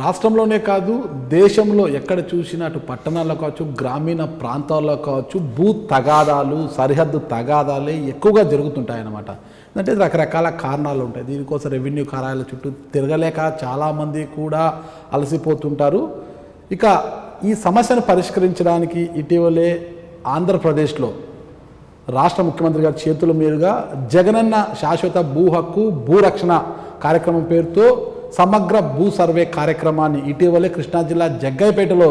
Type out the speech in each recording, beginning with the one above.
రాష్ట్రంలోనే కాదు దేశంలో ఎక్కడ చూసినా అటు పట్టణాల్లో కావచ్చు గ్రామీణ ప్రాంతాల్లో కావచ్చు భూ తగాదాలు సరిహద్దు తగాదాలే ఎక్కువగా జరుగుతుంటాయన్నమాట. అంటే రకరకాల కారణాలు ఉంటాయి. దీనికోసం రెవెన్యూ కార్యాలయాల చుట్టూ తిరగలేక చాలామంది కూడా అలసిపోతుంటారు. ఇక ఈ సమస్యను పరిష్కరించడానికి ఇటీవలే ఆంధ్రప్రదేశ్లో రాష్ట్ర ముఖ్యమంత్రి గారి చేతుల మీదుగా జగనన్న శాశ్వత భూ హక్కు భూరక్షణ కార్యక్రమం పేరుతో సమగ్ర భూ సర్వే కార్యక్రమాన్ని ఇటీవలే కృష్ణా జిల్లా జగ్గయ్యపేటలో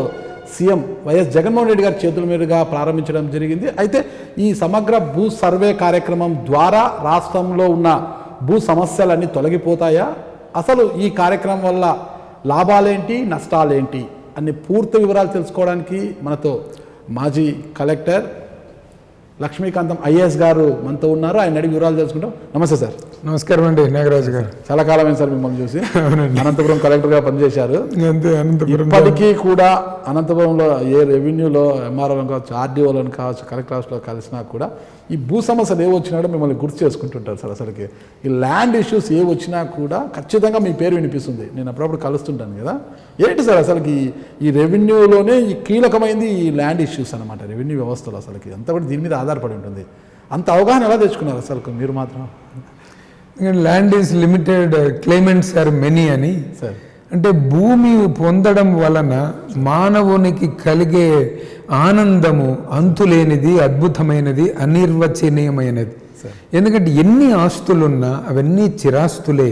సీఎం వైఎస్ జగన్మోహన్ రెడ్డి గారి చేతుల మీదుగా ప్రారంభించడం జరిగింది. అయితే ఈ సమగ్ర భూ సర్వే కార్యక్రమం ద్వారా రాష్ట్రంలో ఉన్న భూ సమస్యలన్నీ తొలగిపోతాయా, అసలు ఈ కార్యక్రమం వల్ల లాభాలేంటి నష్టాలేంటి అన్ని పూర్తి వివరాలు తెలుసుకోవడానికి మనతో మాజీ కలెక్టర్ లక్ష్మీకాంతం ఐఏఎస్ గారు మనతో ఉన్నారు. ఆయన అడిగి వివరాలు తెలుసుకుంటాం. నమస్తే సార్. నమస్కారం అండి నాగరాజు గారు. చాలా కాలమైంది సార్ మిమ్మల్ని చూసి. అనంతపురం కలెక్టర్గా పనిచేశారు. అనంతపురం ఇప్పటికీ కూడా అనంతపురంలో ఏ రెవెన్యూలో ఎంఆర్ఓలను కావచ్చు ఆర్డీఓలను కావచ్చు కలెక్టర్ ఆఫీస్లో కలిసినా కూడా ఈ భూ సమస్యలు ఏ వచ్చినా కూడా మిమ్మల్ని గుర్తు చేసుకుంటుంటారు సార్. అసలుకి ఈ ల్యాండ్ ఇష్యూస్ ఏ వచ్చినా కూడా ఖచ్చితంగా మీ పేరు వినిపిస్తుంది. నేను అప్పుడప్పుడు కలుస్తుంటాను కదా. ఏంటి సార్ అసలుకి ఈ రెవెన్యూలోనే ఈ కీలకమైంది ఈ ల్యాండ్ ఇష్యూస్ అనమాట. రెవెన్యూ వ్యవస్థలో అసలుకి అంతా కూడా దీని మీద ఆధారపడి ఉంటుంది. అంత అవగాహన ఎలా తెచ్చుకున్నారు అసలు మీరు మాత్రం? Land is limited, claimants are many అని. సార్ అంటే భూమి పొందడం వలన మానవునికి కలిగే ఆనందము అంతులేనిది, అద్భుతమైనది, అనిర్వచనీయమైనది. ఎందుకంటే ఎన్ని ఆస్తులున్నా అవన్నీ చరాస్తులే,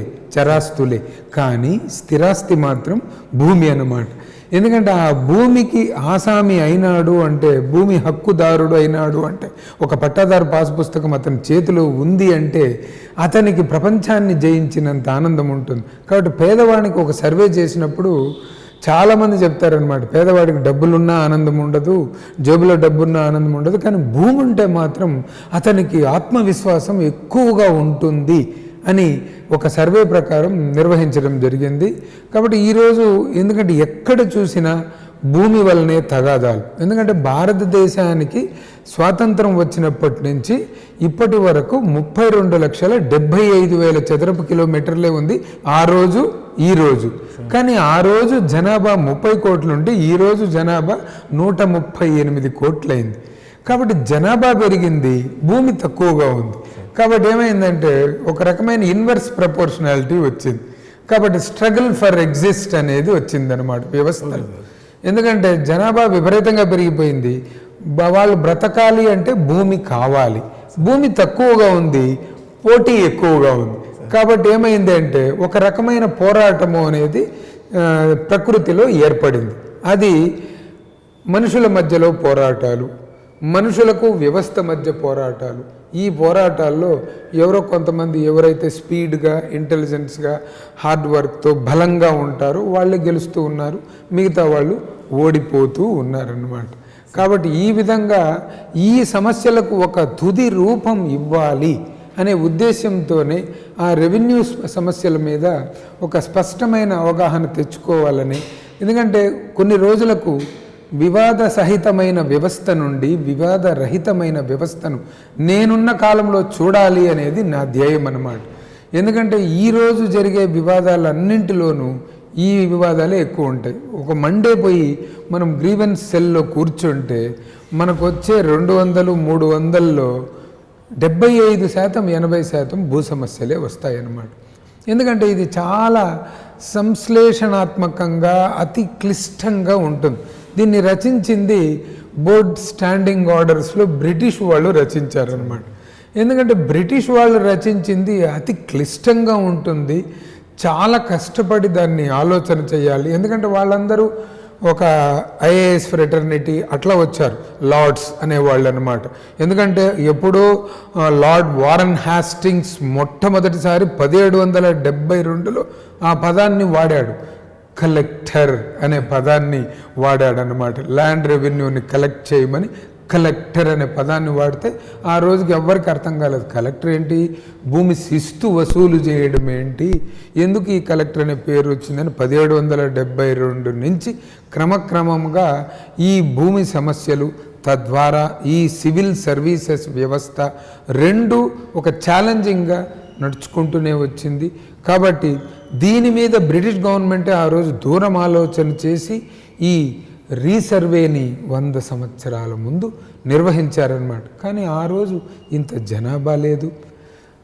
కానీ స్థిరాస్తి మాత్రం భూమి అన్నమాట. ఎందుకంటే ఆ భూమికి ఆసామి అయినాడు అంటే, భూమి హక్కుదారుడు అయినాడు అంటే, ఒక పట్టాదారు పాస్ పుస్తకం అతని చేతిలో ఉంది అంటే అతనికి ప్రపంచాన్ని జయించినంత ఆనందం ఉంటుంది. కాబట్టి పేదవాడికి ఒక సర్వే చేసినప్పుడు చాలామంది చెప్తారనమాట, పేదవాడికి డబ్బులున్నా ఆనందం ఉండదు, జేబులో డబ్బున్నా ఆనందం ఉండదు, కానీ భూమి ఉంటే మాత్రం అతనికి ఆత్మవిశ్వాసం ఎక్కువగా ఉంటుంది అని ఒక సర్వే ప్రకారం నిర్వహించడం జరిగింది. కాబట్టి ఈరోజు ఎందుకంటే ఎక్కడ చూసినా భూమి వల్లనే తగాదాలు. ఎందుకంటే భారతదేశానికి స్వాతంత్రం వచ్చినప్పటి నుంచి ఇప్పటి వరకు 32,75,000 చదరపు కిలోమీటర్లే ఉంది ఆ రోజు ఈ రోజు. కానీ ఆ రోజు జనాభా 30 కోట్లుంటే ఈరోజు జనాభా 138 కోట్లయింది. కాబట్టి జనాభా పెరిగింది, భూమి తక్కువగా ఉంది. కాబట్టి ఏమైందంటే ఒక రకమైన ఇన్వర్స్ ప్రపోర్షనాలిటీ వచ్చింది. కాబట్టి స్ట్రగుల్ ఫర్ ఎగ్జిస్ట్ అనేది వచ్చిందనమాట వ్యవస్థలో. ఎందుకంటే జనాభా విపరీతంగా పెరిగిపోయింది, వాళ్ళు బ్రతకాలి అంటే భూమి కావాలి, భూమి తక్కువగా ఉంది, పోటీ ఎక్కువగా ఉంది. కాబట్టి ఏమైంది అంటే ఒక రకమైన పోరాటము అనేది ప్రకృతిలో ఏర్పడింది. అది మనుషుల మధ్యలో పోరాటాలు, మనుషులకు వ్యవస్థ మధ్య పోరాటాలు. ఈ పోరాటాల్లో ఎవరో కొంతమంది ఎవరైతే స్పీడ్గా, ఇంటెలిజెన్స్గా, హార్డ్ వర్క్తో బలంగా ఉంటారో వాళ్ళే గెలుస్తూ ఉన్నారు, మిగతా వాళ్ళు ఓడిపోతూ ఉన్నారన్నమాట. కాబట్టి ఈ విధంగా ఈ సమస్యలకు ఒక తుది రూపం ఇవ్వాలి అనే ఉద్దేశంతోనే ఆ రెవెన్యూ సమస్యల మీద ఒక స్పష్టమైన అవగాహన తెచ్చుకోవాలని. ఎందుకంటే కొన్ని రోజులకు వివాద సహితమైన వ్యవస్థ నుండి వివాదరహితమైన వ్యవస్థను నేనున్న కాలంలో చూడాలి అనేది నా ధ్యేయం అన్నమాట. ఎందుకంటే ఈరోజు జరిగే వివాదాలన్నింటిలోనూ ఈ వివాదాలే ఎక్కువ ఉంటాయి. ఒక మండే పోయి మనం గ్రీవెన్స్ సెల్లో కూర్చుంటే మనకు వచ్చే 200-300లో 75% 80% భూ సమస్యలే వస్తాయన్నమాట. ఎందుకంటే ఇది చాలా సంశ్లేషణాత్మకంగా అతి క్లిష్టంగా ఉంటుంది. దీన్ని రచించింది బోర్డ్ స్టాండింగ్ ఆర్డర్స్లో బ్రిటిష్ వాళ్ళు రచించారనమాట. ఎందుకంటే బ్రిటిష్ వాళ్ళు రచించింది అతి క్లిష్టంగా ఉంటుంది, చాలా కష్టపడి దాన్ని ఆలోచన చేయాలి. ఎందుకంటే వాళ్ళందరూ ఒక ఐఏఎస్ ఫ్రెటర్నిటీ అట్లా వచ్చారు, లార్డ్స్ అనేవాళ్ళు అనమాట. ఎందుకంటే ఎప్పుడో లార్డ్ వారన్ హ్యాస్టింగ్స్ మొట్టమొదటిసారి 1772లో ఆ పదాన్ని వాడాడు, కలెక్టర్ అనే పదాన్ని వాడాడనమాట. ల్యాండ్ రెవెన్యూని కలెక్ట్ చేయమని కలెక్టర్ అనే పదాన్ని వాడితే ఆ రోజుకి ఎవ్వరికి అర్థం కాలేదు, కలెక్టర్ ఏంటి, భూమి శిస్తు వసూలు చేయడం ఏంటి, ఎందుకు ఈ కలెక్టర్ అనే పేరు వచ్చిందని 1772 నుంచి క్రమక్రమంగా ఈ భూమి సమస్యలు, తద్వారా ఈ సివిల్ సర్వీసెస్ వ్యవస్థ రెండు ఒక ఛాలెంజింగ్గా నడుచుకుంటూనే వచ్చింది. కాబట్టి దీని మీద బ్రిటిష్ గవర్నమెంటే ఆ రోజు దూరం ఆలోచన చేసి ఈ రీసర్వేని 100 సంవత్సరాల ముందు నిర్వహించారనమాట. కానీ ఆ రోజు ఇంత జనాభా లేదు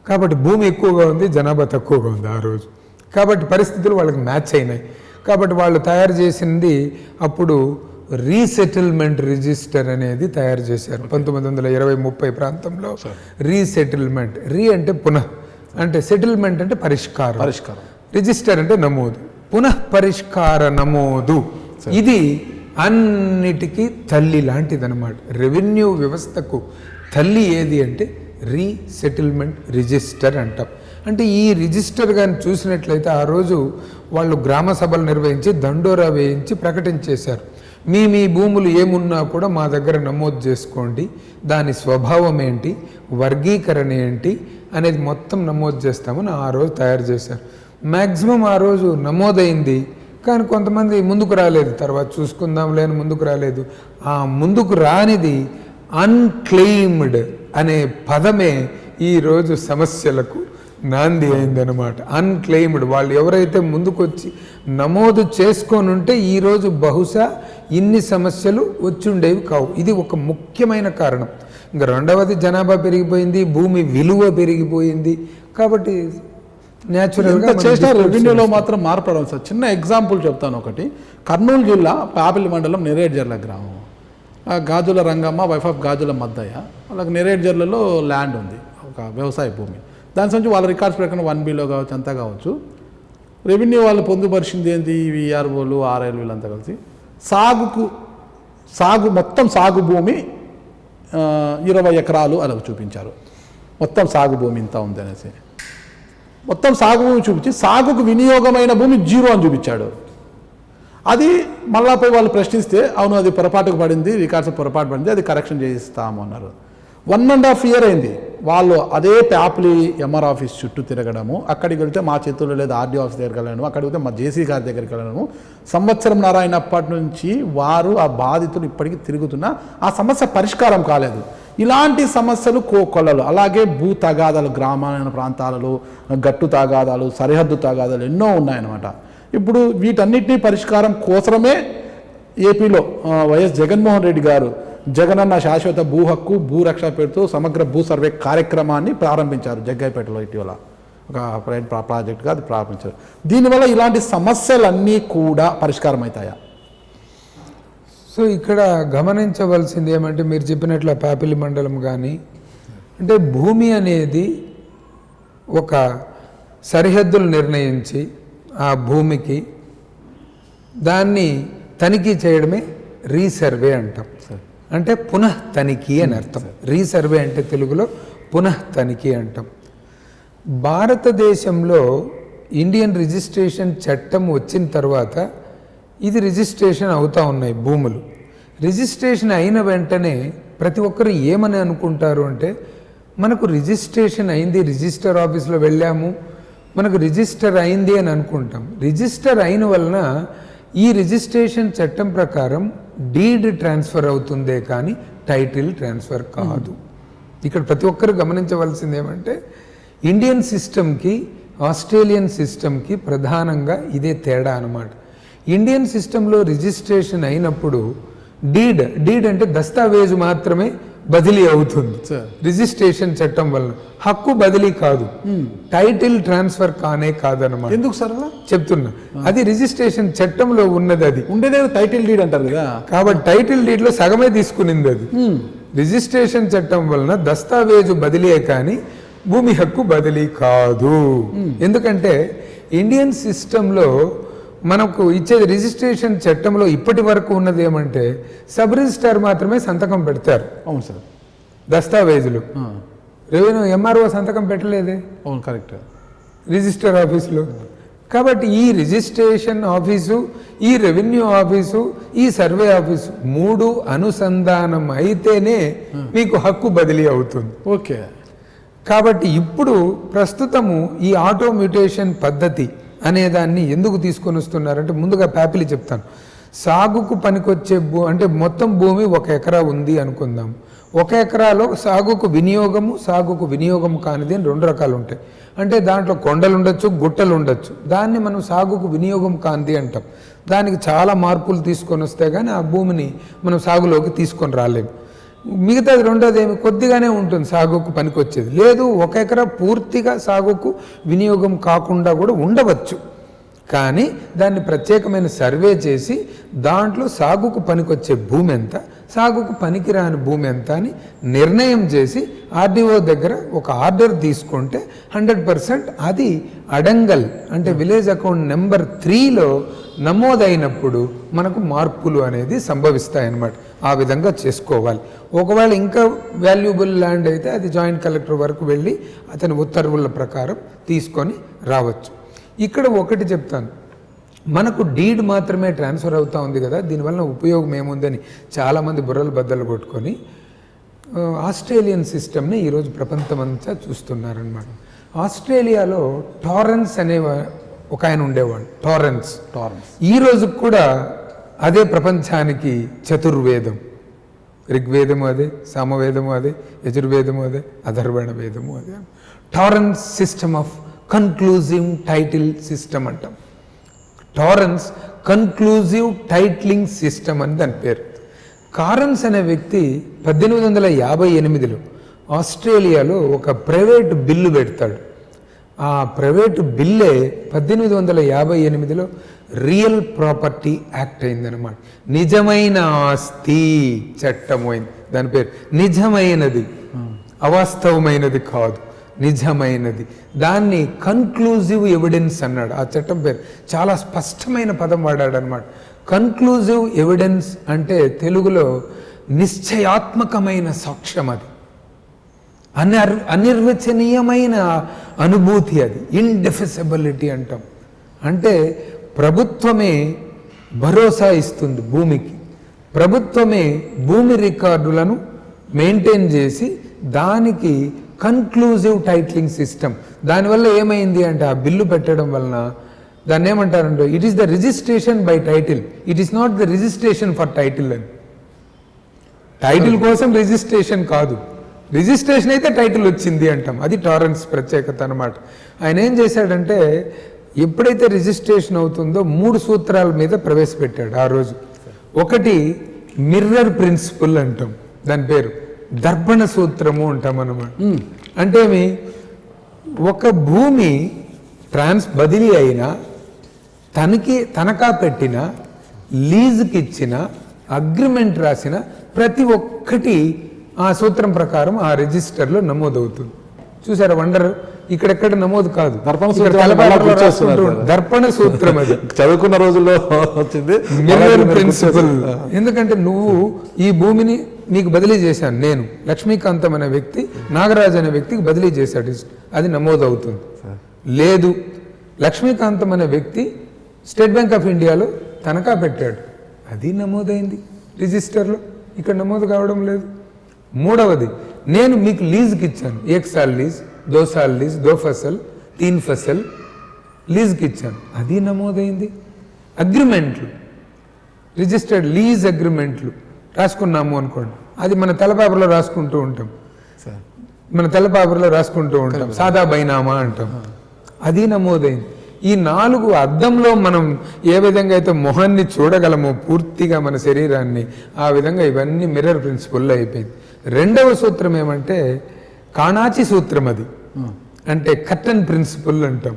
కాబట్టి భూమి ఎక్కువగా ఉంది, జనాభా తక్కువగా ఉంది ఆ రోజు. కాబట్టి పరిస్థితులు వాళ్ళకి మ్యాచ్ అయినాయి. కాబట్టి వాళ్ళు తయారు చేసింది అప్పుడు రీసెటిల్మెంట్ రిజిస్టర్ అనేది తయారు చేశారు 1920-30 ప్రాంతంలో. రీసెటిల్మెంట్, అంటే పునః, అంటే సెటిల్మెంట్ అంటే పరిష్కారం, రిజిస్టర్ అంటే నమోదు, పునః పరిష్కార నమోదు. ఇది అన్నిటికీ తల్లి లాంటిదన్నమాట. రెవెన్యూ వ్యవస్థకు తల్లి ఏది అంటే రీసెటిల్మెంట్ రిజిస్టర్ అంటాం. అంటే ఈ రిజిస్టర్ కానీ చూసినట్లయితే ఆ రోజు వాళ్ళు గ్రామ సభలు నిర్వహించి దండోరా వేయించి ప్రకటించేశారు. మీ భూములు ఏమున్నా కూడా మా దగ్గర నమోదు చేసుకోండి, దాని స్వభావం ఏంటి, వర్గీకరణ ఏంటి అనేది మొత్తం నమోదు చేస్తామని ఆ రోజు తయారు చేశారు. మ్యాక్సిమం ఆ రోజు నమోదైంది, కానీ కొంతమంది ముందుకు రాలేదు, తర్వాత చూసుకుందాంలే అని ముందుకు రాలేదు. ఆ ముందుకు రానిది అన్క్లెయిమ్డ్ అనే పదమే ఈరోజు సమస్యలకు నాంది అయిందనమాట. అన్క్లెయిమ్డ్, వాళ్ళు ఎవరైతే ముందుకొచ్చి నమోదు చేసుకొని ఉంటే ఈరోజు బహుశా ఇన్ని సమస్యలు వచ్చుండేవి కావు. ఇది ఒక ముఖ్యమైన కారణం. ఇంకా రెండవది జనాభా పెరిగిపోయింది, భూమి విలువ పెరిగిపోయింది. కాబట్టి న్యాచురల్గా చేసిన రెవెన్యూలో మాత్రం మార్పడం సార్. చిన్న ఎగ్జాంపుల్ చెప్తాను ఒకటి. కర్నూలు జిల్లా పాపిలి మండలం నెరేడ్జర్ల గ్రామం. గాజుల రంగమ్మ, వైఫ్ ఆఫ్ గాజుల మద్దయ్య, వాళ్ళకి నెరేడ్జర్లలో ల్యాండ్ ఉంది, ఒక వ్యవసాయ భూమి. దాని నుంచి వాళ్ళ రికార్డ్స్ ప్రకారం 1Bలో కావచ్చు, అంతా కావచ్చు. రెవెన్యూ వాళ్ళు పొందుపరిచింది ఏంటి, విఆర్ఓలు, ఆర్ఐలు వీళ్ళంతా కలిసి మొత్తం సాగు భూమి 20 ఎకరాలు అలా చూపించారు. మొత్తం సాగు భూమి ఇంత ఉంది అనేసి మొత్తం సాగు భూమి చూపించి సాగుకు వినియోగమైన భూమి 0 అని చూపించాడు. అది మళ్ళా పోయి వాళ్ళు ప్రశ్నిస్తే అవును అది పొరపాటుకు పడింది, రికార్డ్స్ పొరపాటు పడింది, అది కరెక్షన్ చేయిస్తాము అన్నారు. 1.5 year అయింది. వాళ్ళు అదే ప్యాప్లీ ఎంఆర్ ఆఫీస్ చుట్టూ తిరగడము, అక్కడికి వెళ్తే మా చేతుల్లో లేదా ఆర్డీఓ ఆఫీస్ దగ్గరికి వెళ్ళడము, అక్కడికి వెళ్తే మా జేసీ గారి దగ్గరికి వెళ్ళడము. సంవత్సరంన్నర అయినప్పటి నుంచి వారు ఆ బాధితులు ఇప్పటికీ తిరుగుతున్నా ఆ సమస్య పరిష్కారం కాలేదు. ఇలాంటి సమస్యలు కోకొల్లలు. అలాగే భూ తగాదాలు, గ్రామీణ ప్రాంతాలలో గట్టు తగాదాలు, సరిహద్దు తగాదాలు ఎన్నో ఉన్నాయన్నమాట. ఇప్పుడు వీటన్నిటినీ పరిష్కారం కోసమే ఏపీలో వైఎస్ జగన్మోహన్ రెడ్డి గారు జగనన్న శాశ్వత భూ హక్కు భూరక్ష పేరుతో సమగ్ర భూ సర్వే కార్యక్రమాన్ని ప్రారంభించారు. జగ్గైపేటలో ఇటీవల ఒక ప్రాజెక్టుగా అది ప్రారంభించారు. దీనివల్ల ఇలాంటి సమస్యలన్నీ కూడా పరిష్కారం అవుతాయా? సో ఇక్కడ గమనించవలసింది ఏమంటే మీరు చెప్పినట్లు పాపిలి మండలం కానీ అంటే భూమి అనేది ఒక సరిహద్దులు నిర్ణయించి ఆ భూమికి దాన్ని తనిఖీ చేయడమే రీసర్వే అంటాం. అంటే పునః తనిఖీ అని అర్థం. రీసర్వే అంటే తెలుగులో పునః తనిఖీ అంటాం. భారతదేశంలో ఇండియన్ రిజిస్ట్రేషన్ చట్టం వచ్చిన తర్వాత ఇది రిజిస్ట్రేషన్ అవుతూ ఉన్నాయి భూములు. రిజిస్ట్రేషన్ అయిన వెంటనే ప్రతి ఒక్కరు ఏమని అనుకుంటారు అంటే మనకు రిజిస్ట్రేషన్ అయింది, రిజిస్టర్ ఆఫీస్లో వెళ్ళాము, మనకు రిజిస్టర్ అయింది అని అనుకుంటాం. రిజిస్టర్ అయిన వలన ఈ రిజిస్ట్రేషన్ చట్టం ప్రకారం డీడ్ ట్రాన్స్ఫర్ అవుతుందే కానీ టైటిల్ ట్రాన్స్ఫర్ కాదు. ఇక్కడ ప్రతి ఒక్కరు గమనించవలసింది ఏమంటే ఇండియన్ సిస్టమ్కి ఆస్ట్రేలియన్ సిస్టమ్కి ప్రధానంగా ఇదే తేడా అన్నమాట. ఇండియన్ సిస్టంలో రిజిస్ట్రేషన్ అయినప్పుడు డీడ్ అంటే దస్తావేజు మాత్రమే బదిలీ అవుతుంది. రిజిస్ట్రేషన్ చట్టం వలన హక్కు బదిలీ కాదు, టైటిల్ ట్రాన్స్ఫర్ కానే కాదనమాట. ఎందుకు సార్ చెప్తున్నా, అది రిజిస్ట్రేషన్ చట్టంలో ఉన్నది. అది ఉండేదే టైటిల్ డీడ్ అంటారు కదా, కాబట్టి టైటిల్ డీడ్ లో సగమే తీసుకునింది అది. రిజిస్ట్రేషన్ చట్టం వలన దస్తావేజు బదిలీ కానీ భూమి హక్కు బదిలీ కాదు. ఎందుకంటే ఇండియన్ సిస్టంలో మనకు ఇచ్చేది రిజిస్ట్రేషన్ చట్టంలో ఇప్పటి వరకు ఉన్నది ఏమంటే సబ్ రిజిస్ట్రార్ మాత్రమే సంతకం పెడతారు. అవును సార్, దస్తావేజులు. రెవెన్యూ ఎంఆర్ఓ సంతకం పెట్టలేదే. అవును, కరెక్ట్. రిజిస్టర్ ఆఫీసులో. కాబట్టి ఈ రిజిస్ట్రేషన్ ఆఫీసు, ఈ రెవెన్యూ ఆఫీసు, ఈ సర్వే ఆఫీసు 3 అనుసంధానం అయితేనే మీకు హక్కు బదిలీ అవుతుంది. ఓకే. కాబట్టి ఇప్పుడు ప్రస్తుతము ఈ ఆటో మ్యూటేషన్ పద్ధతి అనేదాన్ని ఎందుకు తీసుకొని వస్తున్నారంటే ముందుగా ప్యాపిలి చెప్తాను. సాగుకు పనికొచ్చే అంటే మొత్తం భూమి 1 ఎకరా ఉంది అనుకుందాం. 1 ఎకరాలో సాగుకు వినియోగము కానిది అని 2 రకాలు ఉంటాయి. అంటే దాంట్లో కొండలు ఉండొచ్చు, గుట్టలు ఉండొచ్చు. దాన్ని మనం సాగుకు వినియోగం కానిది అంటాం. దానికి చాలా మార్పులు తీసుకొని వస్తే కానీ ఆ భూమిని మనం సాగులోకి తీసుకొని రాలేము. మిగతాది రెండోది ఏమి కొద్దిగానే ఉంటుంది సాగుకు పనికొచ్చేది. లేదు 1 ఎకరా పూర్తిగా సాగుకు వినియోగం కాకుండా కూడా ఉండవచ్చు. కానీ దాన్ని ప్రత్యేకమైన సర్వే చేసి దాంట్లో సాగుకు పనికొచ్చే భూమి ఎంత, సాగుకు పనికిరాని భూమి ఎంత అని నిర్ణయం చేసి ఆర్డీఓ దగ్గర ఒక ఆర్డర్ తీసుకుంటే 100% అది అడంగల్ అంటే విలేజ్ అకౌంట్ నెంబర్ 3లో నమోదైనప్పుడు మనకు మార్పులు అనేది సంభవిస్తాయన్నమాట. ఆ విధంగా చేసుకోవాలి. ఒకవేళ ఇంకా వాల్యుబుల్ ల్యాండ్ అయితే అది జాయింట్ కలెక్టర్ వరకు వెళ్ళి అతని ఉత్తర్వుల ప్రకారం తీసుకొని రావచ్చు. ఇక్కడ ఒకటి చెప్తాను, మనకు డీడ్ మాత్రమే ట్రాన్స్ఫర్ అవుతూ ఉంది కదా, దీనివల్ల ఉపయోగం ఏముందని చాలామంది బుర్రలు బద్దలు కొట్టుకొని ఆస్ట్రేలియన్ సిస్టమ్ని ఈరోజు ప్రపంచమంతా చూస్తున్నారనమాట. ఆస్ట్రేలియాలో టారెన్స్ అనే ఒక ఆయన ఉండేవాడు. టారెన్స్ ఈ రోజు కూడా అదే ప్రపంచానికి చతుర్వేదం. ఋగ్వేదము అదే, సామవేదము అదే, యజుర్వేదము అదే, అథర్వణ వేదము అదే. Torrens system of conclusive title system అంటాం. టారెన్స్ కన్క్లూజివ్ టైటిలింగ్ సిస్టమ్ అని దాని పేరు. కారన్స్ అనే వ్యక్తి 1858లో ఆస్ట్రేలియాలో ఒక ప్రైవేటు బిల్లు పెడతాడు. ఆ ప్రైవేటు బిల్లే 1858లో రియల్ ప్రాపర్టీ యాక్ట్ అయిందనమాట. నిజమైన ఆస్తి చట్టం అయింది. దాని పేరు నిజమైనది, అవాస్తవమైనది కాదు, నిజమైనది. దాన్ని కన్క్లూజివ్ ఎవిడెన్స్ అన్నాడు. ఆ చట్టం పేరు చాలా స్పష్టమైన పదం వాడాడు అనమాట. కన్క్లూజివ్ ఎవిడెన్స్ అంటే తెలుగులో నిశ్చయాత్మకమైన సాక్ష్యం. అది అనిర్వచనీయమైన అనుభూతి, అది ఇండెఫిసిబిలిటీ అంటాం. అంటే ప్రభుత్వమే భరోసా ఇస్తుంది భూమికి. ప్రభుత్వమే భూమి రికార్డులను మెయింటైన్ చేసి దానికి కన్క్లూజివ్ టైటిలింగ్ సిస్టమ్. దానివల్ల ఏమైంది అంటే ఆ బిల్లు పెట్టడం వలన దాన్ని ఏమంటారంటే it is the registration by title, it is not the registration for title అని. టైటిల్ కోసం రిజిస్ట్రేషన్ కాదు, రిజిస్ట్రేషన్ అయితే టైటిల్ వచ్చింది అంటాం. అది టారెన్స్ ప్రత్యేకత అనమాట. ఆయన ఏం చేశాడంటే ఎప్పుడైతే రిజిస్ట్రేషన్ అవుతుందో 3 సూత్రాల మీద ప్రవేశపెట్టాడు ఆ రోజు. ఒకటి మిర్రర్ ప్రిన్సిపల్ అంటాం, దాని పేరు దర్పణ సూత్రము అంటాం అన్నమాట. అంటే ఒక భూమి బదిలీ అయినా, తనఖా పెట్టిన, లీజుకి ఇచ్చిన, అగ్రిమెంట్ రాసిన ప్రతి ఒక్కటి ఆ సూత్రం ప్రకారం ఆ రిజిస్టర్లో నమోదవుతుంది. చూసారా వండర్? ఇక్కడెక్కడ నమోదు కాదు, దర్పణ సూత్రం. అది చదువుకున్న రోజుల్లో వచ్చింది మిర్రర్ ప్రిన్సిపల్. ఎందుకంటే నువ్వు ఈ భూమిని నీకు బదిలీ చేశాను, నేను లక్ష్మీకాంతం అనే వ్యక్తి నాగరాజు అనే వ్యక్తికి బదిలీ చేశాడు, అది నమోదు అవుతుంది. లేదు లక్ష్మీకాంతం అనే వ్యక్తి స్టేట్ బ్యాంక్ ఆఫ్ ఇండియాలో తనఖా పెట్టాడు, అది నమోదైంది రిజిస్టర్లో, ఇక్కడ నమోదు కావడం లేదు. మూడవది నేను మీకు లీజుకి ఇచ్చాను, 1 साल లీజ్, 2 साल లీజ్, 2 ఫసల్, 3 ఫసల్ లీజుకి ఇచ్చాను, అది నమోదైంది. అగ్రిమెంట్లు, రిజిస్టర్డ్ లీజ్ అగ్రిమెంట్లు రాసుకున్నాము అనుకోండి, అది మన తెల్లపేపర్లో రాసుకుంటూ ఉంటాం, సాదా బైనామా అంటాం, అది నమోదైంది. ఈ 4 అద్దంలో మనం ఏ విధంగా అయితే మొహాన్ని చూడగలమో పూర్తిగా మన శరీరాన్ని, ఆ విధంగా ఇవన్నీ మిర్రర్ ప్రిన్సిపల్లో అయిపోయింది. రెండవ సూత్రం ఏమంటే కాణాచి సూత్రం. అది అంటే కర్టన్ ప్రిన్సిపల్ అంటాం.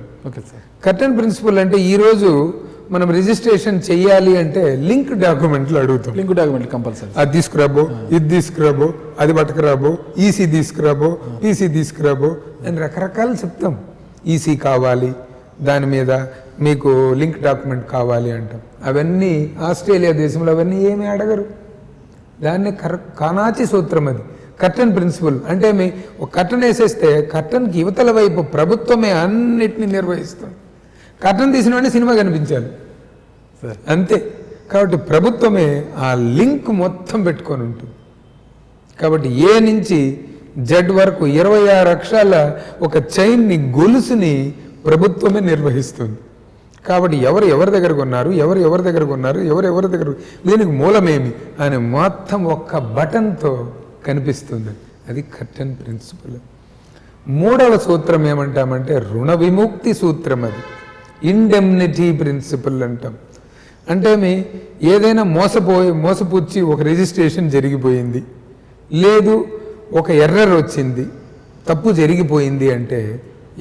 కర్టన్ ప్రిన్సిపల్ అంటే ఈరోజు మనం రిజిస్ట్రేషన్ చెయ్యాలి అంటే లింక్ డాక్యుమెంట్లు అడుగుతాం. Link document compulsory. అది తీసుకురాబో, ఇది తీసుకురాబో, అది పట్టుకురాబో, ఈసీ తీసుకురాబో, పీసీ తీసుకురాబో అని రకరకాలు చెప్తాం. ఈసీ కావాలి, దాని మీద మీకు లింక్ డాక్యుమెంట్ కావాలి అంటాం. అవన్నీ ఆస్ట్రేలియా దేశంలో అవన్నీ ఏమీ అడగరు. దాన్ని కాణాచి సూత్రం. అది కర్టన్ ప్రిన్సిపల్. అంటే ఒక కర్టన్ వేసేస్తే కర్టన్కి యువతల వైపు ప్రభుత్వమే అన్నిటినీ నిర్వహిస్తుంది. కర్టన్ తీసిన వెంటనే సినిమా కనిపించాలి అంతే. కాబట్టి ప్రభుత్వమే ఆ లింక్ మొత్తం పెట్టుకొని ఉంటుంది. కాబట్టి ఏ నుంచి జెడ్ వరకు 26 అక్షరాల ఒక చైన్ని, గొలుసుని ప్రభుత్వమే నిర్వహిస్తుంది. కాబట్టి ఎవరి దగ్గర కొన్నారు, ఎవరి దగ్గర కొన్నారు, ఎవరి దగ్గర, దీనికి మూలమేమి అని మొత్తం ఒక్క బటన్తో కనిపిస్తుంది. అది కర్టెన్ ప్రిన్సిపల్. మూడవ సూత్రం ఏమంటామంటే రుణ విముక్తి సూత్రం. అది ఇండెమ్నిటీ ప్రిన్సిపల్ అంటాం. అంటే ఏదైనా మోసపుచ్చి ఒక రిజిస్ట్రేషన్ జరిగిపోయింది, లేదు ఒక ఎర్రర్ వచ్చింది, తప్పు జరిగిపోయింది అంటే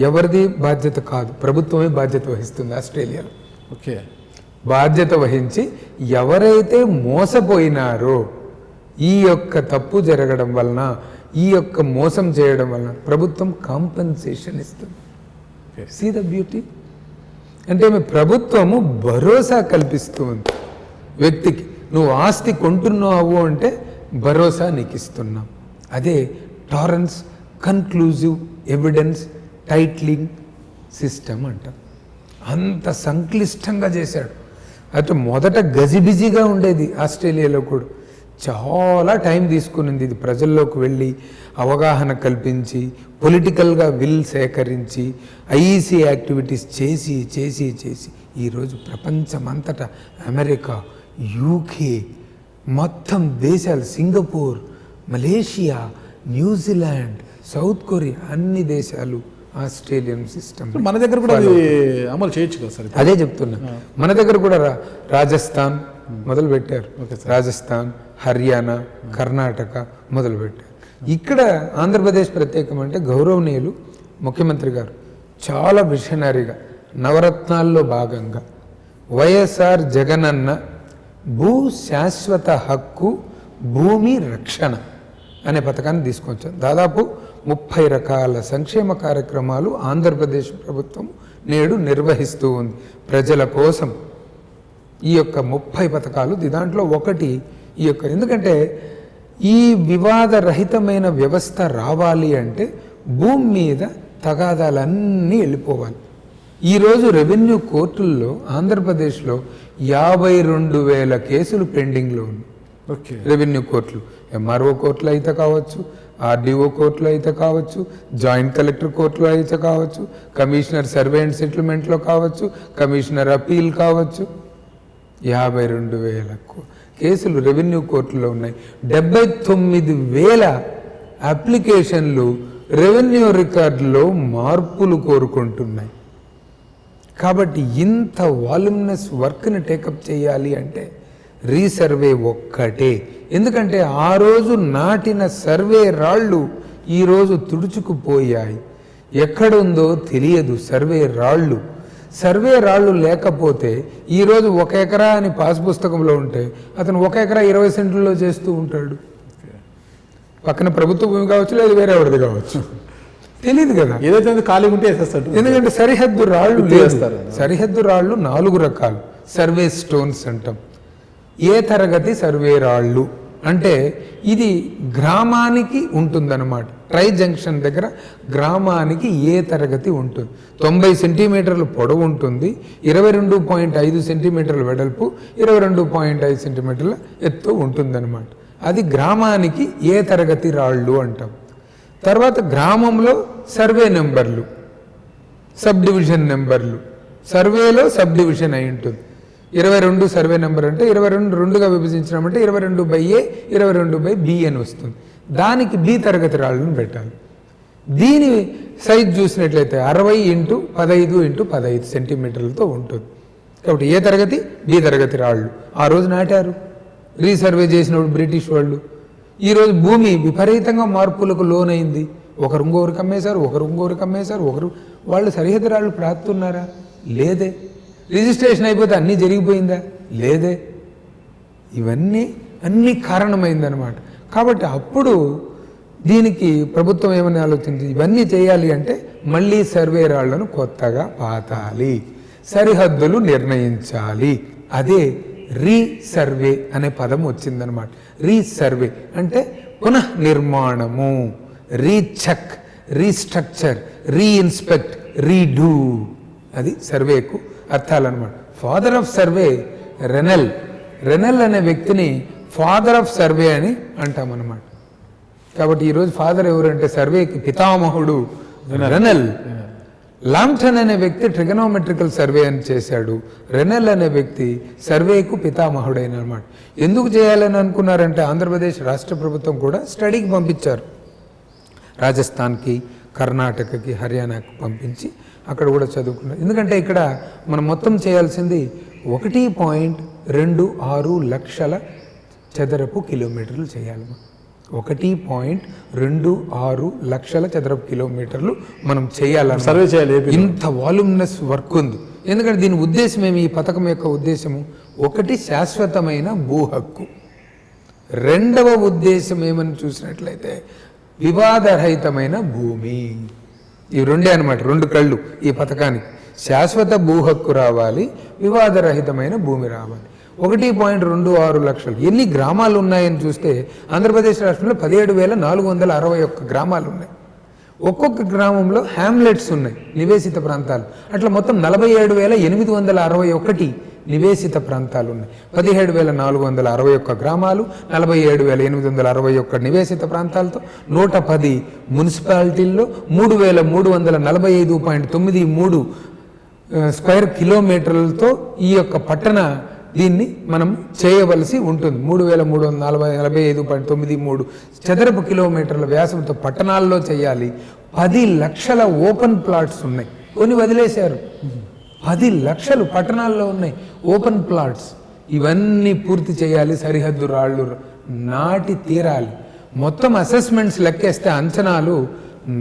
ఎవరిది బాధ్యత కాదు, ప్రభుత్వమే బాధ్యత వహిస్తుంది. ఆస్ట్రేలియాలో ఓకే, బాధ్యత వహించి ఎవరైతే మోసపోయినారో ఈ యొక్క తప్పు జరగడం వలన, ఈ యొక్క మోసం చేయడం వలన ప్రభుత్వం కాంపెన్సేషన్ ఇస్తుంది. See the beauty. అంటే ప్రభుత్వము భరోసా కల్పిస్తూ ఉంది వ్యక్తికి. నువ్వు ఆస్తి కొంటున్నావు అంటే భరోసా నీకు ఇస్తున్నాం. అదే టారెన్స్ కన్క్లూజివ్ ఎవిడెన్స్ టైట్లింగ్ సిస్టమ్ అంటాం. అంత సంక్లిష్టంగా చేశాడు. అయితే మొదట గజిబిజిగా ఉండేది ఆస్ట్రేలియాలో కూడా. చాలా టైం తీసుకునింది ఇది ప్రజల్లోకి వెళ్ళి అవగాహన కల్పించి పొలిటికల్గా విల్ సేకరించి ఐఈసీ యాక్టివిటీస్ చేసి చేసి చేసి ఈరోజు ప్రపంచమంతటా అమెరికా, యూకే, మొత్తం దేశాలు, Singapore, Malaysia, New Zealand, south Korea, అన్ని దేశాలు ఆస్ట్రేలియన్ సిస్టమ్. మన దగ్గర కూడా అది అమలు చేయొచ్చు కదా సార్? అదే చెప్తున్నా. మన దగ్గర కూడా రాజస్థాన్ మొదలు పెట్టారు, రాజస్థాన్, హర్యానా, కర్ణాటక మొదలు పెట్టారు. ఇక్కడ ఆంధ్రప్రదేశ్ ప్రత్యేకం అంటే గౌరవనీయులు ముఖ్యమంత్రి గారు చాలా విషనరీగా నవరత్నాల్లో భాగంగా వైఎస్ఆర్ జగనన్న భూ శాశ్వత హక్కు భూమి రక్షణ అనే పథకాన్ని తీసుకొచ్చారు. దాదాపు 30 రకాల సంక్షేమ కార్యక్రమాలు ఆంధ్రప్రదేశ్ ప్రభుత్వం నేడు నిర్వహిస్తూ ఉంది ప్రజల కోసం. ఈ యొక్క 30 పథకాలు దాంట్లో ఒకటి ఈ యొక్క, ఎందుకంటే ఈ వివాదరహితమైన వ్యవస్థ రావాలి అంటే భూమి మీద తగాదాలన్నీ వెళ్ళిపోవాలి. ఈరోజు రెవెన్యూ కోర్టుల్లో ఆంధ్రప్రదేశ్లో 52,000 కేసులు పెండింగ్లో ఉన్నాయి. ఓకే, రెవెన్యూ కోర్టులు, ఎంఆర్ఓ కోర్టులు అయితే కావచ్చు, ఆర్డీఓ కోర్టులు అయితే కావచ్చు, జాయింట్ కలెక్టర్ కోర్టులో అయితే కావచ్చు, కమిషనర్ సర్వే అండ్ సెటిల్మెంట్లో కావచ్చు, కమిషనర్ అపీల్ కావచ్చు. 52,000 కేసులు రెవెన్యూ కోర్టులో ఉన్నాయి. 79,000 అప్లికేషన్లు రెవెన్యూ రికార్డులో మార్పులు కోరుకుంటున్నాయి. కాబట్టి ఇంత వాల్యూమినస్ వర్క్ని టేకప్ చేయాలి అంటే రీసర్వే ఒక్కటే. ఎందుకంటే ఆ రోజు నాటిన సర్వే రాళ్ళు ఈరోజు తుడుచుకుపోయాయి. ఎక్కడుందో తెలియదు సర్వే రాళ్ళు లేకపోతే ఈరోజు 1 ఎకరా అని పాస్ పుస్తకంలో ఉంటే అతను 1 ఎకరా 20 సెంట్లలో చేస్తూ ఉంటాడు. పక్కన ప్రభుత్వ భూమి కావచ్చు, లేదు వేరే ఎవరిది కావచ్చు, తెలియదు కదా. ఏదైతే ఖాళీగా ఉంటే వేసేస్తాడు. ఎందుకంటే సరిహద్దు రాళ్ళు వేస్తారు. సరిహద్దు రాళ్ళు 4 రకాలు సర్వే స్టోన్స్ అంటాం. ఏ తరగతి సర్వే రాళ్ళు అంటే ఇది గ్రామానికి ఉంటుందన్నమాట. ట్రై జంక్షన్ దగ్గర గ్రామానికి ఏ తరగతి ఉంటుంది. 90 సెంటీమీటర్లు పొడవు ఉంటుంది, 22.5 సెంటీమీటర్ల వెడల్పు, 22.5 సెంటీమీటర్ల ఎత్తు ఉంటుందన్నమాట. అది గ్రామానికి ఏ తరగతి రాళ్ళు అంటాం. తర్వాత గ్రామంలో సర్వే నెంబర్లు, సబ్ డివిజన్ నెంబర్లు, సర్వేలో సబ్ డివిజన్ అయి ఉంటుంది. 22 సర్వే నెంబర్ అంటే 22 2గా విభజించినామంటే 22/A 22/B అని వస్తుంది. దానికి బి తరగతి రాళ్ళను పెట్టాలి. దీని సైజ్ చూసినట్లయితే 60 × 15 × 15 సెంటీమీటర్లతో ఉంటుంది. కాబట్టి ఏ తరగతి, బి తరగతి రాళ్ళు ఆ రోజు నాటారు. రీసర్వే చేసినప్పుడు బ్రిటిష్ వాళ్ళు. ఈరోజు భూమి విపరీతంగా మార్పులకు లోనైంది. ఒకరు ఇంకొకరికి అమ్మేశారు, ఒకరు వాళ్ళు సరిహద్దు రాళ్ళు ప్రాప్తున్నారా? లేదే. రిజిస్ట్రేషన్ అయిపోతే అన్నీ జరిగిపోయిందా? లేదే. ఇవన్నీ అన్నీ కారణమైందనమాట. కాబట్టి అప్పుడు దీనికి ప్రభుత్వం ఏమని ఆలోచించింది, ఇవన్నీ చేయాలి అంటే మళ్ళీ సర్వే రాళ్లను కొత్తగా పాతాలి, సరిహద్దులు నిర్ణయించాలి. అదే రీసర్వే అనే పదం వచ్చిందనమాట. రీసర్వే అంటే పునఃనిర్మాణము, రీచెక్, రీస్ట్రక్చర్, రీఇన్స్పెక్ట్, రీడూ. అది సర్వేకు అర్థాలన్నమాట. ఫాదర్ ఆఫ్ సర్వే రెనెల్ అనే వ్యక్తిని ఫాదర్ ఆఫ్ సర్వే అని అంటామన్నమాట. కాబట్టి ఈరోజు ఫాదర్ ఎవరంటే సర్వేకి పితామహుడు రెనెల్. లాంప్టన్ అనే వ్యక్తి ట్రిగనోమెట్రికల్ సర్వే అని చేశాడు. రెనెల్ అనే వ్యక్తి సర్వేకు పితామహుడైన అనమాట. ఎందుకు చేయాలని అనుకున్నారంటే ఆంధ్రప్రదేశ్ రాష్ట్ర ప్రభుత్వం కూడా స్టడీకి పంపించారు. రాజస్థాన్కి, కర్ణాటకకి, హర్యానాకి పంపించి అక్కడ కూడా చదువుకున్నారు. ఎందుకంటే ఇక్కడ మనం మొత్తం చేయాల్సింది 1.26 లక్షల చదరపు కిలోమీటర్లు చేయాలి. 1.26 లక్షల చదరపు కిలోమీటర్లు మనం చేయాలని సర్వే చేయాలి. ఇంత వాల్యూమినస్ వర్క్ ఉంది. ఎందుకంటే దీని ఉద్దేశం ఏమి, ఈ పథకం యొక్క ఉద్దేశము, ఒకటి శాశ్వతమైన భూ హక్కు, రెండవ ఉద్దేశం ఏమని చూసినట్లయితే వివాదరహితమైన భూమి. ఈ రెండే అనమాట, రెండు కళ్ళు ఈ పథకానికి. శాశ్వత భూ హక్కు రావాలి, వివాదరహితమైన భూమి రావాలి. 1.26 లక్షలు. ఎన్ని గ్రామాలు ఉన్నాయని చూస్తే ఆంధ్రప్రదేశ్ రాష్ట్రంలో 17,461 గ్రామాలు ఉన్నాయి. ఒక్కొక్క గ్రామంలో హ్యామ్లెట్స్ ఉన్నాయి, నివేశిత ప్రాంతాలు. అట్లా మొత్తం 47,861 నివేశిత ప్రాంతాలు ఉన్నాయి. 17,461 గ్రామాలు, 47,861 నివేశిత ప్రాంతాలతో 110 మున్సిపాలిటీల్లో 3,345.93 స్క్వేర్ కిలోమీటర్లతో ఈ యొక్క పట్టణ దీన్ని మనం చేయవలసి ఉంటుంది. 3,345.93 చదరపు కిలోమీటర్ల వ్యాసంతో పట్టణాల్లో చేయాలి. 10 లక్షల ఓపెన్ ప్లాట్స్ ఉన్నాయి, కొన్ని వదిలేశారు. 10 లక్షలు పట్టణాల్లో ఉన్నాయి ఓపెన్ ప్లాట్స్. ఇవన్నీ పూర్తి చేయాలి. సరిహద్దు రాళ్ళు నాటి తీరాలి. మొత్తం అసెస్మెంట్స్ లెక్కేస్తే అంచనాలు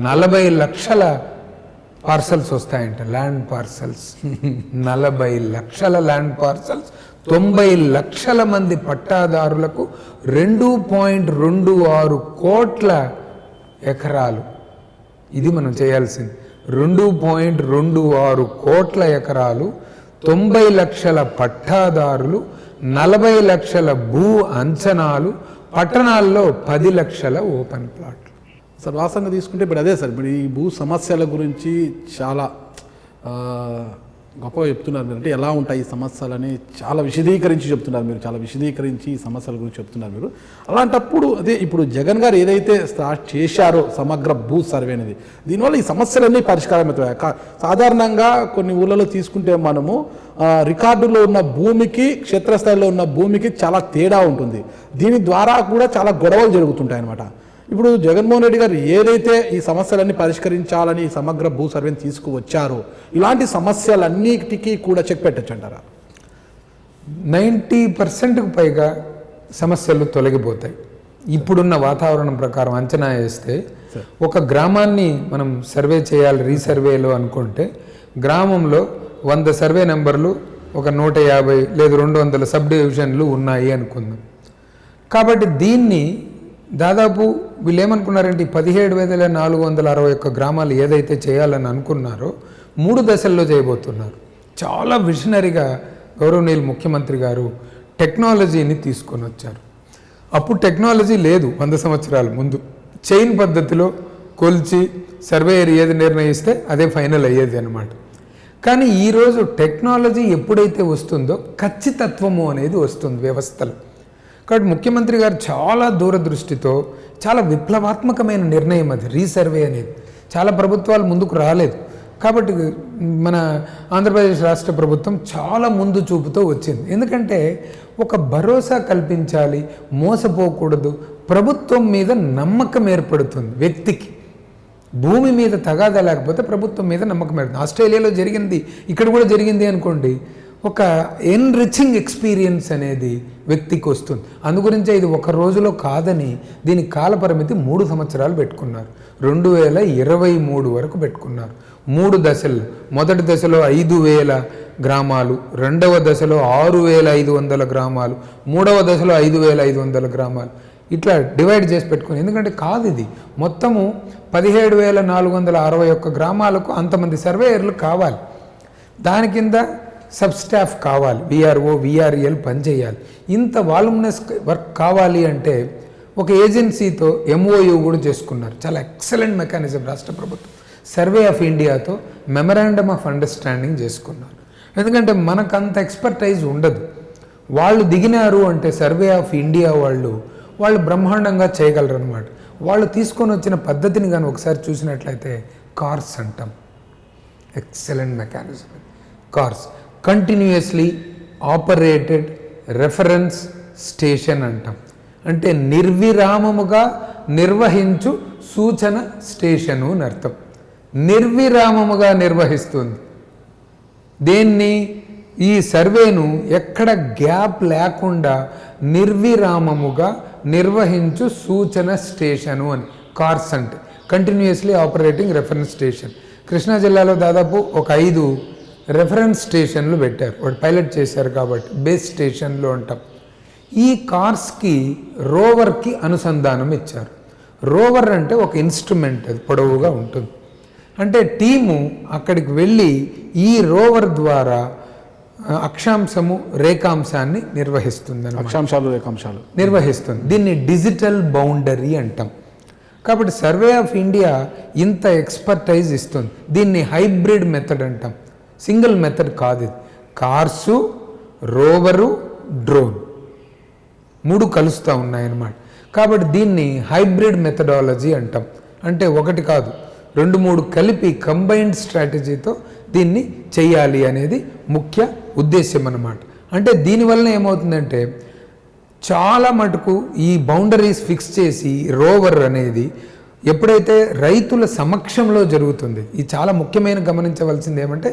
40 లక్షల పార్సల్స్ వస్తాయంట, ల్యాండ్ పార్సల్స్. 40 లక్షల ల్యాండ్ పార్సల్స్, 90 లక్షల మంది పట్టాదారులకు 2.26 కోట్ల ఎకరాలు. ఇది మనం చేయాల్సింది. 2.26 కోట్ల ఎకరాలు, 90 లక్షల పట్టాదారులు, 40 లక్షల భూ అంచనాలు, పట్టణాల్లో 10 లక్షల ఓపెన్ ప్లాట్లు. సార్ వాస్తవంగా తీసుకుంటే ఇప్పుడు అదే సార్, ఇప్పుడు ఈ భూ సమస్యల గురించి చాలా గొప్పగా చెప్తున్నారు మీరు. అంటే ఎలా ఉంటాయి ఈ సమస్యలని చాలా విశదీకరించి చెప్తున్నారు మీరు, చాలా విశదీకరించి ఈ సమస్యల గురించి చెప్తున్నారు మీరు. అలాంటప్పుడు అదే ఇప్పుడు జగన్ గారు ఏదైతే స్టార్ట్ చేశారో సమగ్ర భూ సర్వే అనేది, దీనివల్ల ఈ సమస్యలన్నీ పరిష్కారం అవుతాయి. సాధారణంగా కొన్ని ఊళ్ళలో తీసుకుంటే మనము రికార్డులో ఉన్న భూమికి క్షేత్రస్థాయిలో ఉన్న భూమికి చాలా తేడా ఉంటుంది. దీని ద్వారా కూడా చాలా గొడవలు జరుగుతుంటాయి అన్నమాట. ఇప్పుడు జగన్మోహన్ రెడ్డి గారు ఏదైతే ఈ సమస్యలన్నీ పరిష్కరించాలని సమగ్ర భూ సర్వేని తీసుకువచ్చారో, ఇలాంటి సమస్యలన్నిటికీ కూడా చెక్ పెట్టచ్చు అంటారా? 90% పైగా సమస్యలు తొలగిపోతాయి. ఇప్పుడున్న వాతావరణం ప్రకారం అంచనా వేస్తే ఒక గ్రామాన్ని మనం సర్వే చేయాలి రీసర్వేలో అనుకుంటే, గ్రామంలో 100 సర్వే నెంబర్లు, ఒక 150 లేదు 200 సబ్ డివిజన్లు ఉన్నాయి అనుకుందాం. కాబట్టి దీన్ని దాదాపు వీళ్ళు ఏమనుకున్నారంటే 17,461 గ్రామాలు ఏదైతే చేయాలని అనుకున్నారో 3 దశల్లో చేయబోతున్నారు. చాలా విషనరీగా గౌరవనీయులు ముఖ్యమంత్రి గారు టెక్నాలజీని తీసుకొని వచ్చారు. అప్పుడు టెక్నాలజీ లేదు. 100 సంవత్సరాల ముందు చైన్ పద్ధతిలో కొలిచి సర్వేయర్ ఏది నిర్ణయిస్తే అదే ఫైనల్ అయ్యేది అనమాట. కానీ ఈరోజు టెక్నాలజీ ఎప్పుడైతే వస్తుందో ఖచ్చితత్వము అనేది వస్తుంది వ్యవస్థలో. కాబట్టి ముఖ్యమంత్రి గారు చాలా దూరదృష్టితో, చాలా విప్లవాత్మకమైన నిర్ణయం అది రీసర్వే అనేది. చాలా ప్రభుత్వాలు ముందుకు రాలేదు. కాబట్టి మన ఆంధ్రప్రదేశ్ రాష్ట్ర ప్రభుత్వం చాలా ముందు చూపుతో వచ్చింది. ఎందుకంటే ఒక భరోసా కల్పించాలి, మోసపోకూడదు, ప్రభుత్వం మీద నమ్మకం ఏర్పడుతుంది వ్యక్తికి. భూమి మీద తగాదా లేకపోతే ప్రభుత్వం మీద నమ్మకం ఏర్పడుతుంది. ఆస్ట్రేలియాలో జరిగింది, ఇక్కడ కూడా జరిగింది అనుకోండి, ఒక ఎన్రిచింగ్ ఎక్స్పీరియన్స్ అనేది వ్యక్తికి వస్తుంది. అందుగురించే ఇది ఒక రోజులో కాదని దీని కాలపరిమితి 3 సంవత్సరాలు పెట్టుకున్నారు. 2023 వరకు పెట్టుకున్నారు. 3 దశలు. మొదటి దశలో 5,000 గ్రామాలు, రెండవ దశలో 6,500 గ్రామాలు, మూడవ దశలో 5,500 గ్రామాలు, ఇట్లా డివైడ్ చేసి పెట్టుకుని. ఎందుకంటే కాదు, ఇది మొత్తము 17,461 గ్రామాలకు అంతమంది సర్వేయర్లు కావాలి. దాని కింద సబ్ స్టాఫ్ కావాలి, విఆర్ఓ విఆర్ఎల్ పనిచేయాలి. ఇంత వాల్యూమినస్ వర్క్ కావాలి అంటే ఒక ఏజెన్సీతో ఎంఓయూ కూడా చేసుకున్నారు. చాలా ఎక్సలెంట్ మెకానిజం రాష్ట్ర ప్రభుత్వం. సర్వే ఆఫ్ ఇండియాతో మెమరాండమ్ ఆఫ్ అండర్స్టాండింగ్ చేసుకున్నారు. ఎందుకంటే మనకు అంత ఎక్స్పర్టైజ్ ఉండదు. వాళ్ళు దిగినారు అంటే సర్వే ఆఫ్ ఇండియా వాళ్ళు బ్రహ్మాండంగా చేయగలరు అనమాట. వాళ్ళు తీసుకొని వచ్చిన పద్ధతిని కానీ ఒకసారి చూసినట్లయితే కార్స్ అంటాం. Excellent mechanism. Cars continuously operated reference station అంటాం. అంటే నిర్విరామముగా నిర్వహించు సూచన స్టేషను అని అర్థం. నిర్విరామముగా నిర్వహిస్తుంది దేన్ని? ఈ సర్వేను ఎక్కడ గ్యాప్ లేకుండా నిర్విరామముగా నిర్వహించు సూచన స్టేషను అని కార్స్ అంటే. Continuously operating reference station. Krishna జిల్లాలో దాదాపు ఒక 5 రెఫరెన్స్ స్టేషన్లు పెట్టారు. వాడు పైలట్ చేశారు కాబట్టి బేస్ స్టేషన్లు అంటాం. ఈ కార్స్కి రోవర్కి అనుసంధానం ఇచ్చారు. రోవర్ అంటే ఒక ఇన్స్ట్రుమెంట్, అది పొడవుగా ఉంటుంది. అంటే టీము అక్కడికి వెళ్ళి ఈ రోవర్ ద్వారా అక్షాంశము రేఖాంశాన్ని నిర్వహిస్తుంది. అక్షాంశాలు రేఖాంశాలు నిర్వహిస్తుంది. దీన్ని డిజిటల్ బౌండరీ అంటాం. కాబట్టి సర్వే ఆఫ్ ఇండియా ఇంత ఎక్స్పర్టైజ్ ఇస్తుంది. దీన్ని హైబ్రిడ్ మెథడ్ అంటాం. సింగిల్ మెథడ్ కాదు ఇది. కార్సు, రోవరు, డ్రోన్ 3 కలుస్తూ ఉన్నాయన్నమాట. కాబట్టి దీన్ని హైబ్రిడ్ మెథడాలజీ అంటాం. అంటే ఒకటి కాదు 2-3 కలిపి కంబైన్డ్ స్ట్రాటజీతో దీన్ని చెయ్యాలి అనేది ముఖ్య ఉద్దేశ్యం అన్నమాట. అంటే దీనివల్ల ఏమవుతుందంటే చాలా మటుకు ఈ బౌండరీస్ ఫిక్స్ చేసి రోవర్ అనేది ఎప్పుడైతే రైతుల సమక్షంలో జరుగుతుంది, ఇది చాలా ముఖ్యమైన గమనించవలసింది ఏమంటే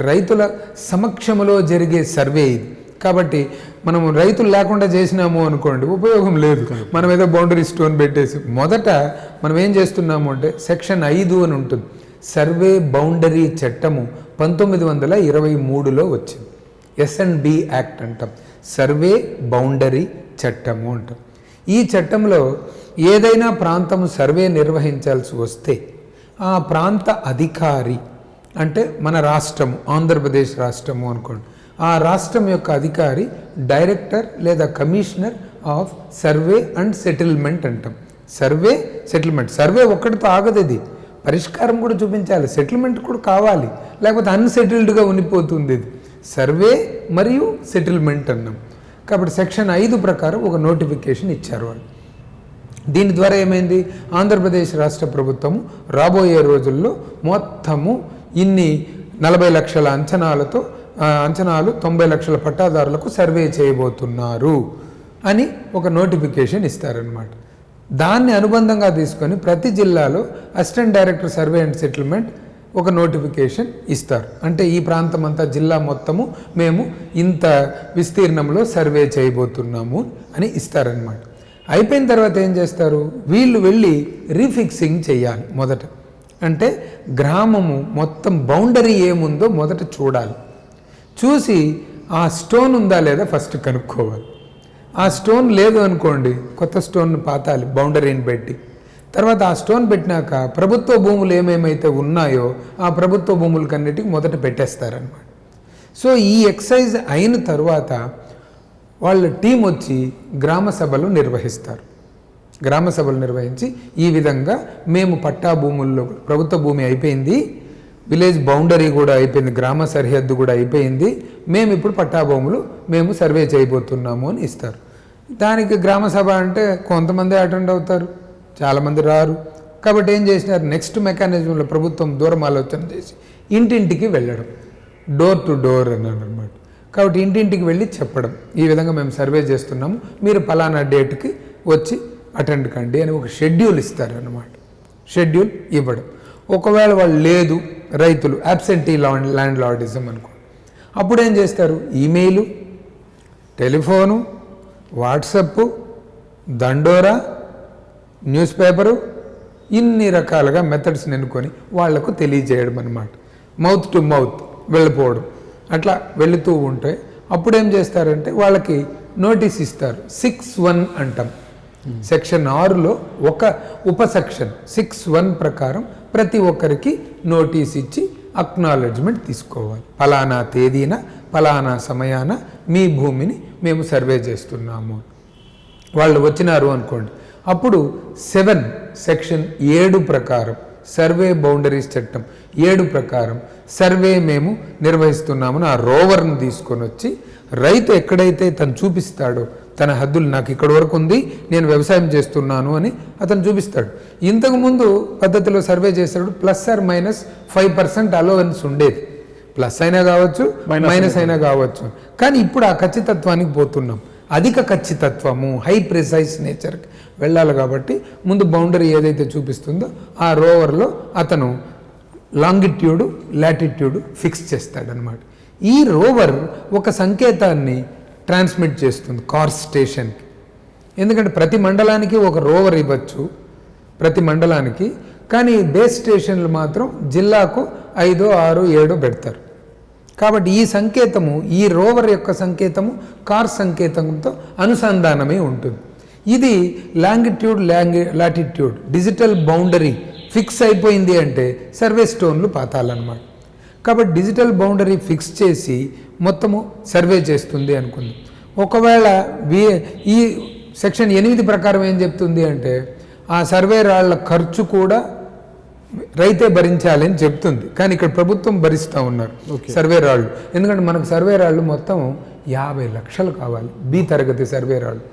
రైతుల సమక్షంలో జరిగే సర్వే ఇది. కాబట్టి మనం రైతులు లేకుండా చేసినాము అనుకోండి ఉపయోగం లేదు. మనం ఏదో బౌండరీ స్టోన్ పెట్టేసి మొదట మనం ఏం చేస్తున్నాము అంటే సెక్షన్ 5 అని ఉంటుంది. సర్వే బౌండరీ చట్టము 1923లో వచ్చింది. S&B యాక్ట్ అంటాం. సర్వే బౌండరీ చట్టము అంటాం. ఈ చట్టంలో ఏదైనా ప్రాంతము సర్వే నిర్వహించాల్సి వస్తే ఆ ప్రాంత అధికారి అంటే మన రాష్ట్రము ఆంధ్రప్రదేశ్ రాష్ట్రము అనుకోండి, ఆ రాష్ట్రం యొక్క అధికారి డైరెక్టర్ లేదా commissioner of survey and settlement అంటాం. Survey settlement. సర్వే ఒక్కడితో ఆగదు, ఇది పరిష్కారం కూడా చూపించాలి, సెటిల్మెంట్ కూడా కావాలి, లేకపోతే అన్సెటిల్డ్గా ఉండిపోతుంది. ఇది సర్వే మరియు సెటిల్మెంట్ అన్నాం. కాబట్టి సెక్షన్ 5 ప్రకారం ఒక నోటిఫికేషన్ ఇచ్చారు వాళ్ళు. దీని ద్వారా ఏమైంది, ఆంధ్రప్రదేశ్ రాష్ట్ర ప్రభుత్వము రాబోయే రోజుల్లో మొత్తము ఇన్ని 40 లక్షల అంచనాలు 90 లక్షల పట్టాదారులకు సర్వే చేయబోతున్నారు అని ఒక నోటిఫికేషన్ ఇస్తారనమాట. దాన్ని అనుబంధంగా తీసుకొని ప్రతి జిల్లాలో assistant director survey and settlement ఒక నోటిఫికేషన్ ఇస్తారు. అంటే ఈ ప్రాంతం అంతా జిల్లా మొత్తము మేము ఇంత విస్తీర్ణంలో సర్వే చేయబోతున్నాము అని ఇస్తారనమాట. అయిపోయిన తర్వాత ఏం చేస్తారు, వీళ్ళు వెళ్ళి రీఫిక్సింగ్ చేయాలి మొదట. అంటే గ్రామము మొత్తం బౌండరీ ఏముందో మొదట చూడాలి. చూసి ఆ స్టోన్ ఉందా లేదా ఫస్ట్ కనుక్కోవాలి. ఆ స్టోన్ లేదు అనుకోండి కొత్త స్టోన్ పాతాలి బౌండరీని పెట్టి. తర్వాత ఆ స్టోన్ పెట్టినాక ప్రభుత్వ భూములు ఏమేమైతే ఉన్నాయో ఆ ప్రభుత్వ భూములకన్నిటికీ మొదట పెట్టేస్తారనమాట. సో ఈ ఎక్సైజ్ అయిన తర్వాత వాళ్ళ టీం వచ్చి గ్రామ సభలు నిర్వహిస్తారు. గ్రామ సభలు నిర్వహించి ఈ విధంగా మేము పట్టా భూముల్లో ప్రభుత్వ భూమి అయిపోయింది, విలేజ్ బౌండరీ కూడా అయిపోయింది, గ్రామ సరిహద్దు కూడా అయిపోయింది, మేము ఇప్పుడు పట్టా భూములు మేము సర్వే చేయబోతున్నాము అని ఇస్తారు. దానికి గ్రామ సభ అంటే కొంతమంది అటెండ్ అవుతారు, చాలామంది రారు. కాబట్టి ఏం చేసినారు, నెక్స్ట్ మెకానిజంలో ప్రభుత్వం దూరం ఆలోచన చేసి ఇంటింటికి వెళ్ళడం, డోర్ టు డోర్ అన్నాడు అనమాట. కాబట్టి ఇంటింటికి వెళ్ళి చెప్పడం, ఈ విధంగా మేము సర్వే చేస్తున్నాము, మీరు ఫలానా డేట్కి వచ్చి అటెండ్ కండి అని ఒక షెడ్యూల్ ఇస్తారన్నమాట. షెడ్యూల్ ఇవ్వడం. ఒకవేళ వాళ్ళు లేదు, రైతులు అబ్సెంటీ ల్యాండ్ లార్డిజం అనుకోండి, అప్పుడు ఏం చేస్తారు, ఈమెయిలు, టెలిఫోను, వాట్సప్, దండోరా, న్యూస్ పేపరు, ఇన్ని రకాలుగా మెథడ్స్ ఎన్నుకొని వాళ్లకు తెలియజేయడం అన్నమాట. మౌత్ టు మౌత్ వెళ్ళిపోవడం, అట్లా వెళుతూ ఉంటే అప్పుడు ఏం చేస్తారంటే వాళ్ళకి నోటీస్ ఇస్తారు. 6(1) అంటాం. సెక్షన్ 6లో ఒక ఉప సెక్షన్ 6(1) ప్రకారం ప్రతి ఒక్కరికి నోటీస్ ఇచ్చి అక్నాలెడ్జ్మెంట్ తీసుకోవాలి. ఫలానా తేదీన ఫలానా సమయాన మీ భూమిని మేము సర్వే చేస్తున్నాము. వాళ్ళు వచ్చినారు అనుకోండి, అప్పుడు 7 సెక్షన్ 7 ప్రకారం సర్వే బౌండరీస్ చట్టం 7 ప్రకారం సర్వే మేము నిర్వహిస్తున్నామని ఆ రోవర్ను తీసుకొని వచ్చి రైతు ఎక్కడైతే తను చూపిస్తాడో తన హద్దులు నాకు ఇక్కడ వరకు ఉంది, నేను వ్యవసాయం చేస్తున్నాను అని అతను చూపిస్తాడు. ఇంతకుముందు పద్ధతిలో సర్వే చేస్తాడు +or -5% అలోవెన్స్ ఉండేది. ప్లస్ అయినా కావచ్చు, మైనస్ అయినా కావచ్చు. కానీ ఇప్పుడు ఆ ఖచ్చితత్వానికి పోతున్నాం. అధిక ఖచ్చితత్వము, హై ప్రిసైజ్ నేచర్కి వెళ్ళాలి. కాబట్టి ముందు బౌండరీ ఏదైతే చూపిస్తుందో ఆ రోవర్లో అతను లాంగిట్యూడ్, లాటిట్యూడ్ ఫిక్స్ చేస్తాడనమాట. ఈ రోవర్ ఒక సంకేతాన్ని ట్రాన్స్మిట్ చేస్తుంది కార్స్ స్టేషన్కి. ఎందుకంటే ప్రతి మండలానికి ఒక రోవర్ ఇవ్వచ్చు, ప్రతి మండలానికి. కానీ బేస్ స్టేషన్లు మాత్రం జిల్లాకు 5, 6, 7 పెడతారు. కాబట్టి ఈ సంకేతము, ఈ రోవర్ యొక్క సంకేతము కార్ సంకేతంతో అనుసంధానమే ఉంటుంది. ఇది longitude, latitude, digital boundary fix అయిపోయింది అంటే సర్వే స్టోన్లు పాతాలన్నమాట. కాబట్టి డిజిటల్ బౌండరీ ఫిక్స్ చేసి మొత్తము సర్వే చేస్తుంది అనుకుంది. ఒకవేళ ఈ సెక్షన్ 8 ప్రకారం ఏం చెప్తుంది అంటే ఆ సర్వే రాళ్ల ఖర్చు కూడా రైతే భరించాలి అని చెప్తుంది. కానీ ఇక్కడ ప్రభుత్వం భరిస్తూ ఉన్నారు సర్వే రాళ్ళు. ఎందుకంటే మనకు సర్వే రాళ్ళు మొత్తం 50 లక్షలు కావాలి. బి తరగతి సర్వే రాళ్ళు.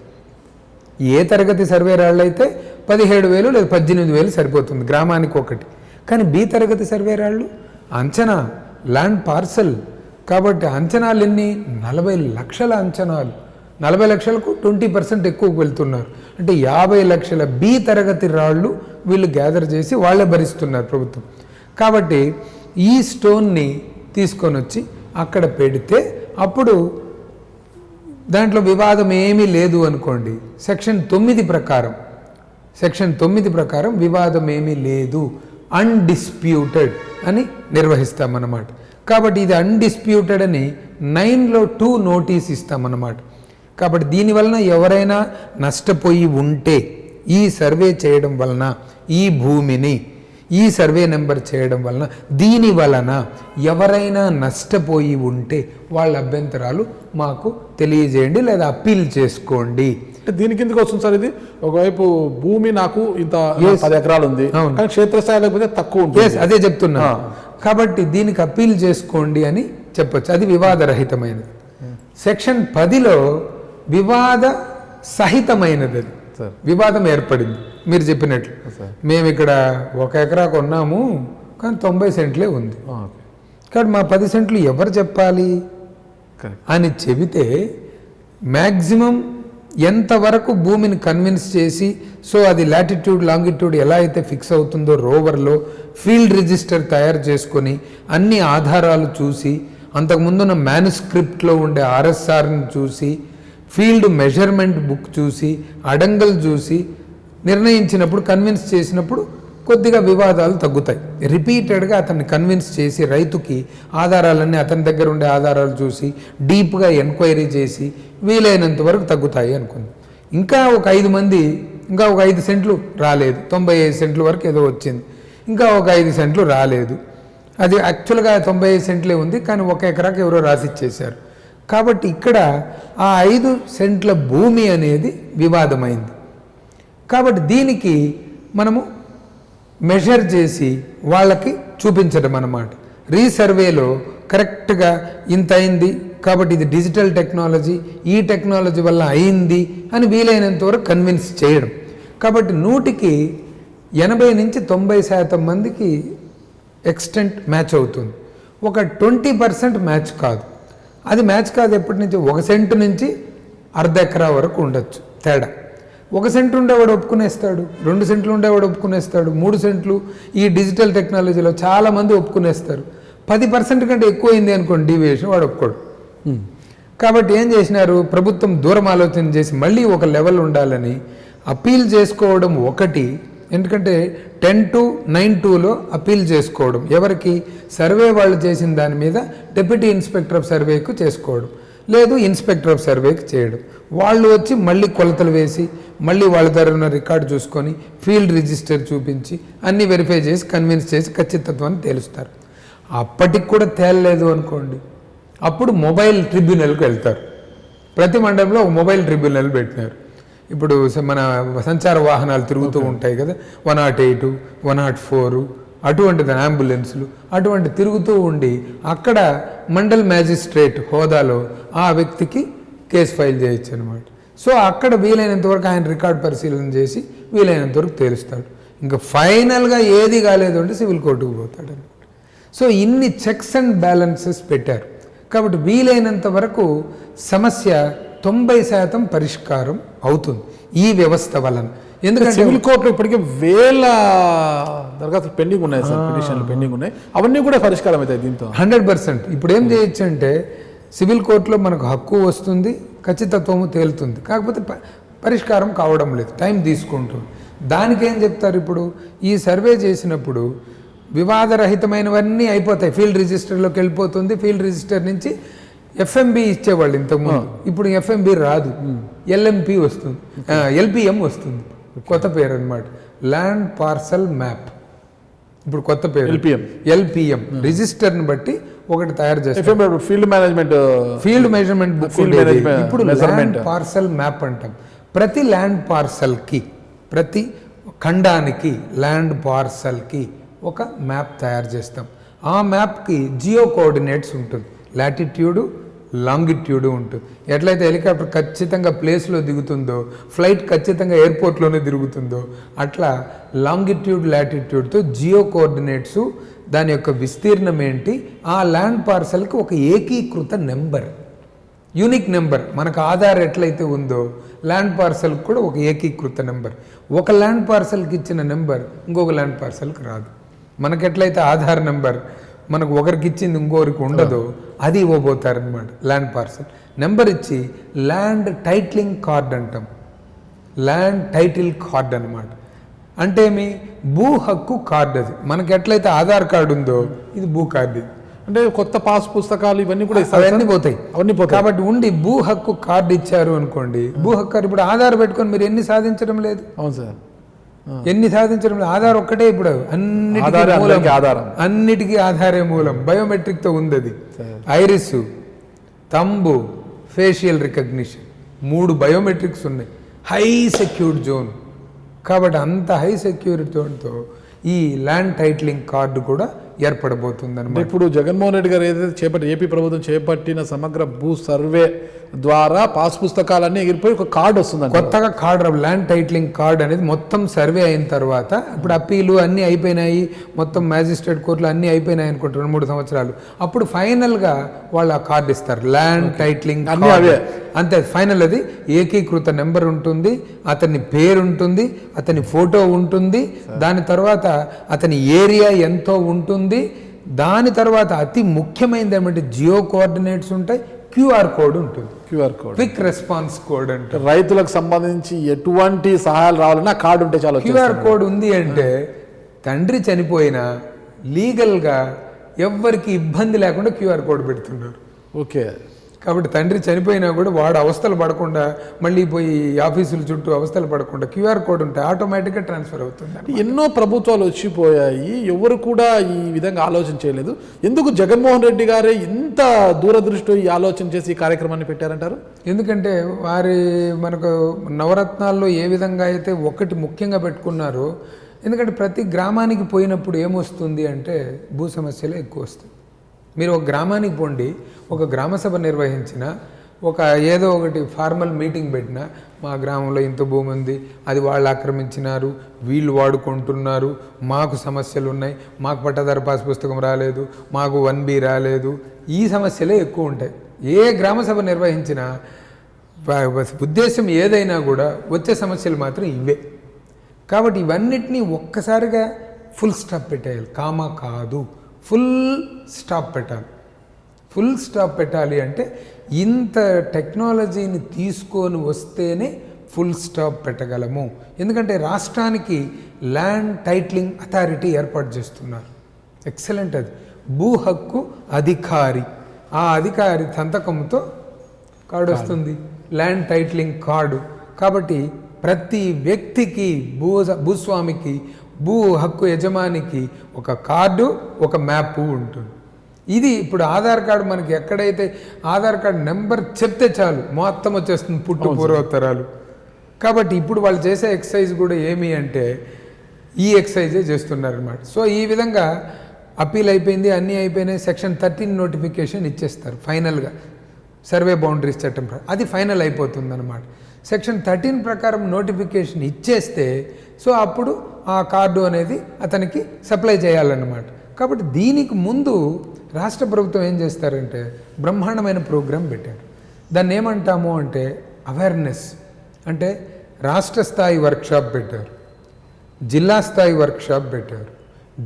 ఏ తరగతి సర్వే రాళ్ళు అయితే 17,000 లేదా 18,000 సరిపోతుంది గ్రామానికి ఒకటి. కానీ బి తరగతి సర్వే రాళ్ళు అంచనా, ల్యాండ్ పార్సల్. కాబట్టి అంచనాలు ఎన్ని? 40 లక్షల అంచనాలు. 40 లక్షలకు 20% ఎక్కువకు వెళ్తున్నారు. అంటే 50 లక్షల బి తరగతి రాళ్ళు వీళ్ళు గ్యాదర్ చేసి వాళ్ళే భరిస్తున్నారు ప్రభుత్వం. కాబట్టి ఈ స్టోన్ని తీసుకొని వచ్చి అక్కడ పెడితే అప్పుడు దాంట్లో వివాదం ఏమీ లేదు అనుకోండి. సెక్షన్ 9 ప్రకారం వివాదం ఏమీ లేదు, అన్డిస్ప్యూటెడ్ అని నిర్వహిస్తామన్నమాట. కాబట్టి ఇది అన్డిస్ప్యూటెడ్ అని 9లో 2 నోటీస్ ఇస్తామన్నమాట. కాబట్టి దీనివలన ఎవరైనా నష్టపోయి ఉంటే ఈ సర్వే చేయడం వలన, ఈ భూమిని ఈ సర్వే నెంబర్ చేయడం వలన, దీని వలన ఎవరైనా నష్టపోయి ఉంటే వాళ్ళ అభ్యంతరాలు మాకు తెలియజేయండి లేదా అప్పీల్ చేసుకోండి. అంటే దీని కిందకి వస్తుంది సార్. ఇది ఒకవైపు భూమి నాకు ఇంత 10 ఎకరాలు ఉంది, కానీ క్షేత్రస్థాయిలో పోతే తక్కువ ఉంటుంది. అదే చెప్తున్నా. కాబట్టి దీనికి అప్పీల్ చేసుకోండి అని చెప్పొచ్చు. అది వివాదరహితమైనది. సెక్షన్ 10లో వివాద సహితమైనది. వివాదం ఏర్పడింది మీరు చెప్పినట్లు. మేము ఇక్కడ 1 ఎకరా కొన్నాము కానీ 90 సెంట్లే ఉంది. కాబట్టి మా 10 సెంట్లు ఎవరు చెప్పాలి అని చెబితే మ్యాక్సిమం ఎంతవరకు భూమిని కన్విన్స్ చేసి, సో అది లాటిట్యూడ్, లాంగిట్యూడ్ ఎలా అయితే ఫిక్స్ అవుతుందో రోవర్లో ఫీల్డ్ రిజిస్టర్ తయారు చేసుకొని అన్ని ఆధారాలు చూసి, అంతకుముందున్న మ్యానుస్క్రిప్ట్లో ఉండే ఆర్ఎస్ఆర్ని చూసి, ఫీల్డ్ మెజర్మెంట్ బుక్ చూసి, అడంగల్ చూసి నిర్ణయించినప్పుడు, కన్విన్స్ చేసినప్పుడు కొద్దిగా వివాదాలు తగ్గుతాయి. రిపీటెడ్గా అతన్ని కన్విన్స్ చేసి రైతుకి ఆధారాలన్నీ అతని దగ్గర ఉండే ఆధారాలు చూసి డీప్గా ఎంక్వైరీ చేసి వీలైనంత వరకు తగ్గుతాయి అనుకుంది. ఇంకా ఒక 5 మంది ఇంకా ఒక 5 సెంట్లు రాలేదు, 95 సెంట్ల వరకు ఏదో వచ్చింది. ఇంకా ఒక 5 సెంట్లు రాలేదు. అది యాక్చువల్గా 95 సెంట్లే ఉంది, కానీ 1 ఎకరాకి ఎవరో రాసిచ్చేశారు. కాబట్టి ఇక్కడ ఆ 5 సెంట్ల భూమి అనేది వివాదమైంది. కాబట్టి దీనికి మనము మెజర్ చేసి వాళ్ళకి చూపించడం అన్నమాట. రీసర్వేలో కరెక్ట్గా ఇంత అయింది కాబట్టి ఇది డిజిటల్ టెక్నాలజీ, ఈ టెక్నాలజీ వల్ల అయింది అని వీలైనంత వరకు కన్విన్స్ చేయడం. కాబట్టి 100కి 80 నుంచి 90% మందికి ఎక్స్టెంట్ మ్యాచ్ అవుతుంది. ఒక 20% మ్యాచ్ కాదు. అది మ్యాచ్ కాదు ఎప్పటి నుంచి? 1 సెంటు నుంచి ½ ఎకరా వరకు ఉండొచ్చు తేడా. 1 సెంటు ఉండేవాడు ఒప్పుకునేస్తాడు, 2 సెంట్లు ఉండేవాడు ఒప్పుకునేస్తాడు, 3 సెంట్లు ఈ డిజిటల్ టెక్నాలజీలో చాలామంది ఒప్పుకునేస్తారు. 10% కంటే ఎక్కువైంది అనుకోండి డీవియేషన్, వాడు ఒప్పుకోడు. కాబట్టి ఏం చేసినారు, ప్రభుత్వం దూరం ఆలోచన చేసి మళ్ళీ ఒక లెవెల్ ఉండాలని అప్పీల్ చేసుకోవడం ఒకటి. ఎందుకంటే 10-9-2లో అప్పీల్ చేసుకోవడం, ఎవరికి? సర్వే వాళ్ళు చేసిన దాని మీద డెప్యూటీ ఇన్స్పెక్టర్ ఆఫ్ సర్వేకు చేసుకోవడం, లేదు ఇన్స్పెక్టర్ ఆఫ్ సర్వేకి చేయడం. వాళ్ళు వచ్చి మళ్ళీ కొలతలు వేసి మళ్ళీ వాళ్ళ దగ్గర ఉన్న రికార్డు చూసుకొని ఫీల్డ్ రిజిస్టర్ చూపించి అన్నీ వెరిఫై చేసి కన్విన్స్ చేసి ఖచ్చితత్వాన్ని తేలుస్తారు. అప్పటికి కూడా తేలలేదు అనుకోండి, అప్పుడు మొబైల్ ట్రిబ్యునల్కి వెళ్తారు. ప్రతి మండలంలో ఒక మొబైల్ ట్రిబ్యునల్ పెట్టినారు. ఇప్పుడు మన సంచార వాహనాలు తిరుగుతూ ఉంటాయి కదా, 108, 104 అటువంటిది, అంబులెన్స్లు అటువంటి తిరుగుతూ ఉండి అక్కడ మండల్ మ్యాజిస్ట్రేట్ హోదాలో ఆ వ్యక్తికి కేసు ఫైల్ చేయొచ్చు అనమాట. సో అక్కడ వీలైనంత వరకు ఆయన రికార్డ్ పరిశీలన చేసి వీలైనంత వరకు తేలుస్తాడు. ఇంకా ఫైనల్గా ఏది కాలేదు అంటే సివిల్ కోర్టుకు పోతాడు అనమాట. సో ఇన్ని చెక్స్ అండ్ బ్యాలెన్సెస్ పెట్టారు. కాబట్టి వీలైనంత వరకు సమస్య 90% పరిష్కారం అవుతుంది ఈ వ్యవస్థ వలన. ఎందుకంటే సివిల్ కోర్టులో ఇప్పటికే వేల దరఖాస్తులు పెండింగ్ ఉన్నాయి సార్, పిటిషన్లు పెండింగ్ ఉన్నాయి, అవన్నీ కూడా పరిష్కారం అవుతాయి దీంతో 100%. ఇప్పుడు ఏం చేయొచ్చు అంటే సివిల్ కోర్టులో మనకు హక్కు వస్తుంది, ఖచ్చితత్వము తేలుతుంది, కాకపోతే పరిష్కారం కావడం లేదు, టైం తీసుకుంటుంది. దానికేం చెప్తారు, ఇప్పుడు ఈ సర్వే చేసినప్పుడు వివాదరహితమైనవన్నీ అయిపోతాయి, ఫీల్డ్ రిజిస్టర్లోకి వెళ్ళిపోతుంది, ఫీల్డ్ రిజిస్టర్ నుంచి ఎఫ్ఎంబి ఇచ్చేవాళ్ళు ఇంతకుముందు, ఇప్పుడు ఎఫ్ఎంబి రాదు, ఎల్ఎంపి వస్తుంది, ఎల్పిఎం వస్తుంది, కొత్త పేరు అనమాట, ల్యాండ్ పార్సల్ మ్యాప్. ఇప్పుడు కొత్త పేరు ఎల్పిఎం. రిజిస్టర్ని బట్టి ఒకటి తయారు చేస్తారు, ఫీల్డ్ మెజర్మెంట్ బుక్. ఇప్పుడు ల్యాండ్ పార్సల్ మ్యాప్ అంటాం. ప్రతి ల్యాండ్ పార్సల్కి, ప్రతి ఖండానికి ల్యాండ్ పార్సల్కి ఒక మ్యాప్ తయారు చేస్తాం. ఆ మ్యాప్కి జియో కోఆర్డినేట్స్ ఉంటుంది, లాటిట్యూడు లాంగిట్యూడు ఉంటుంది. ఎట్లయితే హెలికాప్టర్ ఖచ్చితంగా ప్లేస్లో దిగుతుందో, ఫ్లైట్ ఖచ్చితంగా ఎయిర్పోర్ట్లోనే తిరుగుతుందో, అట్లా లాంగిట్యూడ్ లాటిట్యూడ్తో జియో కోఆర్డినేట్స్, దాని యొక్క విస్తీర్ణం ఏంటి, ఆ ల్యాండ్ పార్సల్కి ఒక ఏకీకృత నెంబర్, యూనిక్ నెంబర్. మనకు ఆధార్ ఎట్లయితే ఉందో ల్యాండ్ పార్సల్కి కూడా ఒక ఏకీకృత నెంబర్. ఒక ల్యాండ్ పార్సల్కి ఇచ్చిన నెంబర్ ఇంకొక ల్యాండ్ పార్సల్కి రాదు. మనకెట్లయితే ఆధార్ నెంబర్ మనకు ఒకరికి ఇచ్చింది ఇంకొకరికి ఉండదో అది ఇవ్వబోతారనమాట. ల్యాండ్ పార్సల్ నెంబర్ ఇచ్చి ల్యాండ్ టైటిలింగ్ కార్డ్ అంటాం, ల్యాండ్ టైటిల్ కార్డ్ అనమాట. అంటే మీ భూ హక్కు కార్డు. అది మనకి ఎట్లయితే ఆధార్ కార్డు ఉందో ఇది భూ కార్డు. అంటే కొత్త పాస్ పుస్తకాలు ఇవన్నీ కూడా అవన్నీ పోతాయి. కాబట్టి ఉండి భూ హక్కు కార్డు ఇచ్చారు అనుకోండి, భూ హక్కు కార్డు ఇప్పుడు ఆధార్ పెట్టుకొని మీరు ఎన్ని సాధించడం లేదు. అవును సార్, ఎన్ని సాధించడం లేదు. ఆధార్ ఒక్కటే ఇప్పుడు అన్నిటికీ ఆధారే మూలం. బయోమెట్రిక్తో ఉంది అది. Iris, thumb, facial recognition, 3 biometrics ఉన్నాయి. High secured zone. కాబట్టి అంత హై సెక్యూరిటీ జోన్తో ఈ ల్యాండ్ టైటిలింగ్ కార్డు కూడా ఏర్పడబోతుంది అనమాట. ఇప్పుడు జగన్మోహన్ రెడ్డి గారు ఏదైతే ఏపీ ప్రభుత్వం చేపట్టిన సమగ్ర భూ సర్వే ద్వారా పాస్ పుస్తకాలన్నీ ఎగిరిపోయి ఒక కార్డు వస్తుంది, కొత్తగా కార్డు, ల్యాండ్ టైటిలింగ్ కార్డు అనేది మొత్తం సర్వే అయిన తర్వాత, ఇప్పుడు అప్పీలు అన్నీ అయిపోయినాయి, మొత్తం మ్యాజిస్ట్రేట్ కోర్టులు అన్నీ అయిపోయినాయి అనుకుంటారు 2-3 సంవత్సరాలు, అప్పుడు ఫైనల్గా వాళ్ళు ఆ కార్డు ఇస్తారు, ల్యాండ్ టైటిలింగ్ అన్నీ అవే. అంతే, ఫైనల్ అది ఏకీకృత నెంబర్ ఉంటుంది, అతని పేరు ఉంటుంది, అతని ఫోటో ఉంటుంది, దాని తర్వాత అతని ఏరియా ఎంతో ఉంటుంది, దాని తర్వాత అతి ముఖ్యమైనది ఏమంటే జియో కోఆర్డినేట్స్ ఉంటాయి, క్యూఆర్ కోడ్ ఉంటుంది, క్విక్ రెస్పాన్స్ కోడ్ అంటే రైతులకు సంబంధించి ఎటువంటి సహాయాలు రావాలన్నా కార్డు ఉంటే చాలా. క్యూఆర్ కోడ్ ఉంది అంటే తండ్రి చనిపోయినా లీగల్గా ఎవ్వరికి ఇబ్బంది లేకుండా క్యూఆర్ కోడ్ పెడుతున్నారు. ఓకే, కాబట్టి తండ్రి చనిపోయినా కూడా వాడు అవస్థలు పడకుండా, మళ్ళీ పోయి ఆఫీసుల చుట్టూ అవస్థలు పడకుండా క్యూఆర్ కోడ్ ఉంటే ఆటోమేటిక్గా ట్రాన్స్ఫర్ అవుతుంది. ఎన్నో ప్రభుత్వాలు వచ్చిపోయాయి, ఎవరు కూడా ఈ విధంగా ఆలోచన చేయలేదు. ఎందుకు జగన్మోహన్ రెడ్డి గారే ఇంత దూరదృష్టి ఈ ఆలోచన చేసి ఈ కార్యక్రమాన్ని పెట్టారంటారు? ఎందుకంటే మనకు నవరత్నాల్లో ఏ విధంగా అయితే ఒకటి ముఖ్యంగా పెట్టుకున్నారో, ఎందుకంటే ప్రతి గ్రామానికి పోయినప్పుడు ఏమొస్తుంది అంటే భూ సమస్యలే ఎక్కువ వస్తాయి. మీరు ఒక గ్రామానికి పోండి, ఒక గ్రామసభ నిర్వహించిన, ఒక ఏదో ఒకటి ఫార్మల్ మీటింగ్ పెట్టినా, మా గ్రామంలో ఇంత భూమి ఉంది, అది వాళ్ళు ఆక్రమించినారు, వీళ్ళు వాడుకుంటున్నారు, మాకు సమస్యలు ఉన్నాయి, మాకు పట్టాదారు పాస్ పుస్తకం రాలేదు, మాకు 1B రాలేదు, ఈ సమస్యలే ఎక్కువ ఉంటాయి. ఏ గ్రామసభ నిర్వహించినా ఉద్దేశం ఏదైనా కూడా వచ్చే సమస్యలు మాత్రం ఇవే. కాబట్టి ఇవన్నిటినీ ఒక్కసారిగా ఫుల్ స్టాప్ పెట్టేయాలి. కామా కాదు, ఫుల్ స్టాప్ పెట్టాలి. ఫుల్ స్టాప్ పెట్టాలి అంటే ఇంత టెక్నాలజీని తీసుకొని వస్తేనే ఫుల్ స్టాప్ పెట్టగలము. ఎందుకంటే రాష్ట్రానికి ల్యాండ్ టైటిలింగ్ అథారిటీ ఏర్పాటు చేస్తున్నారు. ఎక్సలెంట్. అది భూ హక్కు అధికారి, ఆ అధికారి సంతకంతో కార్డు వస్తుంది, ల్యాండ్ టైటిలింగ్ కార్డు. కాబట్టి ప్రతి వ్యక్తికి, భూస్వామికి, భూ హక్కు యజమానికి ఒక కార్డు, ఒక మ్యాప్ ఉంటుంది. ఇది ఇప్పుడు ఆధార్ కార్డు మనకి ఎక్కడైతే ఆధార్ కార్డు నెంబర్ చెప్తే చాలు మొత్తం వచ్చేస్తుంది, పుట్టు పూర్వోత్తరాలు. కాబట్టి ఇప్పుడు వాళ్ళు చేసే ఎక్సర్సైజ్ కూడా ఏమి అంటే ఈ ఎక్సర్సైజే చేస్తున్నారన్నమాట. సో ఈ విధంగా అప్పీల్ అయిపోయింది, అన్నీ అయిపోయినాయి, సెక్షన్ 13 నోటిఫికేషన్ ఇచ్చేస్తారు ఫైనల్గా. సర్వే బౌండరీస్ చట్టం అది ఫైనల్ అయిపోతుంది అన్నమాట. సెక్షన్ 13 ప్రకారం నోటిఫికేషన్ ఇచ్చేస్తే సో అప్పుడు ఆ కార్డు అనేది అతనికి సప్లై చేయాలన్నమాట. కాబట్టి దీనికి ముందు రాష్ట్ర ప్రభుత్వం ఏం చేస్తారంటే బ్రహ్మాండమైన ప్రోగ్రాం పెట్టారు. దాన్ని ఏమంటాము అంటే అవేర్నెస్, అంటే రాష్ట్ర స్థాయి వర్క్షాప్ పెట్టారు, జిల్లా స్థాయి వర్క్షాప్ పెట్టారు,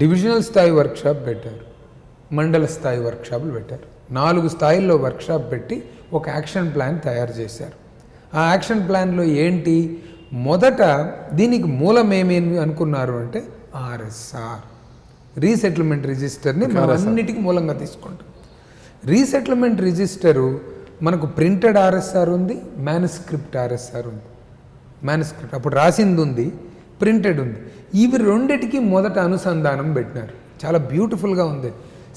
డివిజనల్ స్థాయి వర్క్షాప్ పెట్టారు, మండల స్థాయి వర్క్షాపులు పెట్టారు. 4 స్థాయిల్లో వర్క్షాప్ పెట్టి ఒక యాక్షన్ ప్లాన్ తయారు చేశారు. ఆ యాక్షన్ ప్లాన్లో ఏంటి, మొదట దీనికి మూలం ఏమేమి అనుకున్నారు అంటే ఆర్ఎస్ఆర్, రీసెటిల్మెంట్ రిజిస్టర్ని మనం అన్నిటికీ మూలంగా తీసుకుంటాం. రీసెటిల్మెంట్ రిజిస్టరు మనకు ప్రింటెడ్ ఆర్ఎస్ఆర్ ఉంది, మ్యానుస్క్రిప్ట్ ఆర్ఎస్ఆర్ ఉంది. మ్యానుస్క్రిప్ట్ అప్పుడు రాసింది ఉంది, ప్రింటెడ్ ఉంది. ఇవి రెండిటికి మొదట అనుసంధానం పెట్టినారు. చాలా బ్యూటిఫుల్గా ఉంది.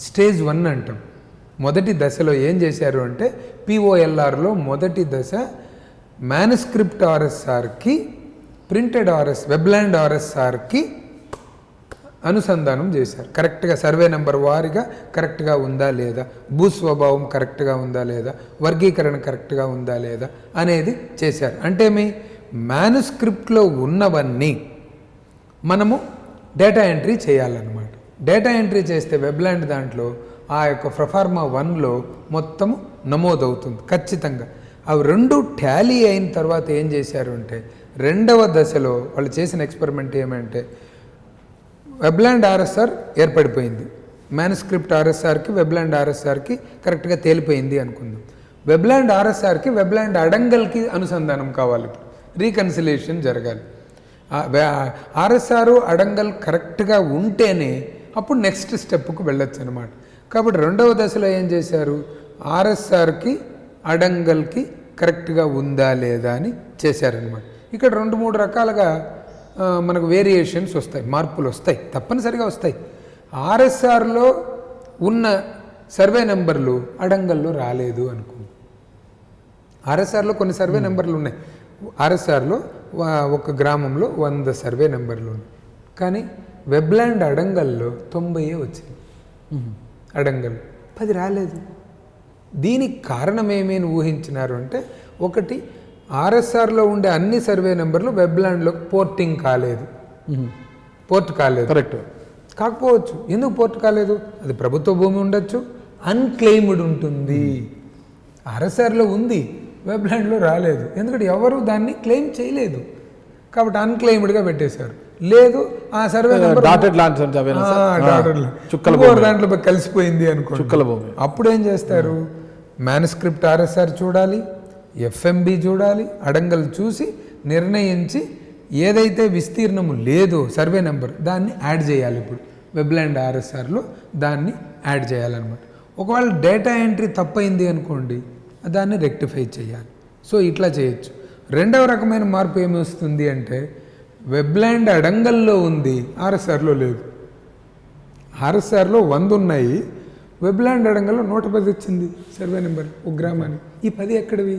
స్టేజ్ 1 అంటాం. మొదటి దశలో ఏం చేశారు అంటే పిఓఎల్ఆర్లో మొదటి దశ మ్యానుస్క్రిప్ట్ ఆర్ఎస్ఆర్కి ప్రింటెడ్ వెబ్లాండ్ ఆర్ఎస్ఆర్కి అనుసంధానం చేశారు. కరెక్ట్గా సర్వే నెంబర్ వారీగా కరెక్ట్గా ఉందా లేదా, భూస్వభావం కరెక్ట్గా ఉందా లేదా, వర్గీకరణ కరెక్ట్గా ఉందా లేదా అనేది చేశారు. అంటే మీ మ్యానుస్క్రిప్ట్లో ఉన్నవన్నీ మనము డేటా ఎంట్రీ చేయాలన్నమాట. డేటా ఎంట్రీ చేస్తే వెబ్లాండ్ దాంట్లో ఆ యొక్క ప్రొఫార్మా 1లో మొత్తము నమోదవుతుంది ఖచ్చితంగా. అవి రెండు టాలీ అయిన తర్వాత ఏం చేశారు అంటే రెండవ దశలో వాళ్ళు చేసిన ఎక్స్పెరిమెంట్ ఏమంటే వెబ్లాండ్ ఆర్ఎస్ఆర్ ఏర్పడిపోయింది. మ్యానుస్క్రిప్ట్ ఆర్ఎస్ఆర్కి వెబ్లాండ్ ఆర్ఎస్ఆర్కి కరెక్ట్గా తేలిపోయింది అనుకుందాం. వెబ్లాండ్ ఆర్ఎస్ఆర్కి వెబ్లాండ్ అడంగల్కి అనుసంధానం కావాలి, రీకన్సిలేషన్ జరగాలి. ఆర్ఎస్ఆర్ అడంగల్ కరెక్ట్గా ఉంటేనే అప్పుడు నెక్స్ట్ స్టెప్కు వెళ్ళొచ్చు అనమాట. కాబట్టి రెండవ దశలో ఏం చేశారు, ఆర్ఎస్ఆర్కి అడంగల్కి కరెక్ట్గా ఉందా లేదా అని చేశారనమాట. ఇక్కడ 2-3 రకాలుగా మనకు వేరియేషన్స్ వస్తాయి, మార్పులు వస్తాయి, తప్పనిసరిగా వస్తాయి. ఆర్ఎస్ఆర్లో ఉన్న సర్వే నెంబర్లు అడంగల్లో రాలేదు అనుకుంది. ఆర్ఎస్ఆర్లో కొన్ని సర్వే నెంబర్లు ఉన్నాయి. ఆర్ఎస్ఆర్లో ఒక గ్రామంలో 100 సర్వే నెంబర్లు ఉన్నాయి. కానీ వెబ్లాండ్ అడంగల్లో 90 వచ్చింది. అడంగల్ 10 రాలేదు. దీనికి కారణం ఏమేమి ఊహించినారు అంటే ఒకటి, ఆర్ఎస్ఆర్లో ఉండే అన్ని సర్వే నెంబర్లు వెబ్లాండ్లో పోర్టింగ్ కాలేదు, పోర్ట్ కాలేదు. కరెక్ట్ కాకపోవచ్చు. ఎందుకు పోర్ట్ కాలేదు, అది ప్రభుత్వ భూమి ఉండొచ్చు, అన్క్లెయిమ్డ్ ఉంటుంది. ఆర్ఎస్ఆర్లో ఉంది, వెబ్లాండ్లో రాలేదు, ఎందుకంటే ఎవరు దాన్ని క్లెయిమ్ చేయలేదు. కాబట్టి అన్క్లెయిమ్డ్గా పెట్టేశారు. లేదు ఆ సర్వే నెంబర్ దాంట్లో కలిసిపోయింది అనుకో, అప్పుడు ఏం చేస్తారు, మ్యానుస్క్రిప్ట్ ఆర్ఎస్ఆర్ చూడాలి, ఎఫ్ఎంబి చూడాలి, అడంగల్ చూసి నిర్ణయించి ఏదైతే విస్తీర్ణము లేదో సర్వే నెంబర్ దాన్ని యాడ్ చేయాలి. ఇప్పుడు వెబ్లాండ్ ఆర్ఎస్ఆర్లో దాన్ని యాడ్ చేయాలన్నమాట. ఒకవేళ డేటా ఎంట్రీ తప్పైంది అనుకోండి, దాన్ని రెక్టిఫై చేయాలి. సో ఇట్లా చేయొచ్చు. రెండవ రకమైన మార్పు ఏమి వస్తుంది అంటే వెబ్లాండ్ అడంగల్లో ఉంది, ఆర్ఎస్ఆర్లో లేదు. ఆర్ఎస్ఆర్లో 100 ఉన్నాయి, వెబ్లాండ్ అడంగల్లో 110 వచ్చింది సర్వే నెంబర్ ఒక గ్రామానికి. ఈ 10 ఎక్కడివి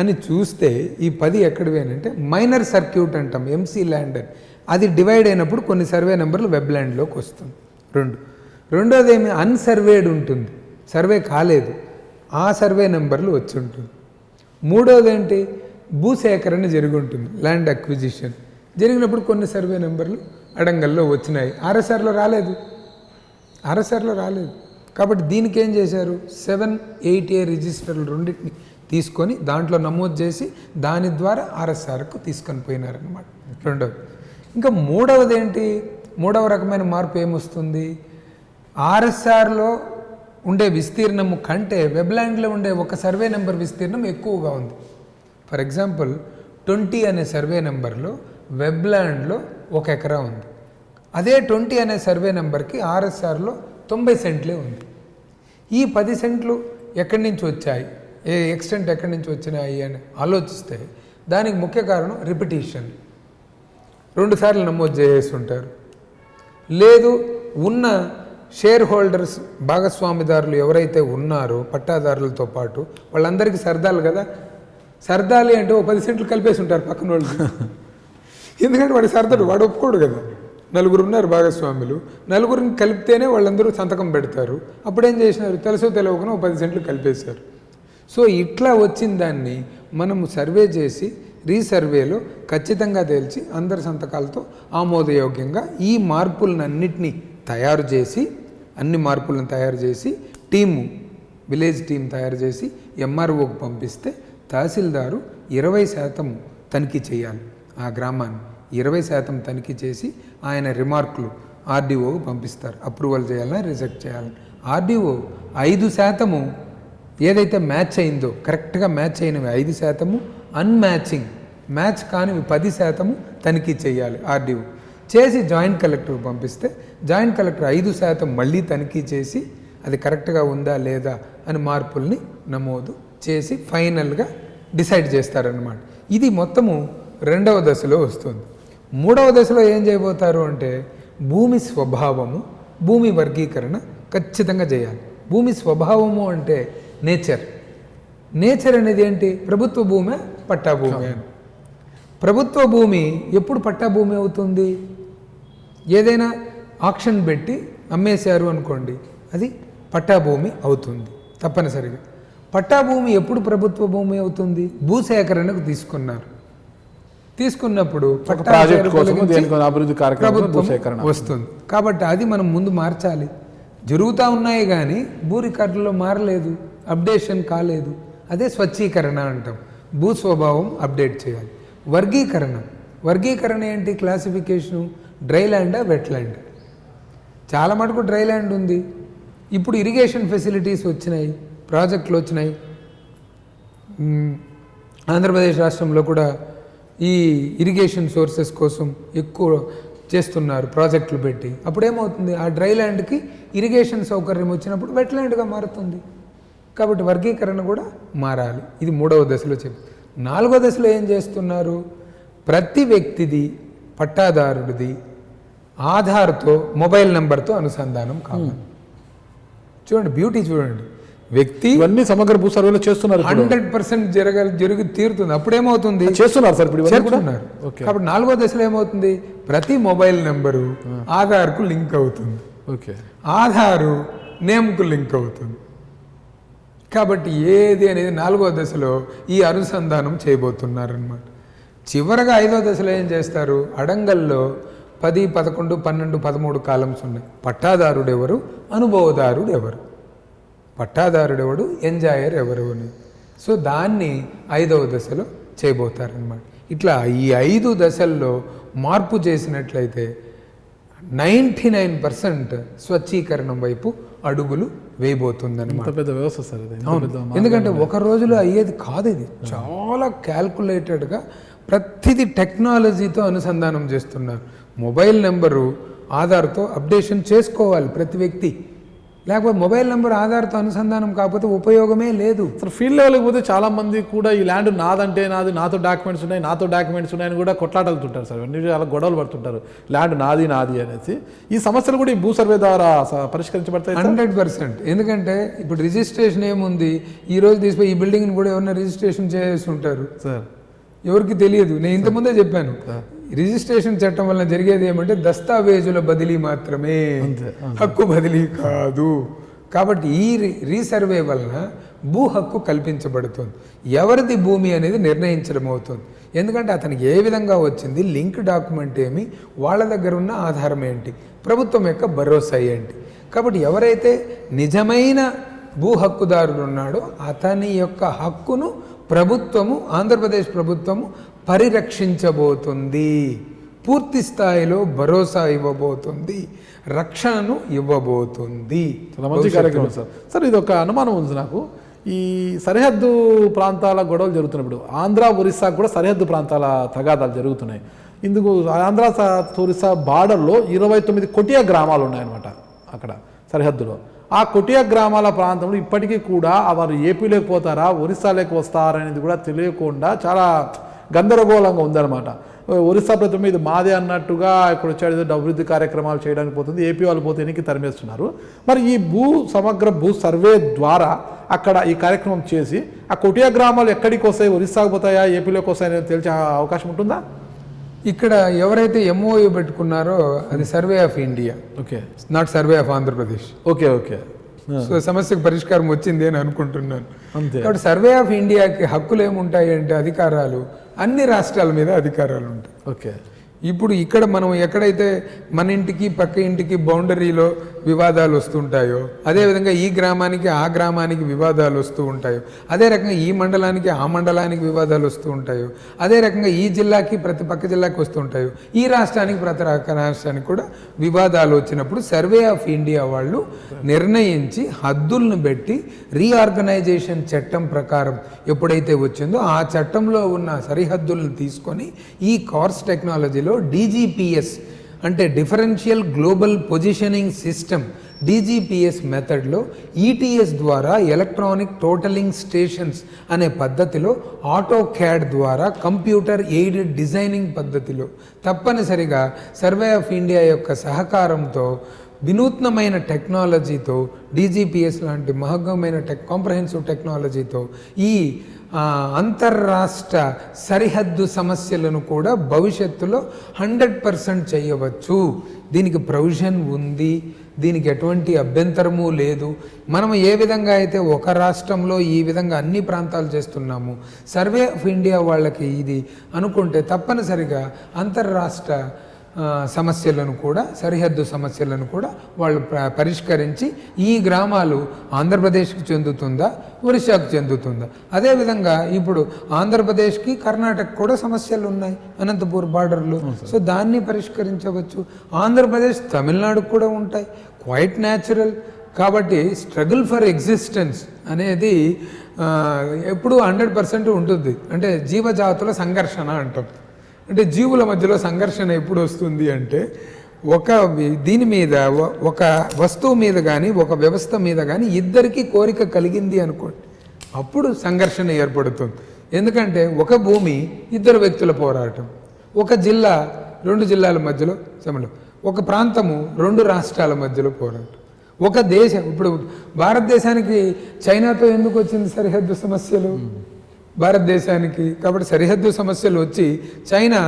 అని చూస్తే ఈ 10 ఎక్కడివి అని అంటే మైనర్ సర్క్యూట్ అంటాం, ఎంసీ ల్యాండ్ అని. అది డివైడ్ అయినప్పుడు కొన్ని సర్వే నెంబర్లు వెబ్లాండ్లోకి వస్తుంది. రెండోది ఏమి, అన్సర్వేడ్ ఉంటుంది, సర్వే కాలేదు, ఆ సర్వే నెంబర్లు వచ్చి ఉంటుంది. మూడోది ఏంటి, భూసేకరణ జరిగి ఉంటుంది, ల్యాండ్ అక్విజిషన్ జరిగినప్పుడు కొన్ని సర్వే నెంబర్లు అడంగల్లో వచ్చినాయి, ఆర్ఎస్ఆర్లో రాలేదు. కాబట్టి దీనికి ఏం చేశారు, 7, 8A రిజిస్టర్లు రెండింటిని తీసుకొని దాంట్లో నమోదు చేసి దాని ద్వారా ఆర్ఎస్ఆర్కు తీసుకొని పోయినారనమాట. రెండవది. ఇంకా మూడవది ఏంటి, మూడవ రకమైన మార్పు ఏమొస్తుంది, ఆర్ఎస్ఆర్లో ఉండే విస్తీర్ణము కంటే వెబ్లాండ్లో ఉండే ఒక సర్వే నెంబర్ విస్తీర్ణం ఎక్కువగా ఉంది. ఫర్ ఎగ్జాంపుల్ 20 అనే సర్వే నెంబర్లో వెబ్లాండ్లో 1 ఎకరా ఉంది. అదే 20 అనే సర్వే నెంబర్కి ఆర్ఎస్ఆర్లో 90 సెంట్లే ఉంది. ఈ 10 సెంట్లు ఎక్కడి నుంచి వచ్చాయి, ఏ ఎక్స్టెంట్ ఎక్కడి నుంచి వచ్చినాయి అని ఆలోచిస్తే దానికి ముఖ్య కారణం రిపిటీషన్. 2 సార్లు నమోదు చేసి ఉంటారు. లేదు, ఉన్న షేర్ హోల్డర్స్ భాగస్వామిదారులు ఎవరైతే ఉన్నారో పట్టాదారులతో పాటు వాళ్ళందరికీ సర్దాలు కదా, సర్దాలి అంటే 10 సెంట్లు కలిపేసి ఉంటారు పక్కన వాళ్ళు. ఎందుకంటే వాడు సర్దడు, వాడు ఒప్పుకోడు కదా. 4 ఉన్నారు భాగస్వాములు, 4 కలిపితేనే వాళ్ళందరూ సంతకం పెడతారు. అప్పుడేం చేసినారు, తెలుసో తెలియకుండా 10 సెంట్లు కలిపేశారు. సో ఇట్లా వచ్చిన దాన్ని మనము సర్వే చేసి రీసర్వేలో ఖచ్చితంగా తేల్చి అందరి సంతకాలతో ఆమోదయోగ్యంగా ఈ మార్పులన్నింటినీ తయారు చేసి టీము విలేజ్ టీం తయారు చేసి ఎంఆర్ఓకి పంపిస్తే తహసీల్దారు 20% తనిఖీ చేయాలి. ఆ గ్రామాన్ని 20% తనిఖీ చేసి ఆయన రిమార్కులు ఆర్డీఓకి పంపిస్తారు. అప్రూవల్ చేయాలా రిజెక్ట్ చేయాలని. ఆర్డీఓ 5% ఏదైతే మ్యాచ్ అయిందో కరెక్ట్గా మ్యాచ్ అయినవి 5%, అన్మ్యాచింగ్ మ్యాచ్ కానివి 10% తనిఖీ చేయాలి ఆర్డీఓ. చేసి జాయింట్ కలెక్టర్కి పంపిస్తే జాయింట్ కలెక్టర్ 5% మళ్ళీ తనిఖీ చేసి అది కరెక్ట్గా ఉందా లేదా అని మార్పుల్ని నమోదు చేసి ఫైనల్గా డిసైడ్ చేస్తారన్నమాట. ఇది మొత్తము 2వ దశలో వస్తుంది. 3వ దశలో ఏం చేయబోతారు అంటే భూమి స్వభావము, భూమి వర్గీకరణ ఖచ్చితంగా చేయాలి. భూమి స్వభావము అంటే నేచర్ అనేది ఏంటి? ప్రభుత్వ భూమే పట్టా భూమి. ప్రభుత్వ భూమి ఎప్పుడు పట్టా భూమి అవుతుంది? ఏదైనా ఆక్షన్ పెట్టి అమ్మేశారు అనుకోండి, అది పట్టా భూమి అవుతుంది తప్పనిసరిగా. పట్టా భూమి ఎప్పుడు ప్రభుత్వ భూమి అవుతుంది? భూసేకరణకు తీసుకున్నప్పుడు ప్రభుత్వం వస్తుంది. కాబట్టి అది మనం ముందు మార్చాలి. జరుగుతూ ఉన్నాయి కానీ భూ రికార్డులో మారలేదు, అప్డేషన్ కాలేదు. అదే స్వచ్ఛీకరణ అంటాం. భూ స్వభావం అప్డేట్ చేయాలి. వర్గీకరణ ఏంటి? క్లాసిఫికేషను డ్రై ల్యాండా వెట్ ల్యాండ్. చాలా మటుకు డ్రై ల్యాండ్ ఉంది. ఇప్పుడు ఇరిగేషన్ ఫెసిలిటీస్ వచ్చినాయి, ప్రాజెక్టులు వచ్చినాయి. ఆంధ్రప్రదేశ్ రాష్ట్రంలో కూడా ఈ ఇరిగేషన్ సోర్సెస్ కోసం ఎక్కువ చేస్తున్నారు ప్రాజెక్టులు పెట్టి. అప్పుడేమవుతుంది? ఆ డ్రై ల్యాండ్కి ఇరిగేషన్ సౌకర్యం వచ్చినప్పుడు వెట్ ల్యాండ్గా మారుతుంది. కాబట్టి వర్గీకరణ కూడా మారాలి. ఇది 3వ దశలో చెప్పి. 4వ దశలో ఏం చేస్తున్నారు? ప్రతి వ్యక్తిది పట్టాదారుడిది ఆధార్తో మొబైల్ నెంబర్తో అనుసంధానం కావాలి. చూడండి బ్యూటీ, చూడండి. వ్యక్తి ఇవన్నీ సమగ్ర భూ సర్వేలో చేస్తున్నారు. 100% జరిగి తీరుతుంది. అప్పుడేమవుతుంది? చేస్తున్నారు సార్ ఇప్పుడు. కాబట్టి 4వ దశలో ఏమవుతుంది? ప్రతి మొబైల్ నెంబరు ఆధార్కు లింక్ అవుతుంది. ఆధారు నేమ్కు లింక్ అవుతుంది. కాబట్టి ఏది అనేది 4వ దశలో ఈ అనుసంధానం చేయబోతున్నారన్నమాట. చివరగా 5వ దశలో ఏం చేస్తారు? అడంగల్లో 10, 11, 12, 13 కాలమ్స్ ఉన్నాయి. పట్టాదారుడు ఎవరు, అనుభవదారుడు ఎవరు, పట్టాదారుడెవడు, ఎంజాయర్ ఎవరు అని. సో దాన్ని 5వ దశలో చేయబోతారనమాట. ఇట్లా ఈ 5 దశల్లో మార్పు చేసినట్లయితే 99% స్వచ్ఛీకరణం వైపు అడుగులు వేయబోతుందన్నమాట. పెద్ద వ్యవస్థ సార్ ఇది. ఎందుకంటే ఒక రోజులో అయ్యేది కాదు. ఇది చాలా క్యాల్కులేటెడ్గా ప్రతిదీ టెక్నాలజీతో అనుసంధానం చేస్తున్నారు. మొబైల్ నెంబరు ఆధార్తో అప్డేషన్ చేసుకోవాలి ప్రతి వ్యక్తి. లేకపోతే మొబైల్ నెంబర్ ఆధార్తో అనుసంధానం కాకపోతే ఉపయోగమే లేదు. అసలు ఫీల్డ్ లెవెల్కి పోతే చాలా మంది కూడా ఈ ల్యాండ్ నాదంటే నాది, నాతో డాక్యుమెంట్స్ ఉన్నాయని కూడా కొట్లాడుతుంటారు సార్. అన్ని చాలా గొడవలు పడుతుంటారు, ల్యాండ్ నాది అనేసి. ఈ సమస్యలు కూడా ఈ భూ సర్వే ద్వారా పరిష్కరించబడతాయి 100%. ఎందుకంటే ఇప్పుడు రిజిస్ట్రేషన్ ఏముంది, ఈ రోజు తీసిపోయి ఈ బిల్డింగ్ని కూడా ఎవరైనా రిజిస్ట్రేషన్ చేసి ఉంటారు సార్, ఎవరికి తెలియదు. నేను ఇంతకుముందే చెప్పాను, రిజిస్ట్రేషన్ చట్టం వల్ల జరిగేది ఏమంటే దస్తావేజుల బదిలీ మాత్రమే, హక్కు బదిలీ కాదు. కాబట్టి ఈ రీసర్వే వలన భూ హక్కు కల్పించబడుతుంది. ఎవరిది భూమి అనేది నిర్ణయించడం అవుతుంది. ఎందుకంటే అతనికి ఏ విధంగా వచ్చింది, లింక్ డాక్యుమెంట్ ఏమి, వాళ్ళ దగ్గర ఉన్న ఆధారం ఏంటి, ప్రభుత్వం యొక్క భరోసా ఏంటి. కాబట్టి ఎవరైతే నిజమైన భూ హక్కుదారుడు ఉన్నాడో అతని యొక్క హక్కును ప్రభుత్వము, ఆంధ్రప్రదేశ్ ప్రభుత్వము పరిరక్షించబోతుంది, పూర్తి స్థాయిలో భరోసా ఇవ్వబోతుంది, రక్షణను ఇవ్వబోతుంది. చాలా మంచి కార్యక్రమం సార్. సార్ ఇది ఒక అనుమానం ఉంది నాకు. ఈ సరిహద్దు ప్రాంతాల గొడవలు జరుగుతున్నప్పుడు ఆంధ్ర ఒరిస్సాకు కూడా సరిహద్దు ప్రాంతాల తగాదాలు జరుగుతున్నాయి. ఇందుకు ఆంధ్ర ఒరిస్సా బార్డర్లో 29 కొటియా గ్రామాలు ఉన్నాయన్నమాట అక్కడ సరిహద్దులో. ఆ కొటియా గ్రామాల ప్రాంతంలో ఇప్పటికీ కూడా వారు ఏపీలోకి పోతారా, ఒరిస్సాలోకి వస్తారా అనేది కూడా తెలియకుండా చాలా గందరగోళంగా ఉందన్నమాట. ఒరిస్సా ప్రభుత్వం ఇది మాదే అన్నట్టుగా ఇక్కడ వచ్చాడు, అభివృద్ధి కార్యక్రమాలు చేయడానికి పోతుంది, ఏపీ వాళ్ళు పోతే ఎన్నికి తరిమేస్తున్నారు. మరి ఈ సమగ్ర భూ సర్వే ద్వారా అక్కడ ఈ కార్యక్రమం చేసి ఆ కొటియా గ్రామాలు ఎక్కడికి వస్తాయి, ఒరిస్సాకు పోతాయా, ఏపీలోకి వస్తాయని తెలిసే అవకాశం ఉంటుందా? ఇక్కడ ఎవరైతే ఎంఓయూ పెట్టుకున్నారో అది survey of India, not survey of Andhra Pradesh. So సమస్యకు పరిష్కారం వచ్చింది అని అనుకుంటున్నాను. అంతే. కాబట్టి సర్వే ఆఫ్ ఇండియాకి హక్కులు ఏముంటాయి అంటే అధికారాలు అన్ని రాష్ట్రాల మీద అధికారాలు ఉంటాయి. ఓకే. ఇప్పుడు ఇక్కడ మనం ఎక్కడైతే మన ఇంటికి పక్క ఇంటికి బౌండరీలో వివాదాలు వస్తుంటాయో, అదేవిధంగా ఈ గ్రామానికి ఆ గ్రామానికి వివాదాలు వస్తూ ఉంటాయో, అదే రకంగా ఈ మండలానికి ఆ మండలానికి వివాదాలు వస్తూ ఉంటాయో, అదే రకంగా ఈ జిల్లాకి ప్రతి పక్క జిల్లాకి వస్తూ ఉంటాయో, ఈ రాష్ట్రానికి ప్రతి రాష్ట్రానికి కూడా వివాదాలు వచ్చినప్పుడు సర్వే ఆఫ్ ఇండియా వాళ్ళు నిర్ణయించి హద్దులను పెట్టి రీఆర్గనైజేషన్ చట్టం ప్రకారం ఎప్పుడైతే వచ్చిందో ఆ చట్టంలో ఉన్న సరిహద్దులను తీసుకొని ఈ కార్స్ టెక్నాలజీలో DGPS అంటే differential global positioning system DGPS మెథడ్లో ETS ద్వారా ఎలక్ట్రానిక్ టోటలింగ్ స్టేషన్స్ అనే పద్ధతిలో ఆటో క్యాడ్ ద్వారా కంప్యూటర్ ఎయిడెడ్ డిజైనింగ్ పద్ధతిలో తప్పనిసరిగా సర్వే ఆఫ్ ఇండియా యొక్క సహకారంతో వినూత్నమైన టెక్నాలజీతో DGPS లాంటి మహగ్గమైన కాంప్రహెన్సివ్ టెక్నాలజీతో ఈ అంతర్రాష్ట్ర సరిహద్దు సమస్యలను కూడా భవిష్యత్తులో 100% చేయవచ్చు. దీనికి ప్రొవిజన్ ఉంది, దీనికి ఎటువంటి అభ్యంతరము లేదు. మనం ఏ విధంగా అయితే ఒక రాష్ట్రంలో ఈ విధంగా అన్ని ప్రాంతాలు చేస్తున్నాము, సర్వే ఆఫ్ ఇండియా వాళ్ళకి ఇది అనుకుంటే తప్పనిసరిగా అంతర్రాష్ట్ర సమస్యలను కూడా సరిహద్దు సమస్యలను కూడా వాళ్ళు పరిష్కరించి ఈ గ్రామాలు ఆంధ్రప్రదేశ్కి చెందుతుందా ఒరిస్సాకు చెందుతుందా, అదేవిధంగా ఇప్పుడు ఆంధ్రప్రదేశ్కి కర్ణాటక కూడా సమస్యలు ఉన్నాయి అనంతపూర్ బార్డర్లో, సో దాన్ని పరిష్కరించవచ్చు. ఆంధ్రప్రదేశ్ తమిళనాడుకు కూడా ఉంటాయి, క్వైట్ న్యాచురల్. కాబట్టి స్ట్రగుల్ ఫర్ ఎగ్జిస్టెన్స్ అనేది ఎప్పుడూ 100% ఉంటుంది. అంటే జీవజాతుల సంఘర్షణ అంటాం. అంటే జీవుల మధ్యలో సంఘర్షణ ఎప్పుడు వస్తుంది అంటే దీని మీద ఒక వస్తువు మీద కానీ ఒక వ్యవస్థ మీద కానీ ఇద్దరికీ కోరిక కలిగింది అనుకోండి, అప్పుడు సంఘర్షణ ఏర్పడుతుంది. ఎందుకంటే ఒక భూమి ఇద్దరు వ్యక్తుల పోరాటం, ఒక జిల్లా 2 జిల్లాల మధ్యలో సమయం, ఒక ప్రాంతము 2 రాష్ట్రాల మధ్యలో పోరాటం, ఒక దేశం. ఇప్పుడు భారతదేశానికి చైనాతో ఎందుకు వచ్చింది సరిహద్దు సమస్యలు? భారతదేశానికి కాబట్టి సరిహద్దు సమస్యలు వచ్చి చైనా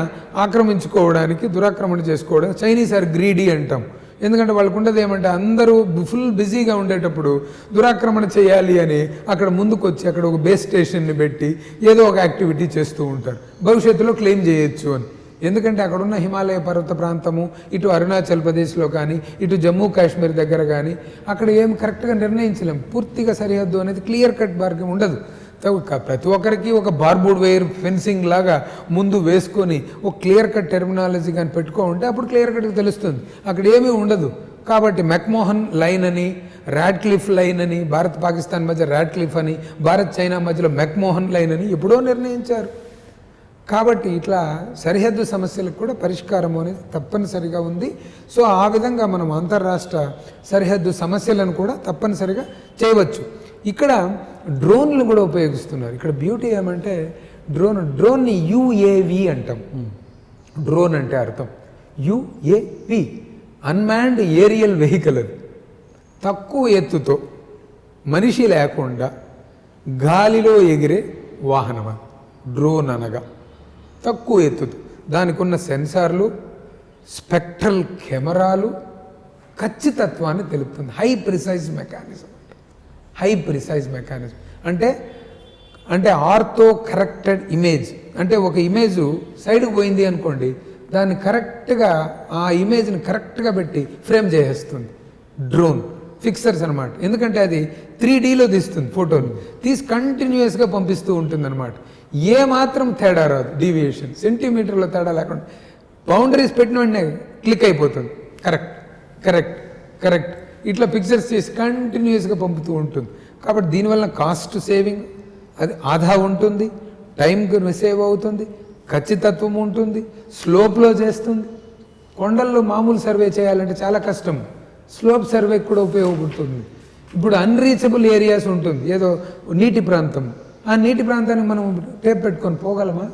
ఆక్రమించుకోవడానికి దురాక్రమణ చేసుకోవడానికి చైనీస్ ఆర్ గ్రీడీ అంటాం. ఎందుకంటే వాళ్ళకు ఉండదు ఏమంటే అందరూ ఫుల్ బిజీగా ఉండేటప్పుడు దురాక్రమణ చేయాలి అని అక్కడ ముందుకు వచ్చి అక్కడ ఒక బేస్ స్టేషన్ని పెట్టి ఏదో ఒక యాక్టివిటీ చేస్తూ ఉంటారు, భవిష్యత్తులో క్లెయిమ్ చేయొచ్చు అని. ఎందుకంటే అక్కడున్న హిమాలయ పర్వత ప్రాంతము, ఇటు అరుణాచల్ ప్రదేశ్లో కానీ ఇటు జమ్మూ కాశ్మీర్ దగ్గర కానీ అక్కడ ఏం కరెక్ట్గా నిర్ణయించలేం. పూర్తిగా సరిహద్దు అనేది క్లియర్ కట్ మార్గం ఉండదు. ప్రతి ఒక్కరికి ఒక బార్బుడ్ వైర్ ఫెన్సింగ్ లాగా ముందు వేసుకొని ఒక క్లియర్ కట్ టెర్మినాలజీ కానీ పెట్టుకుంటే అప్పుడు క్లియర్ కట్గా తెలుస్తుంది. అక్కడ ఏమీ ఉండదు. కాబట్టి మెక్మోహన్ లైన్ అని, రాడ్క్లిఫ్ లైన్ అని, భారత్ పాకిస్తాన్ మధ్య రాడ్క్లిఫ్ అని, భారత్ చైనా మధ్యలో మెక్మోహన్ లైన్ అని ఎప్పుడో నిర్ణయించారు. కాబట్టి ఇట్లా సరిహద్దు సమస్యలకు కూడా పరిష్కారం అనేది తప్పనిసరిగా ఉంది. సో ఆ విధంగా మనం అంతర్రాష్ట్ర సరిహద్దు సమస్యలను కూడా తప్పనిసరిగా చేయవచ్చు. ఇక్కడ డ్రోన్లు కూడా ఉపయోగిస్తున్నారు. ఇక్కడ బ్యూటీ ఏమంటే డ్రోన్ని UAV అంటాం. డ్రోన్ అంటే అర్థం UAV, అన్మాన్డ్ ఏరియల్ వెహికల్. అది తక్కువ ఎత్తుతో మనిషి లేకుండా గాలిలో ఎగిరే వాహనం డ్రోన్ అనగా. తక్కువ ఎత్తుతో దానికి ఉన్న సెన్సార్లు, స్పెక్ట్రల్ కెమెరాలు ఖచ్చితత్వాన్ని తెలుపుతుంది. హై ప్రిసైజ్ మెకానిజం అంటే ఆర్థో కరెక్టెడ్ ఇమేజ్. అంటే ఒక ఇమేజ్ సైడ్కి పోయింది అనుకోండి, దాన్ని కరెక్ట్గా ఆ ఇమేజ్ని కరెక్ట్గా పెట్టి ఫ్రేమ్ చేసేస్తుంది డ్రోన్. ఫిక్సర్స్ అనమాట. ఎందుకంటే అది 3Dలో తీస్తుంది, ఫోటోలు తీసి కంటిన్యూస్గా పంపిస్తూ ఉంటుంది అనమాట. ఏ మాత్రం తేడా రాదు, డీవియేషన్ సెంటీమీటర్లో తేడా లేకుండా బౌండరీస్ పెట్టిన వెంటనే క్లిక్ అయిపోతుంది. కరెక్ట్ ఇట్లా పిక్చర్స్ చేసి కంటిన్యూస్గా పంపుతూ ఉంటుంది. కాబట్టి దీనివల్ల కాస్ట్ సేవింగ్ అది ఆదా ఉంటుంది, టైంకి సేవ్ అవుతుంది, ఖచ్చితత్వం ఉంటుంది, స్లోప్లో చేస్తుంది. కొండల్లో మామూలు సర్వే చేయాలంటే చాలా కష్టం, స్లోప్ సర్వేకి కూడా ఉపయోగపడుతుంది. ఇప్పుడు అన్రీచబుల్ ఏరియాస్ ఉంటుంది, ఏదో నీటి ప్రాంతం, ఆ నీటి ప్రాంతానికి మనం టేప్ పెట్టుకొని పోగలమా?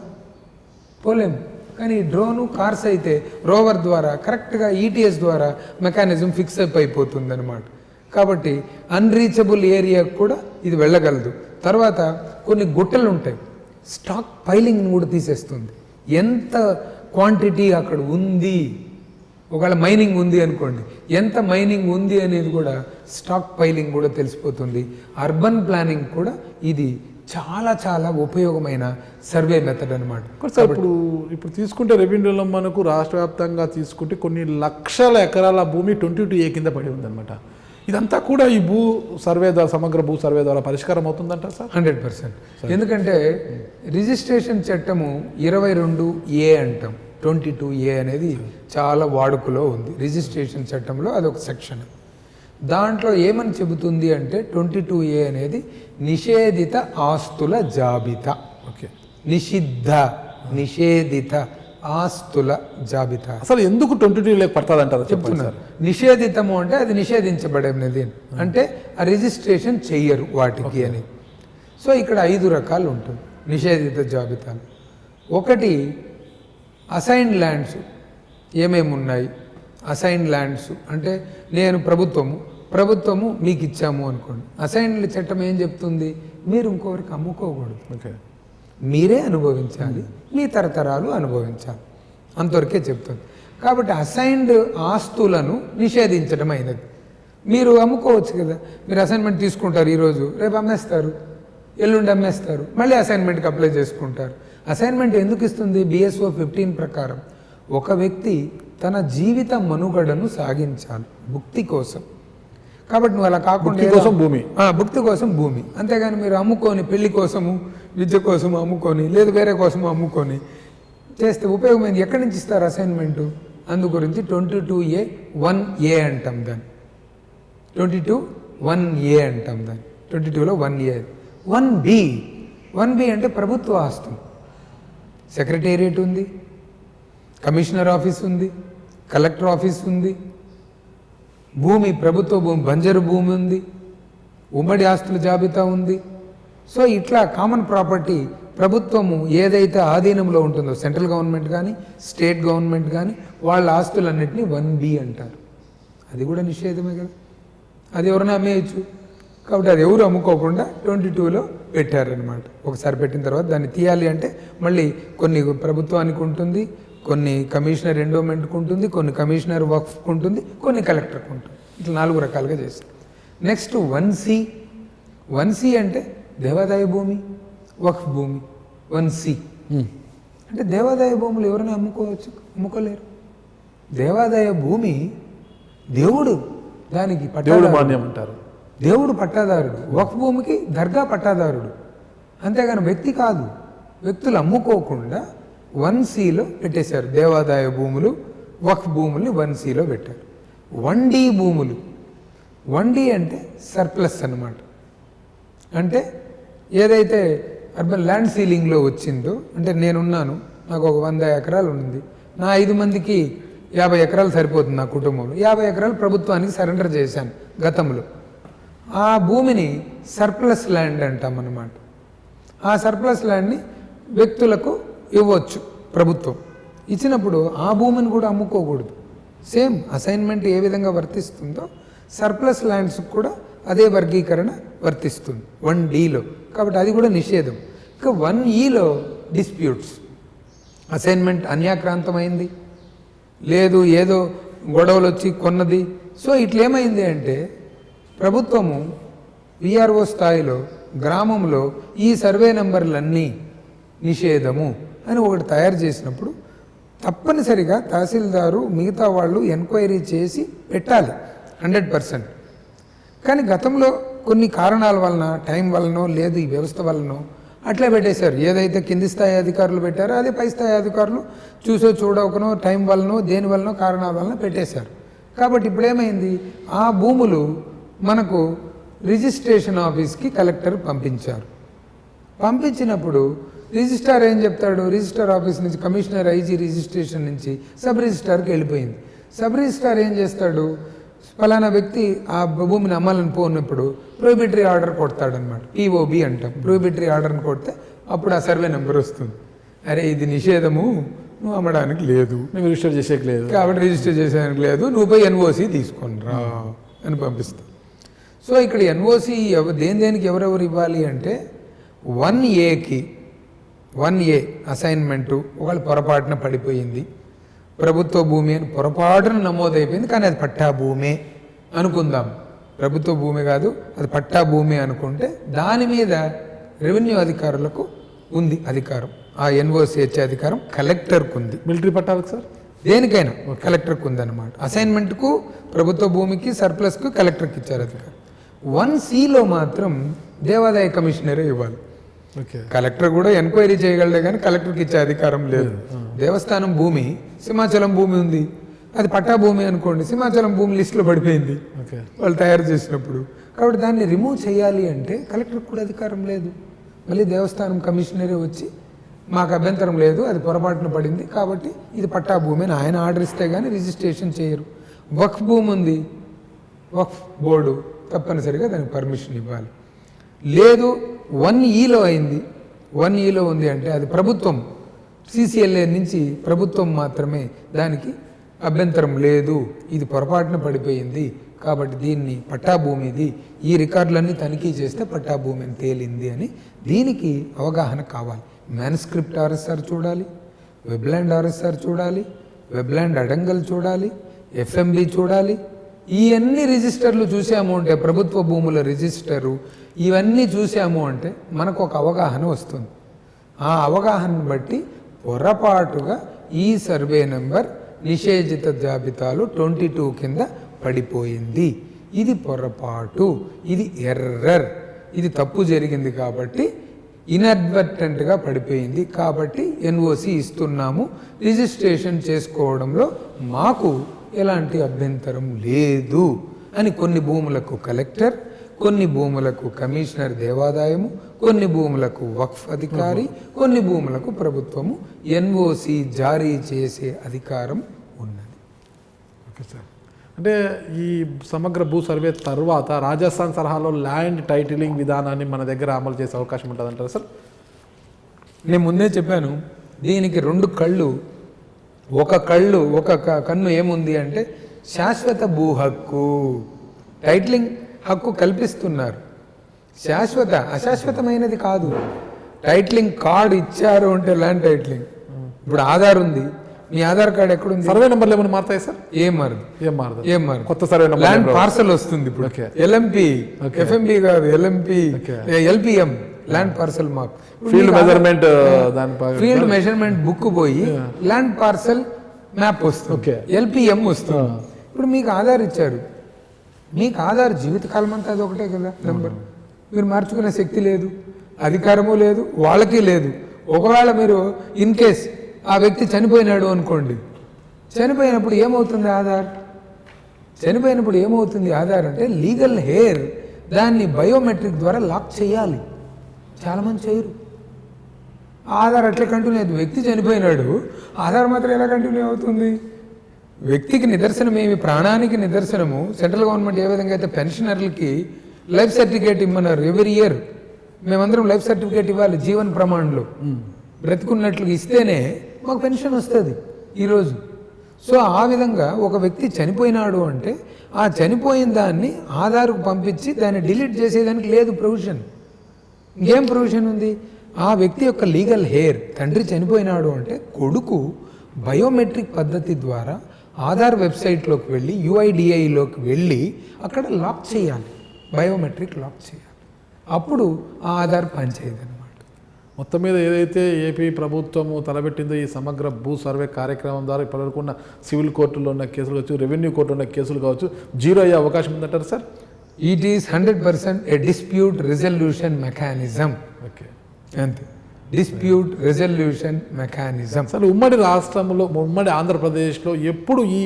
పోలేము. కానీ డ్రోను, కార్స్ అయితే రోవర్ ద్వారా కరెక్ట్గా ETS ద్వారా మెకానిజం ఫిక్స్ అప్ అయిపోతుంది అనమాట. కాబట్టి అన్రీచబుల్ ఏరియాకు కూడా ఇది వెళ్ళగలదు. తర్వాత కొన్ని గుట్టలు ఉంటాయి, స్టాక్ పైలింగ్ని కూడా తీసేస్తుంది. ఎంత క్వాంటిటీ అక్కడ ఉంది ఒకవేళ మైనింగ్ ఉంది అనుకోండి, ఎంత మైనింగ్ ఉంది అనేది కూడా స్టాక్ పైలింగ్ కూడా తెలిసిపోతుంది. అర్బన్ ప్లానింగ్ కూడా ఇది చాలా చాలా ఉపయోగమైన సర్వే మెథడ్ అనమాట. సార్ ఇప్పుడు తీసుకుంటే రెవెన్యూలో మనకు రాష్ట్ర వ్యాప్తంగా తీసుకుంటే కొన్ని లక్షల ఎకరాల భూమి 22A కింద పడి ఉందన్నమాట. ఇదంతా కూడా ఈ భూ సర్వే ద్వారా, సమగ్ర భూ సర్వే ద్వారా పరిష్కారం అవుతుందంట సార్? 100%. ఎందుకంటే రిజిస్ట్రేషన్ చట్టము 22A అంటాం. 22A అనేది చాలా వాడుకలో ఉంది రిజిస్ట్రేషన్ చట్టంలో, అదొక సెక్షన్. దాంట్లో ఏమని చెబుతుంది అంటే 22A అనేది నిషేధిత ఆస్తుల జాబితా. ఓకే, నిషేధిత ఆస్తుల జాబితా. అసలు ఎందుకు 22A పడుతుందంటారు చెప్తున్నారు. నిషేధితము అంటే అది నిషేధించబడినది, అంటే ఆ రిజిస్ట్రేషన్ చెయ్యరు వాటికి అని. సో ఇక్కడ 5 రకాలు ఉంటుంది నిషేధిత జాబితాలు. ఒకటి అసైన్డ్ ల్యాండ్స్. ఏమేమి ఉన్నాయి అసైన్డ్ ల్యాండ్స్ అంటే, నేను ప్రభుత్వము మీకు ఇచ్చాము అనుకోండి. అసైన్డ్ చట్టం ఏం చెప్తుంది? మీరు ఇంకొకరికి అమ్ముకోకూడదు, ఓకే, మీరే అనుభవించాలి, మీ తరతరాలు అనుభవించాలి, అంతవరకే చెప్తుంది. కాబట్టి అసైన్డ్ ఆస్తులను నిషేధించడం అయినది. మీరు అమ్ముకోవచ్చు కదా, మీరు అసైన్మెంట్ తీసుకుంటారు ఈరోజు, రేపు అమ్మేస్తారు, ఎల్లుండి అమ్మేస్తారు, మళ్ళీ అసైన్మెంట్కి అప్లై చేసుకుంటారు. అసైన్మెంట్ ఎందుకు ఇస్తుంది? BSO 15 ప్రకారం ఒక వ్యక్తి తన జీవిత మనుగడను సాగించాలి భుక్తి కోసం. కాబట్టి నువ్వు అలా కాకుండా భుక్తి కోసం భూమి, అంతేగాని మీరు అమ్ముకొని పెళ్లి కోసము, విద్య కోసము అమ్ముకొని, లేదు వేరే కోసము అమ్ముకొని చేస్తే ఉపయోగమైంది. ఎక్కడి నుంచి ఇస్తారు అసైన్మెంటు? అందు గురించి 22A అంటాం దాన్ని. 22(1)A అంటాం దాన్ని. 22లో 1A. 1B అంటే ప్రభుత్వ ఆస్తులు. సెక్రటేరియట్ ఉంది, కమిషనర్ ఆఫీస్ ఉంది, కలెక్టర్ ఆఫీస్ ఉంది, భూమి ప్రభుత్వ భూమి, బంజరు భూమి ఉంది, ఉమ్మడి ఆస్తుల జాబితా ఉంది. సో ఇట్లా కామన్ ప్రాపర్టీ ప్రభుత్వము ఏదైతే ఆధీనంలో ఉంటుందో, సెంట్రల్ గవర్నమెంట్ కానీ స్టేట్ గవర్నమెంట్ కానీ, వాళ్ళ ఆస్తులన్నింటినీ 1B అంటారు. అది కూడా నిషేధమే కదా, అది ఎవరైనా అమ్మేయచ్చు. కాబట్టి అది ఎవరు అమ్ముకోకుండా 22లో పెట్టారనమాట. ఒకసారి పెట్టిన తర్వాత దాన్ని తీయాలి అంటే మళ్ళీ కొన్ని ప్రభుత్వానికి ఉంటుంది, కొన్ని కమిషనర్ ఎండోమెంట్కి ఉంటుంది, కొన్ని కమిషనర్ వక్ఫ్కి ఉంటుంది, కొన్ని కలెక్టర్కి ఉంటుంది. ఇట్లా 4 రకాలుగా చేస్తారు. నెక్స్ట్ 1C అంటే దేవాదాయ భూమి, వక్ఫ్ భూమి. 1C అంటే దేవాదాయ భూములు ఎవరైనా అమ్ముకోవచ్చు, అమ్ముకోలేరు. దేవాదాయ భూమి దేవుడు, దానికి మాన్యం అంటారు, దేవుడు పట్టాదారుడు. వక్ఫ్ భూమికి దర్గా పట్టాదారుడు, అంతేగాని వ్యక్తి కాదు. వ్యక్తులు అమ్ముకోకుండా 1Cలో పెట్టేశారు. దేవాదాయ భూములు, వక్ఫ్ భూముల్ని 1Cలో పెట్టారు. 1D భూములు. 1D అంటే సర్ప్లస్ అన్నమాట. అంటే ఏదైతే అర్బన్ ల్యాండ్ సీలింగ్లో వచ్చిందో, అంటే నేనున్నాను, నాకు ఒక 100 ఎకరాలు ఉంది, నా 5 మందికి 50 ఎకరాలు సరిపోతుంది. నా కుటుంబంలో 50 ఎకరాలు ప్రభుత్వానికి సరెండర్ చేశాను గతంలో. ఆ భూమిని సర్ప్లస్ ల్యాండ్ అంటాం అన్నమాట. ఆ సర్ప్లస్ ల్యాండ్ని వ్యక్తులకు ఇవ్వచ్చు ప్రభుత్వం. ఇచ్చినప్పుడు ఆ భూమిని కూడా అమ్ముకోకూడదు. సేమ్ అసైన్మెంట్ ఏ విధంగా వర్తిస్తుందో సర్ప్లస్ ల్యాండ్స్ కూడా అదే వర్గీకరణ వర్తిస్తుంది 1Dలో. కాబట్టి అది కూడా నిషేధం. ఇక 1Eలో డిస్ప్యూట్స్. అసైన్మెంట్ అన్యాక్రాంతమైంది, లేదు ఏదో గొడవలు వచ్చి కొన్నది. సో ఇట్లేమైంది అంటే ప్రభుత్వము VRO స్థాయిలో గ్రామంలో ఈ సర్వే నెంబర్లన్నీ నిషేధము అని ఒకటి తయారు చేసినప్పుడు తప్పనిసరిగా తహసీల్దారు మిగతా వాళ్ళు ఎంక్వైరీ చేసి పెట్టాలి 100%. కానీ గతంలో కొన్ని కారణాల వలన, టైం వలనో లేదు ఈ వ్యవస్థ వలనో అట్లా పెట్టేశారు. ఏదైతే కింది స్థాయి అధికారులు పెట్టారో అదే పై స్థాయి అధికారులు చూసో చూడకనో టైం వలనో దేని వలనో కారణాల వలన పెట్టేశారు. కాబట్టి ఇప్పుడు ఏమైంది, ఆ భూములు మనకు రిజిస్ట్రేషన్ ఆఫీస్కి కలెక్టర్ పంపించారు. పంపించినప్పుడు రిజిస్ట్రార్ ఏం చెప్తాడు, రిజిస్ట్రార్ ఆఫీస్ నుంచి కమిషనర్ IG రిజిస్ట్రేషన్ నుంచి సబ్ రిజిస్ట్రార్కి వెళ్ళిపోయింది. సబ్ రిజిస్ట్రార్ ఏం చేస్తాడు, ఫలానా వ్యక్తి ఆ భూమిని అమ్మాలని పోయినప్పుడు ప్రొహిబిటరీ ఆర్డర్ కొడతాడనమాట. POB అంటాం. ప్రొహిబిటరీ ఆర్డర్ని కొడితే అప్పుడు ఆ సర్వే నెంబర్ వస్తుంది. అరే ఇది నిషేధము, నువ్వు అమ్మడానికి లేదు, నువ్వు రిజిస్టర్ చేసేకి లేదు, కాబట్టి రిజిస్టర్ చేసేదానికి లేదు, నువ్వు పోయి NOC తీసుకొని రా అని పంపిస్తావు. సో ఇక్కడ NOC దేనికి ఎవరెవరు ఇవ్వాలి అంటే 1A అసైన్మెంటు ఒకళ్ళు పొరపాటున పడిపోయింది, ప్రభుత్వ భూమి అని పొరపాటున నమోదైపోయింది, కానీ అది పట్టా భూమే అనుకుందాం. ప్రభుత్వ భూమి కాదు, అది పట్టా భూమి అనుకుంటే దాని మీద రెవెన్యూ అధికారులకు ఉంది అధికారం. ఆ ఎన్ఓసి ఇచ్చే అధికారం కలెక్టర్కు ఉంది. మిలిటరీ పట్టాలకు సార్ దేనికైనా కలెక్టర్కు ఉందన్నమాట. అసైన్మెంట్కు, ప్రభుత్వ భూమికి, సర్ప్లస్కు కలెక్టర్కి ఇచ్చారు అధికారం. 1Cలో మాత్రం దేవాదాయ కమిషనరే ఇవ్వాలి. ఓకే. కలెక్టర్ కూడా ఎంక్వైరీ చేయగలడే కానీ కలెక్టర్కి ఇచ్చే అధికారం లేదు. దేవస్థానం భూమి, సింహాచలం భూమి ఉంది, అది పట్టా భూమి అనుకోండి, సింహాచలం భూమి లిస్టులో పడిపోయింది ఓకే. వాళ్ళు తయారు చేసినప్పుడు. కాబట్టి దాన్ని రిమూవ్ చేయాలి అంటే కలెక్టర్కి కూడా అధికారం లేదు. మళ్ళీ దేవస్థానం కమిషనరే వచ్చి మాకు అభ్యంతరం లేదు, అది పొరపాటున పడింది కాబట్టి ఇది పట్టా భూమి అని ఆయన ఆర్డర్ ఇస్తే కానీ రిజిస్ట్రేషన్ చేయరు. వక్ఫ్ భూమి ఉంది, వక్ఫ్ బోర్డు తప్పనిసరిగా దానికి పర్మిషన్ ఇవ్వాలి. లేదు 1Eలో అయింది, 1Eలో ఉంది అంటే అది ప్రభుత్వం, CCLA నుంచి ప్రభుత్వం మాత్రమే దానికి అభ్యంతరం లేదు, ఇది పొరపాటున పడిపోయింది కాబట్టి దీన్ని పట్టాభూమి, ఇది ఈ రికార్డులన్నీ తనిఖీ చేస్తే పట్టాభూమి అని తేలింది అని దీనికి అవగాహన కావాలి. మ్యాన్స్క్రిప్ట్ RSR చూడాలి, వెబ్లాండ్ RSR చూడాలి, వెబ్లాండ్ అడంగల్ చూడాలి, FMB చూడాలి. ఈ అన్ని రిజిస్టర్లు చూసాము అంటే, ప్రభుత్వ భూముల రిజిస్టరు ఇవన్నీ చూసాము అంటే మనకు ఒక అవగాహన వస్తుంది. ఆ అవగాహనను బట్టి పొరపాటుగా ఈ సర్వే నెంబర్ నిషేధిత జాబితాలో 22 కింద పడిపోయింది, ఇది పొరపాటు, ఇది ఎర్రర్, ఇది తప్పు జరిగింది కాబట్టి ఇన్అడ్వర్టెంట్గా పడిపోయింది కాబట్టి ఎన్ఓసి ఇస్తున్నాము, రిజిస్ట్రేషన్ చేసుకోవడంలో మాకు ఎలాంటి అభ్యంతరం లేదు అని కొన్ని భూములకు కలెక్టర్, కొన్ని భూములకు కమిషనర్ దేవాదాయము, కొన్ని భూములకు వక్ఫ్ అధికారి, కొన్ని భూములకు ప్రభుత్వము ఎన్ఓసి జారీ చేసే అధికారం ఉన్నది. Okay sir. అంటే ఈ సమగ్ర భూ సర్వే తర్వాత రాజస్థాన్ సలహాలో ల్యాండ్ టైటిలింగ్ విధానాన్ని మన దగ్గర అమలు చేసే అవకాశం ఉంటుందంటారా సార్? నేను ముందే చెప్పాను, దీనికి 2 కళ్ళు, ఒక కన్ను ఏముంది అంటే శాశ్వత భూ హక్కు, టైటిలింగ్ హక్కు కల్పిస్తున్నారు. అశాశ్వతమైనది కాదు. టైటిలింగ్ కార్డు ఇచ్చారు అంటే ల్యాండ్ టైటిలింగ్. ఇప్పుడు ఆధార్ ఉంది, మీ ఆధార్ కార్డు ఎక్కడుంది? సర్వే నెంబర్లు ఏమైనా మారుతాయి సార్? ఏం మారదు. కొత్త సర్వే నెంబర్, ల్యాండ్ పార్సల్ వస్తుంది ఇప్పుడు. LMP, FMB కాదు, LMP, LPM, land parcel mark. Field measurement, field measurement book పోయి ల్యాండ్ పార్సల్ మ్యాప్ వస్తుంది, LPM వస్తుంది. ఇప్పుడు మీకు ఆధార్ ఇచ్చారు, మీకు ఆధార్ జీవితకాలం అంతా అది ఒకటే కదా నెంబర్, మీరు మార్చుకునే శక్తి లేదు, అధికారము లేదు, వాళ్ళకి లేదు. ఒకవేళ మీరు ఇన్ కేస్ ఆ వ్యక్తి చనిపోయినాడు అనుకోండి, చనిపోయినప్పుడు ఏమవుతుంది ఆధార్ అంటే లీగల్ హెయిర్, దాన్ని బయోమెట్రిక్ ద్వారా లాక్ చేయాలి. చాలామంది చేయరు. ఆధార్ అట్లా కంటిన్యూ అవుతుంది. వ్యక్తి చనిపోయినాడు, ఆధార్ మాత్రం ఎలా కంటిన్యూ అవుతుంది? వ్యక్తికి నిదర్శనం ఏమి, ప్రాణానికి నిదర్శనము. సెంట్రల్ గవర్నమెంట్ ఏ విధంగా అయితే పెన్షనర్లకి లైఫ్ సర్టిఫికేట్ ఇమ్మన్నారు, ఎవ్రీ ఇయర్ మేమందరం లైఫ్ సర్టిఫికేట్ ఇవ్వాలి జీవన్ ప్రమాణంలో, బ్రతుకున్నట్లు ఇస్తేనే మాకు పెన్షన్ వస్తుంది ఈరోజు. సో ఆ విధంగా ఒక వ్యక్తి చనిపోయినాడు అంటే ఆ చనిపోయిన దాన్ని ఆధార్కు పంపించి దాన్ని డిలీట్ చేసేదానికి లేదు ప్రొవిజన్. ఇంకేం ప్రొవిజన్ ఉంది? ఆ వ్యక్తి యొక్క లీగల్ హెయిర్, తండ్రి చనిపోయినాడు అంటే కొడుకు బయోమెట్రిక్ పద్ధతి ద్వారా ఆధార్ వెబ్సైట్లోకి వెళ్ళి UIDAIలోకి వెళ్ళి అక్కడ లాక్ చేయాలి, బయోమెట్రిక్ లాక్ చేయాలి. అప్పుడు ఆ ఆధార్ పనిచేయదు అనమాట. మొత్తం మీద ఏదైతే ఏపీ ప్రభుత్వము తలబెట్టిందో ఈ సమగ్ర భూ సర్వే కార్యక్రమం ద్వారా ఇప్పటివరకు ఉన్న సివిల్ కోర్టులో ఉన్న కేసులు కావచ్చు, రెవెన్యూ కోర్టులో ఉన్న కేసులు కావచ్చు, జీరో అయ్యే అవకాశం ఉందంటారు sir? It is 100% A dispute resolution mechanism. Okay, అంతే, డిస్ప్యూట్ రెజల్యూషన్ మెకానిజం. సార్ ఉమ్మడి రాష్ట్రంలో, ఉమ్మడి ఆంధ్రప్రదేశ్లో ఎప్పుడు ఈ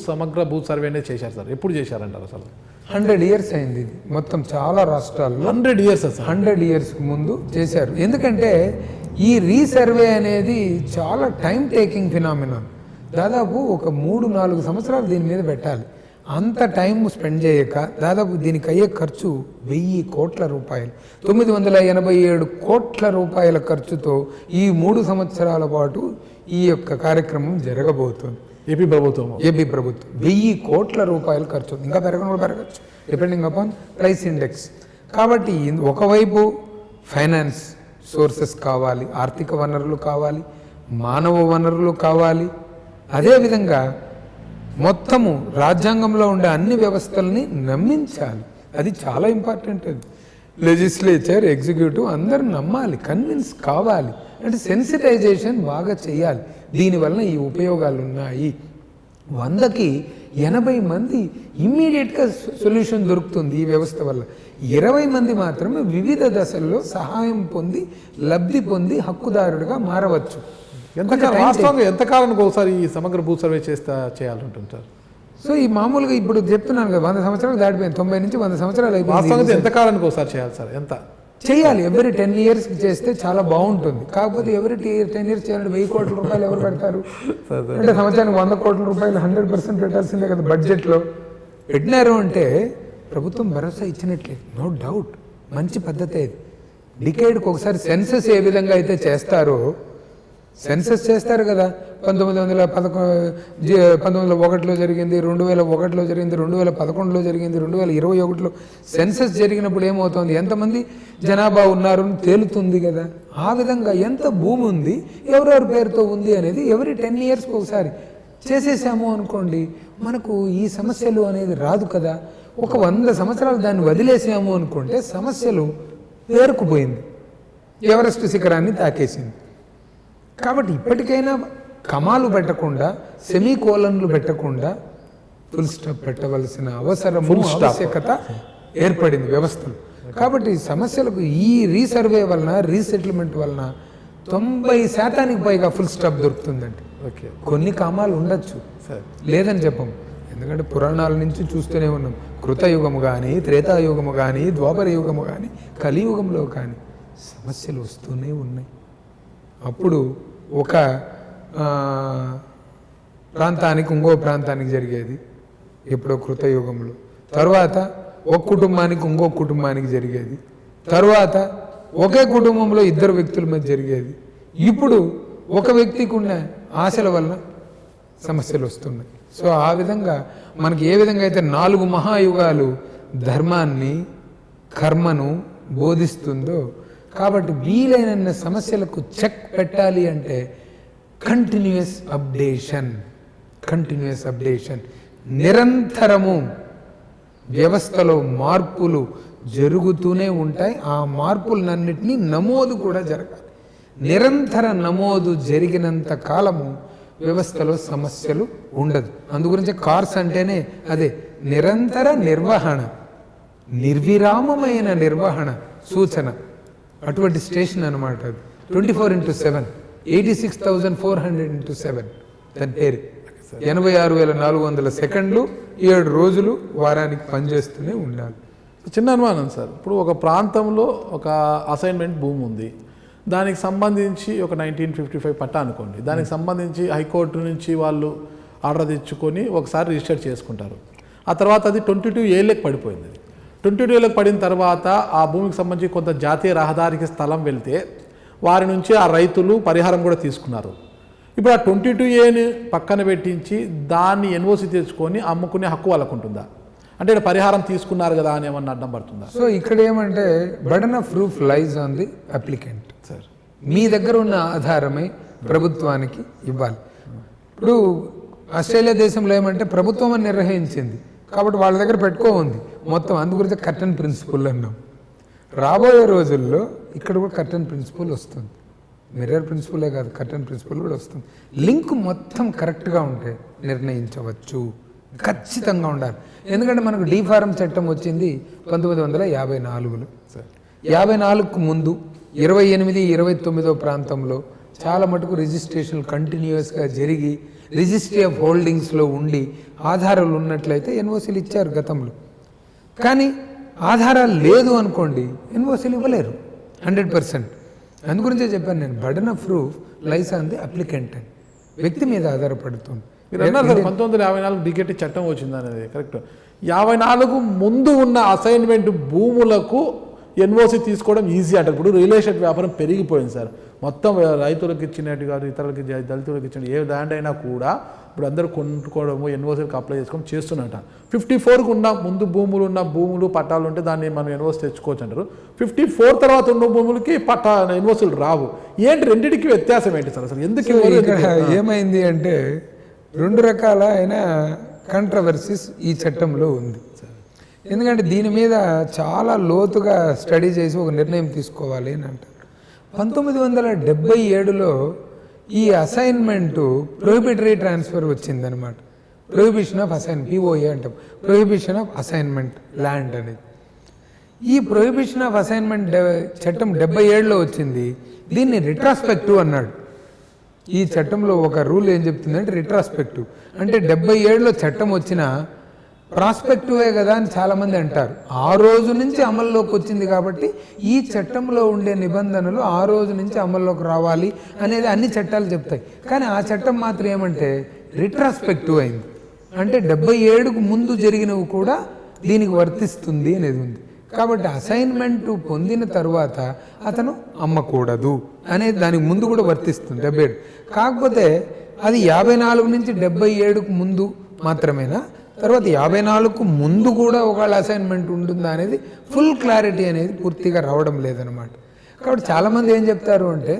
సమగ్ర భూ సర్వేనే చేశారు సార్? ఎప్పుడు చేశారంటారు అసలు? 100 years అయింది ఇది మొత్తం చాలా రాష్ట్రాల్లో. 100 years సార్? 100 years ముందు చేశారు. ఎందుకంటే ఈ రీసర్వే అనేది చాలా టైం టేకింగ్ ఫినామినా. దాదాపు ఒక 3-4 సంవత్సరాలు దీని మీద పెట్టాలి. అంత టైం స్పెండ్ చేయక దాదాపు దీనికి అయ్యే ఖర్చు 1000 కోట్ల రూపాయలు, 987 కోట్ల రూపాయల ఖర్చుతో ఈ 3 సంవత్సరాల పాటు ఈ యొక్క కార్యక్రమం జరగబోతుంది. ఏపీ ప్రభుత్వం 1000 కోట్ల రూపాయల ఖర్చు, ఇంకా పెరగచ్చు డిపెండింగ్ అపాన్ ప్రైస్ ఇండెక్స్. కాబట్టి ఒకవైపు ఫైనాన్స్ సోర్సెస్ కావాలి, ఆర్థిక వనరులు కావాలి, మానవ వనరులు కావాలి, అదేవిధంగా మొత్తము రాజ్యాంగంలో ఉండే అన్ని వ్యవస్థల్ని నమ్మించాలి. అది చాలా ఇంపార్టెంట్. అది లెజిస్లేచర్, ఎగ్జిక్యూటివ్ అందరూ నమ్మాలి, కన్విన్స్ కావాలి. అంటే సెన్సిటైజేషన్ బాగా చేయాలి. దీనివల్ల ఈ ఉపయోగాలు ఉన్నాయి. 100కి 80 మంది ఇమ్మీడియట్గా సొల్యూషన్ దొరుకుతుంది ఈ వ్యవస్థ వల్ల. 20 మంది మాత్రమే వివిధ దశల్లో సహాయం పొంది లబ్ధి పొంది హక్కుదారుడిగా మారవచ్చు. వాస్తవంగా ఎంతకాలానికి ఒకసారి ఈ సమగ్ర భూ సర్వే చేయాలంటుంటారు? సో ఈ మామూలుగా ఇప్పుడు చెప్తున్నాను కదా, 100 సంవత్సరాలు దాటిపోయింది, 90 నుంచి 100 సంవత్సరాలు అయిపోయింది. వాస్తవంగా ఎంతకాలానికి ఒకసారి చేయాలి సార్? ఎంత చేయాలి? ఎవ్రీ 10 years చేస్తే చాలా బాగుంటుంది. కాకపోతే ఎవ్రీ 10 years చేయాలంటే 1000 కోట్ల రూపాయలు ఎవరు పెడతారు? అంటే సంవత్సరానికి 100 కోట్ల రూపాయలు 100% పెట్టాల్సిందే కదా బడ్జెట్లో. పెట్టినారు అంటే ప్రభుత్వం భరోసా ఇచ్చినట్లే, నో డౌట్. మంచి పద్ధతి అది. డికేడ్కి ఒకసారి సెన్సస్ ఏ విధంగా అయితే చేస్తారో, సెన్సస్ చేస్తారు కదా, 1901లో జరిగింది, 2001లో జరిగింది, 2011లో జరిగింది, 2021లో సెన్సస్ జరిగినప్పుడు ఏమవుతుంది, ఎంతమంది జనాభా ఉన్నారు తేలుతుంది కదా. ఆ విధంగా ఎంత భూమి ఉంది, ఎవరెవరి పేరుతో ఉంది అనేది ఎవ్రీ 10 yearsకి ఒకసారి చేసేసాము అనుకోండి, మనకు ఈ సమస్యలు అనేది రాదు కదా. ఒక 100 సంవత్సరాలు దాన్ని వదిలేసాము అనుకుంటే సమస్యలు పేరుకుపోయింది, ఎవరెస్ట్ శిఖరాన్ని తాకేసింది. కాబట్టి ఇప్పటికైనా కమాలు పెట్టకుండా, సెమీకోలన్లు పెట్టకుండా ఫుల్ స్టాప్ పెట్టవలసిన ఆవశ్యకత ఏర్పడింది వ్యవస్థలు. కాబట్టి సమస్యలకు ఈ రీసర్వే వలన, రీసెటిల్మెంట్ వలన 90% పైగా ఫుల్ స్టాప్ దొరుకుతుందండి. కొన్ని కామాలు ఉండొచ్చు, లేదని చెప్పం. ఎందుకంటే పురాణాల నుంచి చూస్తూనే ఉన్నాం. కృతయుగము కానీ, త్రేతాయుగము కానీ, ద్వాపర యుగము కానీ, కలియుగంలో కానీ సమస్యలు వస్తూనే ఉన్నాయి. అప్పుడు ఒక ప్రాంతానికి ఇంకో ప్రాంతానికి జరిగేది ఎప్పుడో కృతయుగంలో, తర్వాత ఒక కుటుంబానికి ఇంకో కుటుంబానికి జరిగేది, తర్వాత ఒకే కుటుంబంలో 2 వ్యక్తుల మధ్య జరిగేది. ఇప్పుడు ఒక వ్యక్తికి ఉన్న ఆశల వల్ల సమస్యలు వస్తున్నాయి. సో ఆ విధంగా మనకి ఏ విధంగా అయితే 4 మహాయుగాలు ధర్మాన్ని, కర్మను బోధిస్తుందో, కాబట్టి వీలైన సమస్యలకు చెక్ పెట్టాలి అంటే కంటిన్యూస్ అప్డేషన్, నిరంతరము వ్యవస్థలో మార్పులు జరుగుతూనే ఉంటాయి. ఆ మార్పులన్నింటినీ నమోదు కూడా జరగాలి. నిరంతర నమోదు జరిగినంత కాలము వ్యవస్థలో సమస్యలు ఉండదు. అందుగురించి కార్స్ అంటేనే అదే నిరంతర నిర్వహణ, నిర్విరామమైన నిర్వహణ సూచన. అటువంటి స్టేషన్ అనమాట అది. 24/7, 86,400/7 దాని పేరు. 86,400 సెకండ్లు 7 రోజులు వారానికి పనిచేస్తూనే ఉండాలి. చిన్న అనుమానం సార్, ఇప్పుడు ఒక ప్రాంతంలో ఒక అసైన్మెంట్ భూమి ఉంది, దానికి సంబంధించి ఒక 1955 పట్టా అనుకోండి, దానికి సంబంధించి హైకోర్టు నుంచి వాళ్ళు ఆర్డర్ తెచ్చుకొని ఒకసారి రిజిస్టర్ చేసుకుంటారు. ఆ తర్వాత అది 22 ఏళ్ళకి పడిపోయింది. 22 ఏళ్ళకి పడిన తర్వాత ఆ భూమికి సంబంధించి కొంత జాతీయ రహదారికి స్థలం వెళ్తే వారి నుంచి ఆ రైతులు పరిహారం కూడా తీసుకున్నారు. ఇప్పుడు ఆ 22Aని పక్కన పెట్టించి దాన్ని ఎన్ఓసి తెచ్చుకొని అమ్ముకునే హక్కు వాళ్ళకు ఉంటుందా? అంటే పరిహారం తీసుకున్నారు కదా అని ఏమన్నా అడ్డం పడుతుందా? సో ఇక్కడ ఏమంటే burden of proof lies on the applicant. Sir, మీ దగ్గర ఉన్న ఆధారమై ప్రభుత్వానికి ఇవ్వాలి. ఇప్పుడు ఆస్ట్రేలియా దేశంలో ఏమంటే ప్రభుత్వం అని నిర్వహించింది కాబట్టి వాళ్ళ దగ్గర పెట్టుకోంది మొత్తం. అందుగురించి కర్టన్ ప్రిన్సిపల్ అన్నాం. రాబోయే రోజుల్లో ఇక్కడ కూడా కర్టన్ ప్రిన్సిపల్ వస్తుంది. మిర్రర్ ప్రిన్సిపలే కాదు, కర్టన్ ప్రిన్సిపల్ కూడా వస్తుంది. లింక్ మొత్తం కరెక్ట్గా ఉంటే నిర్ణయించవచ్చు. ఖచ్చితంగా ఉండాలి. ఎందుకంటే మనకు డీఫారం చట్టం వచ్చింది 1954లో. 54కు ముందు 28, 29వ ప్రాంతంలో చాలా మటుకు రిజిస్ట్రేషన్ కంటిన్యూస్గా జరిగి రిజిస్ట్రీ ఆఫ్ హోల్డింగ్స్లో ఉండి ఆధారాలు ఉన్నట్లయితే ఎన్ఓసీలు ఇచ్చారు గతంలో. కానీ ఆధారాలు లేదు అనుకోండి, ఎన్ఓసీలు ఇవ్వలేరు 100%. అందుగురించే చెప్పాను నేను, burden of proof lies on the applicant అని, వ్యక్తి మీద ఆధారపడుతుంది. మీరు అన్నారు సార్ 1954 డికెట్ చట్టం వచ్చింది అనేది కరెక్ట్. 54 ముందు ఉన్న అసైన్మెంట్ భూములకు ఎన్ఓసి తీసుకోవడం ఈజీ అంటారు. ఇప్పుడు రియల్ ఎస్టేట్ వ్యాపారం పెరిగిపోయింది సార్. మొత్తం రైతులకు ఇచ్చినట్టు కాదు, ఇతరులకి దళితులకు ఇచ్చినట్టు ఏ ల్యాండ్ అయినా కూడా ఇప్పుడు అందరూ కొనుక్కోవడము, ఎన్ఓసీలకు అప్లై చేసుకోవడం చేస్తున్నట్ట. 54కు ఉన్న ముందు భూములు పట్టాలు ఉంటే దాన్ని మనం ఎన్ఓసి తెచ్చుకోవచ్చు అంటారు. 54 తర్వాత ఉన్న భూములకి ఎన్ఓసీలు రావు. ఏంటి రెండింటికి వ్యత్యాసం ఏంటి సార్? అసలు ఎందుకు ఏమైంది అంటే 2 రకాల అయిన కాంట్రవర్సీస్ ఈ చట్టంలో ఉంది. ఎందుకంటే దీని మీద చాలా లోతుగా స్టడీ చేసి ఒక నిర్ణయం తీసుకోవాలి అని అంటారు. 1977లో ఈ అసైన్మెంటు ప్రొహిబిటరీ ట్రాన్స్ఫర్ వచ్చిందనమాట. ప్రొహిబిషన్ ఆఫ్ అసైన్మెంట్, పిఓఏ అంటాం, ప్రొహిబిషన్ ఆఫ్ అసైన్మెంట్ ల్యాండ్ అనేది. ఈ ప్రొహిబిషన్ ఆఫ్ అసైన్మెంట్ చట్టం 77లో వచ్చింది. దీన్ని రిట్రాస్పెక్టివ్ అన్నాడు. ఈ చట్టంలో ఒక రూల్ ఏం చెప్తుందంటే రిట్రాస్పెక్టివ్ అంటే 77లో చట్టం వచ్చిన ప్రాస్పెక్టివే కదా అని చాలామంది అంటారు. ఆ రోజు నుంచి అమల్లోకి వచ్చింది కాబట్టి ఈ చట్టంలో ఉండే నిబంధనలు ఆ రోజు నుంచి అమల్లోకి రావాలి అనేది అన్ని చట్టాలు చెప్తాయి. కానీ ఆ చట్టం మాత్రం ఏమంటే రిట్రాస్పెక్టివ్ అయింది. అంటే 77కు ముందు జరిగినవి కూడా దీనికి వర్తిస్తుంది అనేది ఉంది. కాబట్టి అసైన్మెంట్ పొందిన తర్వాత అతను అమ్మకూడదు అనేది దానికి ముందు కూడా వర్తిస్తుంది 77. కాకపోతే అది 54 నుంచి 77కు ముందు మాత్రమేనా, తర్వాత 54కు ముందు కూడా ఒకవేళ అసైన్మెంట్ ఉంటుందా అనేది ఫుల్ క్లారిటీ అనేది పూర్తిగా రావడం లేదనమాట. కాబట్టి చాలామంది ఏం చెప్తారు అంటే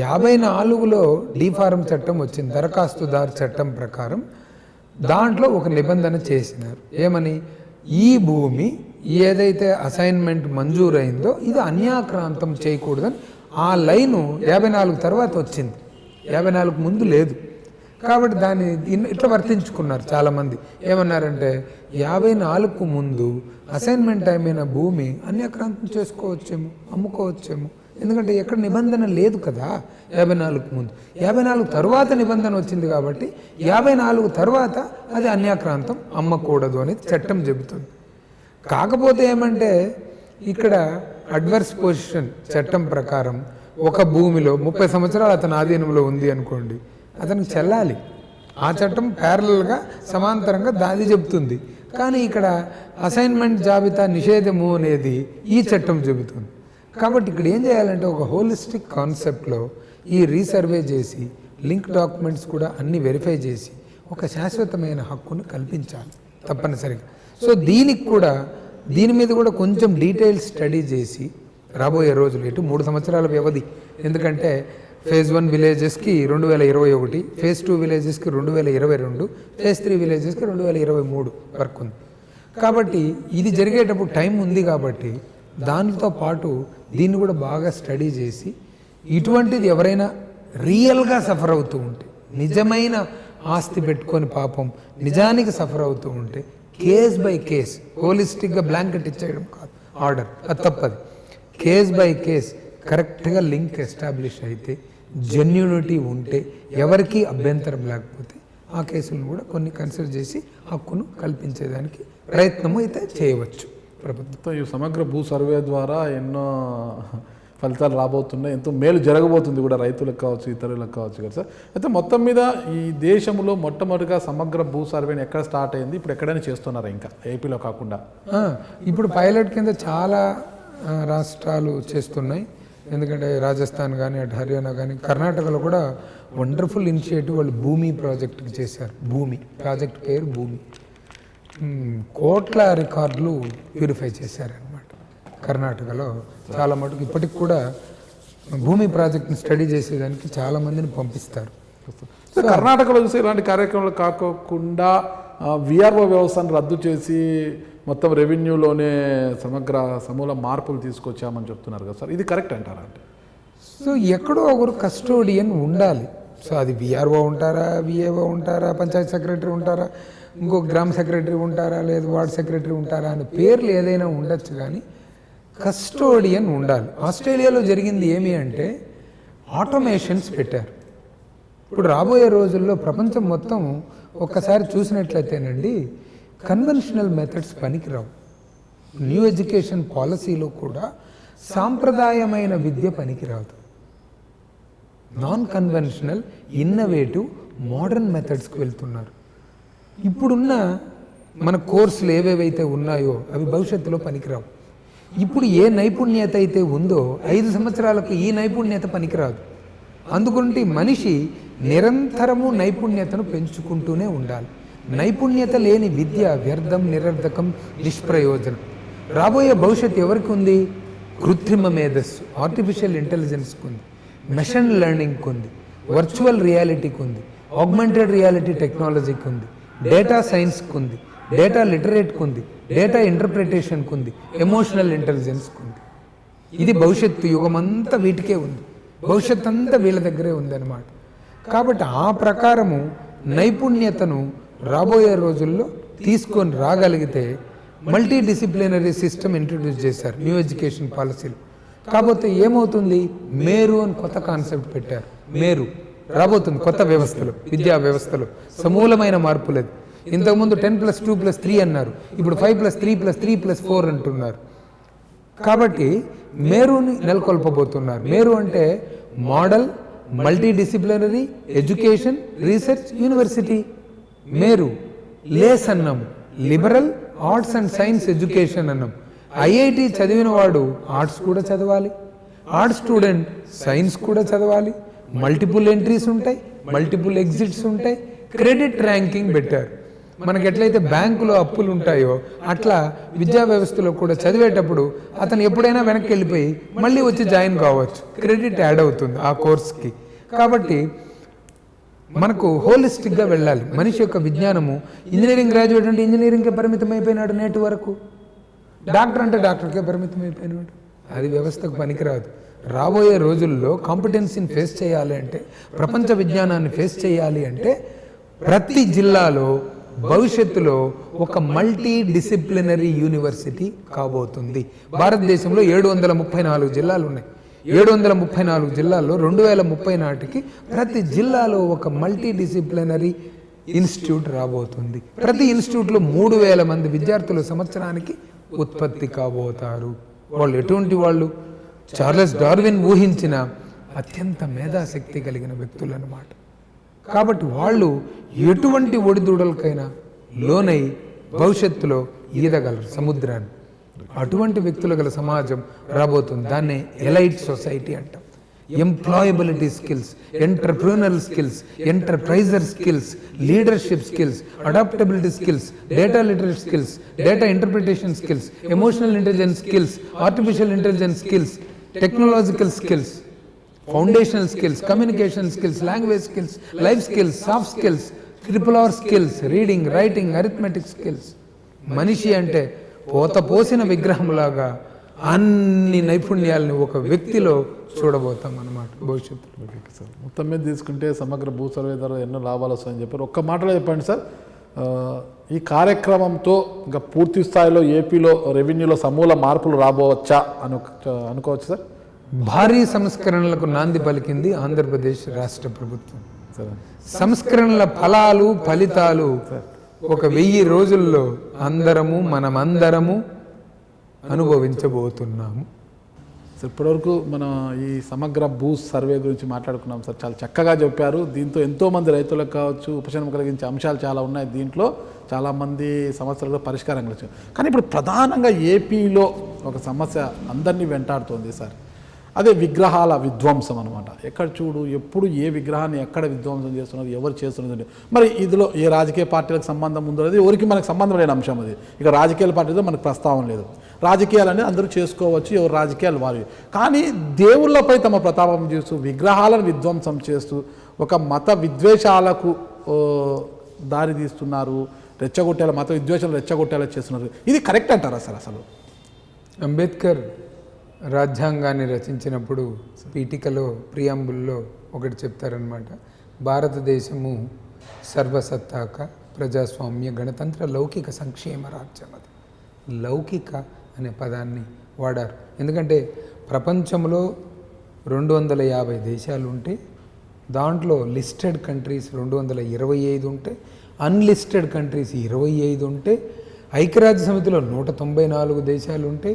54లో డీఫారం చట్టం వచ్చింది, దరఖాస్తుదారు చట్టం ప్రకారం. దాంట్లో ఒక నిబంధన చేసినారు. ఏమని, ఈ భూమి ఏదైతే అసైన్మెంట్ మంజూరైందో ఇది అన్యాక్రాంతం చేయకూడదని ఆ లైను 54 తర్వాత వచ్చింది, 54కు ముందు లేదు. కాబట్టి దాన్ని ఇట్లా వర్తించుకున్నారు చాలామంది. ఏమన్నారంటే 54కు ముందు అసైన్మెంట్ అయిన భూమి అన్యాక్రాంతం చేసుకోవచ్చేమో, అమ్ముకోవచ్చేమో, ఎందుకంటే ఎక్కడ నిబంధన లేదు కదా 54కు ముందు. 54 తర్వాత నిబంధన వచ్చింది కాబట్టి 54 తర్వాత అది అన్యాక్రాంతం అమ్మకూడదు అనేది చట్టం చెబుతుంది. కాకపోతే ఏమంటే ఇక్కడ అడ్వర్స్ పొజిషన్ చట్టం ప్రకారం ఒక భూమిలో 30 సంవత్సరాలు అతని ఆధీనంలో ఉంది అనుకోండి, అతనికి చెల్లాలి. ఆ చట్టం ప్యారలల్గా సమాంతరంగా దాది చెబుతుంది. కానీ ఇక్కడ అసైన్మెంట్ జాబితా నిషేధము అనేది ఈ చట్టం చెబుతుంది. కాబట్టి ఇక్కడ ఏం చేయాలంటే ఒక హోలిస్టిక్ కాన్సెప్ట్లో ఈ రీసర్వే చేసి లింక్ డాక్యుమెంట్స్ కూడా అన్ని వెరిఫై చేసి ఒక శాశ్వతమైన హక్కును కల్పించాలి తప్పనిసరిగా. సో దీనికి కూడా దీని మీద కూడా కొంచెం డీటెయిల్ స్టడీ చేసి రాబోయే రోజులు 3 సంవత్సరాల వ్యవధి, ఎందుకంటే ఫేజ్ 1 విలేజెస్కి 2021, ఫేజ్ 2 విలేజెస్కి 2022, ఫేజ్ 3 విలేజెస్కి 2023 వరకు ఉంది. కాబట్టి ఇది జరిగేటప్పుడు టైం ఉంది. కాబట్టి దానితో పాటు దీన్ని కూడా బాగా స్టడీ చేసి ఇటువంటిది ఎవరైనా రియల్గా సఫర్ అవుతూ ఉంటే, నిజమైన ఆస్తి పెట్టుకొని పాపం నిజానికి సఫర్ అవుతూ ఉంటే కేస్ బై కేస్, హోలిస్టిక్గా బ్లాంకెట్ ఇచ్చేయడం కాదు ఆర్డర్, అది తప్పది. కేస్ బై కేస్ కరెక్ట్గా లింక్ ఎస్టాబ్లిష్ అయితే, జెన్యూనిటీ ఉంటే, ఎవరికి అభ్యంతరం లేకపోతే ఆ కేసులను కూడా కొన్ని కన్సిడర్ చేసి హక్కును కల్పించేదానికి ప్రయత్నము అయితే చేయవచ్చు ప్రభుత్వం. ఈ సమగ్ర భూ సర్వే ద్వారా ఎన్నో ఫలితాలు రాబోతున్నాయి, ఎంతో మేలు జరగబోతుంది కూడా రైతులకు కావచ్చు, ఇతరులకు కావచ్చు కదా సార్. అయితే మొత్తం మీద ఈ దేశంలో మొట్టమొదటిగా సమగ్ర భూ సర్వేని ఎక్కడ స్టార్ట్ అయింది, ఇప్పుడు ఎక్కడైనా చేస్తున్నారా ఇంకా ఏపీలో కాకుండా? ఇప్పుడు పైలట్ కింద చాలా రాష్ట్రాలు చేస్తున్నాయి. ఎందుకంటే రాజస్థాన్ కానీ, అటు హర్యానా కానీ, కర్ణాటకలో కూడా వండర్ఫుల్ ఇనిషియేటివ్ వాళ్ళు భూమి ప్రాజెక్టుకి చేశారు. భూమి ప్రాజెక్ట్ పేరు భూమి. కోట్ల రికార్డులు ప్యూరిఫై చేశారనమాట కర్ణాటకలో. చాలా మటుకు ఇప్పటికి కూడా భూమి ప్రాజెక్ట్ని స్టడీ చేసేదానికి చాలామందిని పంపిస్తారు. సో కర్ణాటకలో చూసి ఇలాంటి కార్యక్రమాలు కాకుండా విఆర్ఓ వ్యవస్థను రద్దు చేసి మొత్తం రెవెన్యూలోనే సమగ్ర సమూల మార్పులు తీసుకొచ్చామని చెప్తున్నారు కదా సార్, ఇది కరెక్ట్ అంటారా? అంటే సో ఎక్కడో ఒకరు కస్టోడియన్ ఉండాలి. సో అది విఆర్ఓ ఉంటారా, విఏఓ ఉంటారా, పంచాయత్ సెక్రటరీ ఉంటారా, ఇంకో గ్రామ సెక్రటరీ ఉంటారా, లేదు వార్డ్ సెక్రటరీ ఉంటారా అనే పేర్లు ఏదైనా ఉండొచ్చు, కానీ కస్టోడియన్ ఉండాలి. ఆస్ట్రేలియాలో జరిగింది ఏమి అంటే ఆటోమేషన్స్ పెట్టారు. ఇప్పుడు రాబోయే రోజుల్లో ప్రపంచం మొత్తం ఒక్కసారి చూసినట్లయితేనండి కన్వెన్షనల్ మెథడ్స్ పనికిరావు. న్యూ ఎడ్యుకేషన్ పాలసీలో కూడా సాంప్రదాయమైన విద్య పనికిరాదు. నాన్ కన్వెన్షనల్, ఇన్నోవేటివ్, మోడర్న్ మెథడ్స్కి వెళ్తున్నారు. ఇప్పుడున్న మన కోర్సులు ఏవేవైతే ఉన్నాయో అవి భవిష్యత్తులో పనికిరావు. ఇప్పుడు ఏ నైపుణ్యత అయితే ఉందో 5 సంవత్సరాలకు ఈ నైపుణ్యత పనికిరాదు. అందుకుంటే మనిషి నిరంతరము నైపుణ్యతను పెంచుకుంటూనే ఉండాలి. నైపుణ్యత లేని విద్య వ్యర్థం, నిరర్ధకం, నిష్ప్రయోజనం. రాబోయే భవిష్యత్తు ఎవరికి ఉంది? కృత్రిమ మేధస్సు, ఆర్టిఫిషియల్ ఇంటెలిజెన్స్కి ఉంది, మెషిన్ లెర్నింగ్కి ఉంది, వర్చువల్ రియాలిటీకి ఉంది. ఆగ్మెంటెడ్ రియాలిటీ టెక్నాలజీకి ఉంది, డేటా సైన్స్కి ఉంది, డేటా లిటరేట్కి ఉంది, డేటా ఇంటర్ప్రిటేషన్కి ఉంది, ఎమోషనల్ ఇంటెలిజెన్స్కి ఉంది. ఇది భవిష్యత్తు యుగం అంతా వీటికే ఉంది, భవిష్యత్ అంతా వీళ్ళ దగ్గరే ఉందన్నమాట. కాబట్టి ఆ ప్రకారము నైపుణ్యతను రాబోయే రోజుల్లో తీసుకొని రాగలిగితే మల్టీ డిసిప్లినరీ సిస్టమ్ ఇంట్రడ్యూస్ చేశారు న్యూ ఎడ్యుకేషన్ పాలసీలు. కాకపోతే ఏమవుతుంది, మేరు అని కొత్త కాన్సెప్ట్ పెట్టారు. మేరు రాబోతుంది కొత్త వ్యవస్థలో, విద్యా వ్యవస్థలో సమూలమైన మార్పులు. అది ఇంతకుముందు 10+2+3 అన్నారు, ఇప్పుడు 5+3+3+4 అంటున్నారు. కాబట్టి మేరుని నెలకొల్పబోతున్నారు. మేరు అంటే model multi disciplinary education research university. MERU లేస్ అన్నాం, liberal arts and science education అన్నాం. ఐఐటి చదివిన వాడు ఆర్ట్స్ కూడా చదవాలి, ఆర్ట్స్ స్టూడెంట్ సైన్స్ కూడా చదవాలి. మల్టిపుల్ ఎంట్రీస్ ఉంటాయి, మల్టిపుల్ ఎగ్జిట్స్ ఉంటాయి, క్రెడిట్ ర్యాంకింగ్ పెట్టారు. మనకి ఎట్లయితే బ్యాంకులో అప్పులు ఉంటాయో అట్లా విద్యా వ్యవస్థలో కూడా చదివేటప్పుడు అతను ఎప్పుడైనా వెనక్కి వెళ్ళిపోయి మళ్ళీ వచ్చి జాయిన్ కావచ్చు, క్రెడిట్ యాడ్ అవుతుంది ఆ కోర్స్కి. కాబట్టి మనకు హోలిస్టిక్గా వెళ్ళాలి. మనిషి యొక్క విజ్ఞానము, ఇంజనీరింగ్ గ్రాడ్యుయేట్ అంటే ఇంజనీరింగ్కే పరిమితం అయిపోయినాడు నేటి వరకు, డాక్టర్ అంటే డాక్టర్కే పరిమితం అయిపోయినాడు. అది వ్యవస్థకు పనికిరాదు. రాబోయే రోజుల్లో కాంపిటెన్సీని ఫేస్ చేయాలి అంటే, ప్రపంచ విజ్ఞానాన్ని ఫేస్ చేయాలి అంటే ప్రతి జిల్లాలో భవిష్యత్తులో ఒక మల్టీ డిసిప్లినరీ యూనివర్సిటీ కాబోతుంది. భారతదేశంలో 734 జిల్లాలు ఉన్నాయి. 734 జిల్లాల్లో 2030 నాటికి ప్రతి జిల్లాలో ఒక మల్టీ డిసిప్లినరీ ఇన్స్టిట్యూట్ రాబోతుంది. ప్రతి ఇన్స్టిట్యూట్లో 3000 మంది విద్యార్థులు సంవత్సరానికి ఉత్పత్తి కాబోతారు. వాళ్ళు ఎటువంటి వాళ్ళు? చార్లెస్ డార్విన్ ఊహించిన అత్యంత మేధాశక్తి కలిగిన వ్యక్తులు అన్నమాట. కాబట్టి వాళ్ళు ఎటువంటి ఒడిదుడులకైనా లోనై భవిష్యత్తులో ఈదగలరు సముద్రాన్ని. అటువంటి వ్యక్తులు గల సమాజం రాబోతుంది. దాన్నే ఎలైట్ సొసైటీ అంటాం. Employability skills, entrepreneurial skills, enterpriser skills, leadership skills, adaptability skills, data literate skills, data interpretation skills, emotional intelligence skills, artificial intelligence skills, technological skills, foundational skills, communication skills, language skills, life skills, soft skills, RRR skills, reading, writing, arithmetic skills. మనిషి అంటే పోసిన విగ్రహంలాగా అన్ని నైపుణ్యాలని ఒక వ్యక్తిలో చూడబోతాం అన్నమాట భవిష్యత్తులో. Sir, మొత్తం మీద తీసుకుంటే సమగ్ర భూ సర్వే ద్వారా ఎన్నో లాభాలు వస్తాయని చెప్పారు. ఒక్క మాటలో చెప్పండి సార్, ఈ కార్యక్రమంతో ఇంకా పూర్తి స్థాయిలో ఏపీలో రెవెన్యూలో సమూల మార్పులు రాబోవచ్చా అనుకోవచ్చు సార్? భారీ సంస్కరణలకు నాంది పలికింది ఆంధ్రప్రదేశ్ రాష్ట్ర ప్రభుత్వం. సంస్కరణల ఫలితాలు ఒక 1000 రోజుల్లో మనమందరము అనుభవించబోతున్నాము. సార్, ఇప్పటివరకు మనం ఈ సమగ్ర భూ సర్వే గురించి మాట్లాడుకున్నాం సార్, చాలా చక్కగా చెప్పారు. దీంతో ఎంతోమంది రైతులకు కావచ్చు ఉపశమనం కలిగించే అంశాలు చాలా ఉన్నాయి. దీంట్లో చాలామంది సమస్యలకు పరిష్కారం కలిగించారు. కానీ ఇప్పుడు ప్రధానంగా ఏపీలో ఒక సమస్య అందరినీ వెంటాడుతోంది సార్, అదే విగ్రహాల విధ్వంసం అనమాట. ఎక్కడ చూడు ఎప్పుడు ఏ విగ్రహాన్ని ఎక్కడ విధ్వంసం చేస్తున్నారు, ఎవరు చేస్తున్నది. మరి ఇందులో ఏ రాజకీయ పార్టీలకు సంబంధం ఉందో అది ఎవరికి మనకు సంబంధం లేని అంశం. అది ఇక రాజకీయాల పార్టీతో మనకు ప్రస్తావన లేదు. రాజకీయాలని అందరూ చేసుకోవచ్చు, ఎవరు రాజకీయాలు వారి. కానీ దేవుళ్ళపై తమ ప్రతాపం చేస్తూ విగ్రహాలను విధ్వంసం చేస్తూ ఒక మత విద్వేషాలకు దారి తీస్తున్నారు, రెచ్చగొట్టేలా మత విద్వేషాలు రెచ్చగొట్టేలా చేస్తున్నారు. ఇది కరెక్ట్ అంటారా సార్? అసలు అంబేద్కర్ రాజ్యాంగాన్ని రచించినప్పుడు పీఠికలో ప్రియాంబుల్లో ఒకటి చెప్తారనమాట, భారతదేశము సర్వసత్తాక ప్రజాస్వామ్య గణతంత్ర లౌకిక సంక్షేమ రాజ్యం. అది లౌకిక అనే పదాన్ని వాడారు. ఎందుకంటే ప్రపంచంలో 250 దేశాలు ఉంటే దాంట్లో లిస్టెడ్ కంట్రీస్ 225 ఉంటే, అన్లిస్టెడ్ కంట్రీస్ 25 ఉంటే, ఐక్యరాజ్య సమితిలో 194 దేశాలు ఉంటే,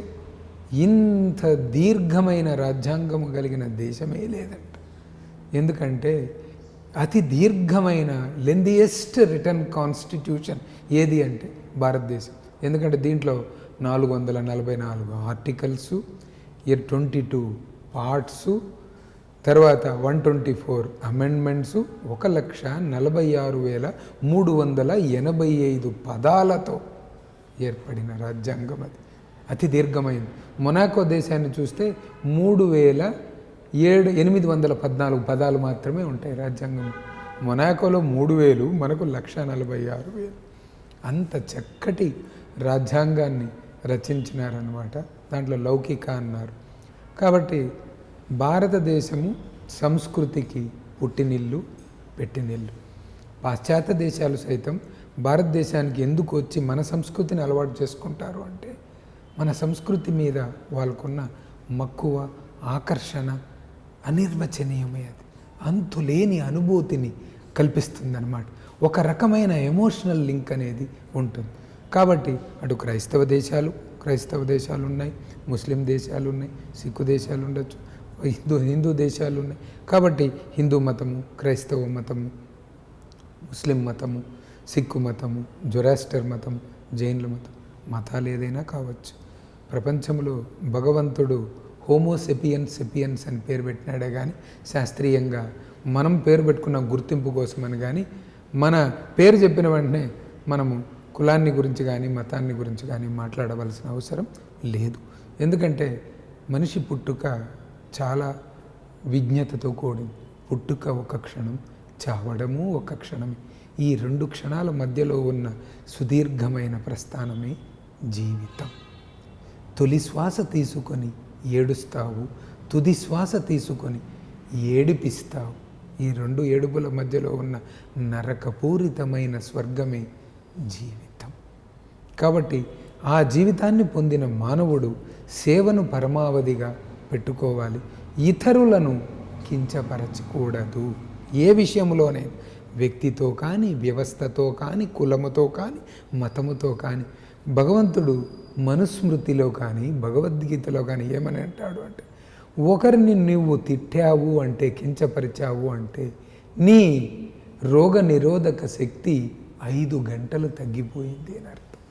ఇంత దీర్ఘమైన రాజ్యాంగం కలిగిన దేశమే లేదంట. ఎందుకంటే అతి దీర్ఘమైన లెందియెస్ట్ రిటర్న్ కాన్స్టిట్యూషన్ ఏది అంటే భారతదేశం. ఎందుకంటే దీంట్లో 444 ఆర్టికల్స్, 22 పార్ట్స్, తర్వాత 124 అమెండ్మెంట్స్, 1,46,385 పదాలతో ఏర్పడిన రాజ్యాంగం. అది అతి దీర్ఘమైంది. మొనాకో దేశాన్ని చూస్తే 3,814 పదాలు మాత్రమే ఉంటాయి రాజ్యాంగం. మొనాకోలో 3,000, మనకు 1,46,000. అంత చక్కటి రాజ్యాంగాన్ని రచించినారనమాట. దాంట్లో లౌకిక అన్నారు. కాబట్టి భారతదేశము సంస్కృతికి పుట్టినిల్లు, పెట్టినిల్లు. పాశ్చాత్య దేశాలు సైతం భారతదేశానికి ఎందుకు వచ్చి మన సంస్కృతిని అలవాటు చేసుకుంటారు అంటే, మన సంస్కృతి మీద వాళ్ళకున్న మక్కువ, ఆకర్షణ అనిర్వచనీయమే. అది అంతులేని అనుభూతిని కల్పిస్తుందన్నమాట. ఒక రకమైన ఎమోషనల్ లింక్ అనేది ఉంటుంది. కాబట్టి అటు క్రైస్తవ దేశాలు ఉన్నాయి, ముస్లిం దేశాలు ఉన్నాయి, సిక్కు దేశాలు ఉండొచ్చు, హిందూ దేశాలు ఉన్నాయి. కాబట్టి హిందూ మతము, క్రైస్తవ మతము, ముస్లిం మతము, సిక్కు మతము, జొరాస్టర్ మతము, జైన్ల మతం, మతాలు ఏదైనా కావచ్చు. ప్రపంచంలో భగవంతుడు హోమోసెపియన్స్ అని పేరు పెట్టినాడే కానీ శాస్త్రీయంగా మనం పేరు పెట్టుకున్న గుర్తింపు కోసమని కానీ, మన పేరు చెప్పిన వెంటనే మనము కులాన్ని గురించి కానీ మతాన్ని గురించి కానీ మాట్లాడవలసిన అవసరం లేదు. ఎందుకంటే మనిషి పుట్టుక చాలా విజ్ఞతతో కూడింది. పుట్టుక ఒక క్షణం, చావడము ఒక క్షణమే. ఈ 2 క్షణాల మధ్యలో ఉన్న సుదీర్ఘమైన ప్రస్థానమే జీవితం. తొలి శ్వాస తీసుకొని ఏడుస్తావు, తుది శ్వాస తీసుకొని ఏడిపిస్తావు. ఈ 2 ఏడుపుల మధ్యలో ఉన్న నరకపూరితమైన స్వర్గమే జీవితం. కాబట్టి ఆ జీవితాన్ని పొందిన మానవుడు సేవను పరమావధిగా పెట్టుకోవాలి. ఇతరులను కించపరచకూడదు. ఏ విషయంలోనే, వ్యక్తితో కానీ, వ్యవస్థతో కానీ, కులముతో కానీ, మతముతో కానీ. భగవంతుడు మనుస్మృతిలో కానీ, భగవద్గీతలో కానీ ఏమని అంటాడు అంటే, ఒకరిని నువ్వు తిట్టావు అంటే, కించపరిచావు అంటే నీ రోగ నిరోధక శక్తి 5 గంటలు తగ్గిపోయింది అని అర్థం.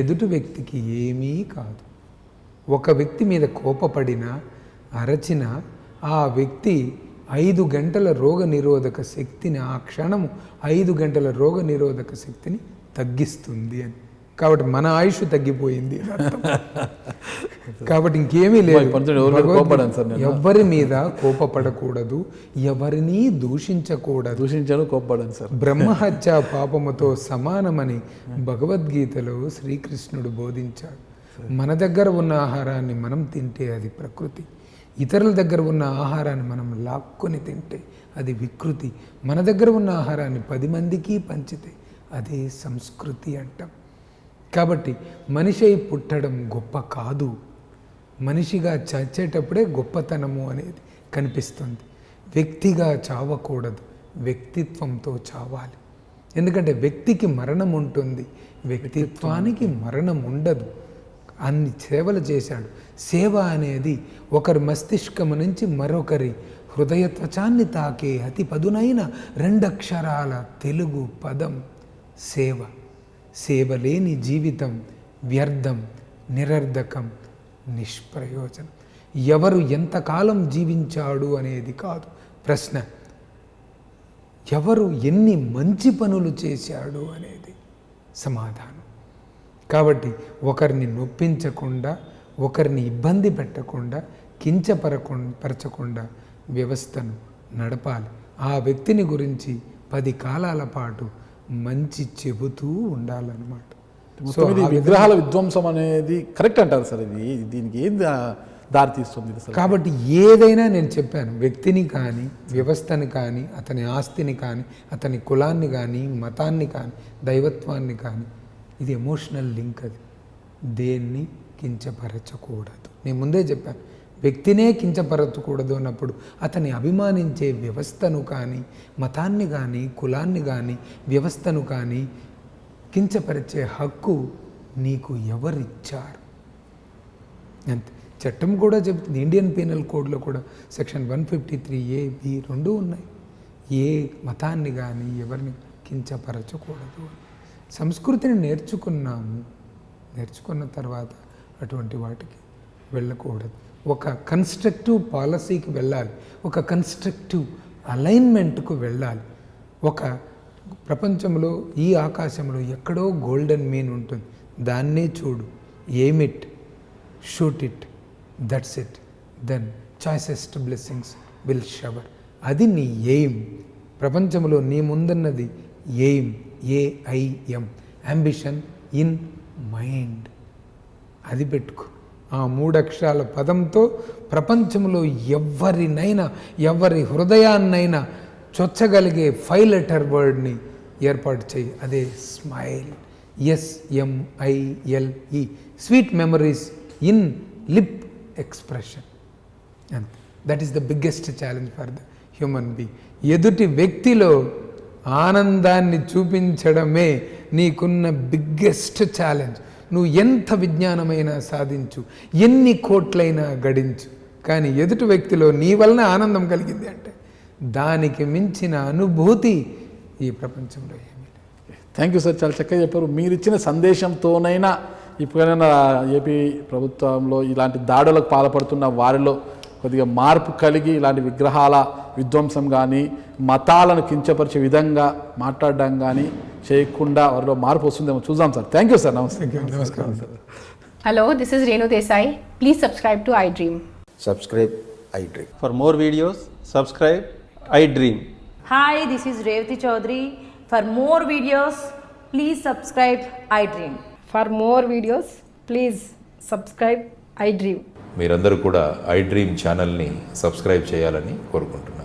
ఎదుటి వ్యక్తికి ఏమీ కాదు. ఒక వ్యక్తి మీద కోపపడినా, అరచినా ఆ వ్యక్తి 5 గంటల రోగ నిరోధక శక్తిని, ఆ క్షణము 5 గంటల రోగ నిరోధక శక్తిని తగ్గిస్తుంది అని. కాబట్టి మన ఆయుష్ తగ్గిపోయింది అని అర్థం. కాబట్టి ఇంకేమీ లేదు. ఎవరి మీద కోపపడకూడదు, ఎవరిని దూషించకూడదు. కోపపడను సార్. బ్రహ్మహత్య పాపముతో సమానమని భగవద్గీతలో శ్రీకృష్ణుడు బోధించాడు. మన దగ్గర ఉన్న ఆహారాన్ని మనం తింటే అది ప్రకృతి, ఇతరుల దగ్గర ఉన్న ఆహారాన్ని మనం లాక్కొని తింటే అది వికృతి. మన దగ్గర ఉన్న ఆహారాన్ని 10 మందికి పంచితే అదే సంస్కృతి అంటాం. కాబట్టి మనిషి పుట్టడం గొప్ప కాదు, మనిషిగా చచ్చేటప్పుడే గొప్పతనము అనేది కనిపిస్తుంది. వ్యక్తిగా చావకూడదు, వ్యక్తిత్వంతో చావాలి. ఎందుకంటే వ్యక్తికి మరణం ఉంటుంది, వ్యక్తిత్వానికి మరణం ఉండదు. అన్ని సేవలు చేశాడు. సేవ అనేది ఒకరి మస్తిష్కము నుంచి మరొకరి హృదయ త్వచాన్ని తాకే అతి పదునైన 2 అక్షరాల తెలుగు పదం సేవ. సేవ లేని జీవితం వ్యర్థం, నిరర్ధకం, నిష్ప్రయోజనం. ఎవరు ఎంతకాలం జీవించాడు అనేది కాదు ప్రశ్న, ఎవరు ఎన్ని మంచి పనులు చేశాడు అనేది సమాధానం. కాబట్టి ఒకరిని నొప్పించకుండా, ఒకరిని ఇబ్బంది పెట్టకుండా, కించపరచకుండా వ్యవస్థను నడపాలి. ఆ వ్యక్తిని గురించి 10 కాలాల పాటు మంచి చెబుతూ ఉండాలన్నమాట. సో విగ్రహాల విధ్వంసం అనేది కరెక్ట్ అంటారు సార్. దీనికి ఏం దారి తీస్తుంది? కాబట్టి ఏదైనా నేను చెప్పాను, వ్యక్తిని కానీ, వ్యవస్థని కానీ, అతని ఆస్తిని కానీ, అతని కులాన్ని కానీ, మతాన్ని కానీ, దైవత్వాన్ని కానీ, ఇది ఎమోషనల్ లింక్. అది దేన్ని కించపరచకూడదు. నేను ముందే చెప్పాను, వ్యక్తినే కించపరచకూడదు అన్నప్పుడు అతని అభిమానించే వ్యవస్థను కానీ, మతాన్ని కానీ, కులాన్ని కానీ, వ్యవస్థను కానీ కించపరిచే హక్కు నీకు ఎవరిచ్చారు? అంతే. చట్టం కూడా చెబుతుంది, ఇండియన్ పీనల్ కోడ్లో కూడా సెక్షన్ 153A, B 2 ఉన్నాయి. ఏ మతాన్ని కానీ ఎవరిని కించపరచకూడదు. సంస్కృతిని నేర్చుకున్న తర్వాత అటువంటి వాటికి వెళ్ళకూడదు. ఒక కన్స్ట్రక్టివ్ పాలసీకి వెళ్ళాలి, ఒక కన్స్ట్రక్టివ్ అలైన్మెంట్కు వెళ్ళాలి. ఒక ప్రపంచంలో ఈ ఆకాశంలో ఎక్కడో గోల్డెన్ మీన్ ఉంటుంది, దాన్నే చూడు. Aim it, shoot it, that's it, then choicest blessings will shower. అది నీ ఎయిమ్. ప్రపంచంలో నీ ముందున్నది aim, AIM, ambition in mind. అది పెట్టుకో. ఆ 3 అక్షరాల పదంతో ప్రపంచంలో ఎవరినైనా, ఎవరి హృదయాన్నైనా చొచ్చగలిగే 5 లెటర్ వర్డ్ని ఏర్పాటు చేయి. అదే smile, SMILE, sweet memories in lip expression. And that is the biggest challenge for the human being. ఎదుటి వ్యక్తిలో ఆనందాన్ని చూపించడమే నీకున్న బిగ్గెస్ట్ ఛాలెంజ్. నువ్వు ఎంత విజ్ఞానమైనా సాధించు, ఎన్ని కోట్లైనా గడించు, కానీ ఎదుటి వ్యక్తిలో నీ వలన ఆనందం కలిగింది అంటే దానికి మించిన అనుభూతి ఈ ప్రపంచంలో ఏమీ లేదు. థ్యాంక్ యూ సార్, చాలా చక్కగా చెప్పారు. మీరు ఇచ్చిన సందేశంతోనైనా ఇప్పుడైనా ఏపీ ప్రభుత్వంలో ఇలాంటి దాడులకు పాల్పడుతున్న వారిలో కొద్దిగా మార్పు కలిగి ఇలాంటి విగ్రహాల విధ్వంసం కానీ, మతాలను కించపరిచే విధంగా మాట్లాడడం కానీ చేయకుండా వారిలో మార్పు వస్తుందేమో చూద్దాం సార్. Thank you sir. నమస్తే. నమస్కారం sir. Hello, this is Renu Desai. Please subscribe to iDream. Subscribe iDream. For more videos, subscribe iDream. Hi, this is Revati Chaudhary. For more videos, please subscribe iDream. For more videos, please subscribe iDream. మీరందరూ కూడా iDream ఛానల్ని subscribe చేయాలని కోరుకుంటున్నాను.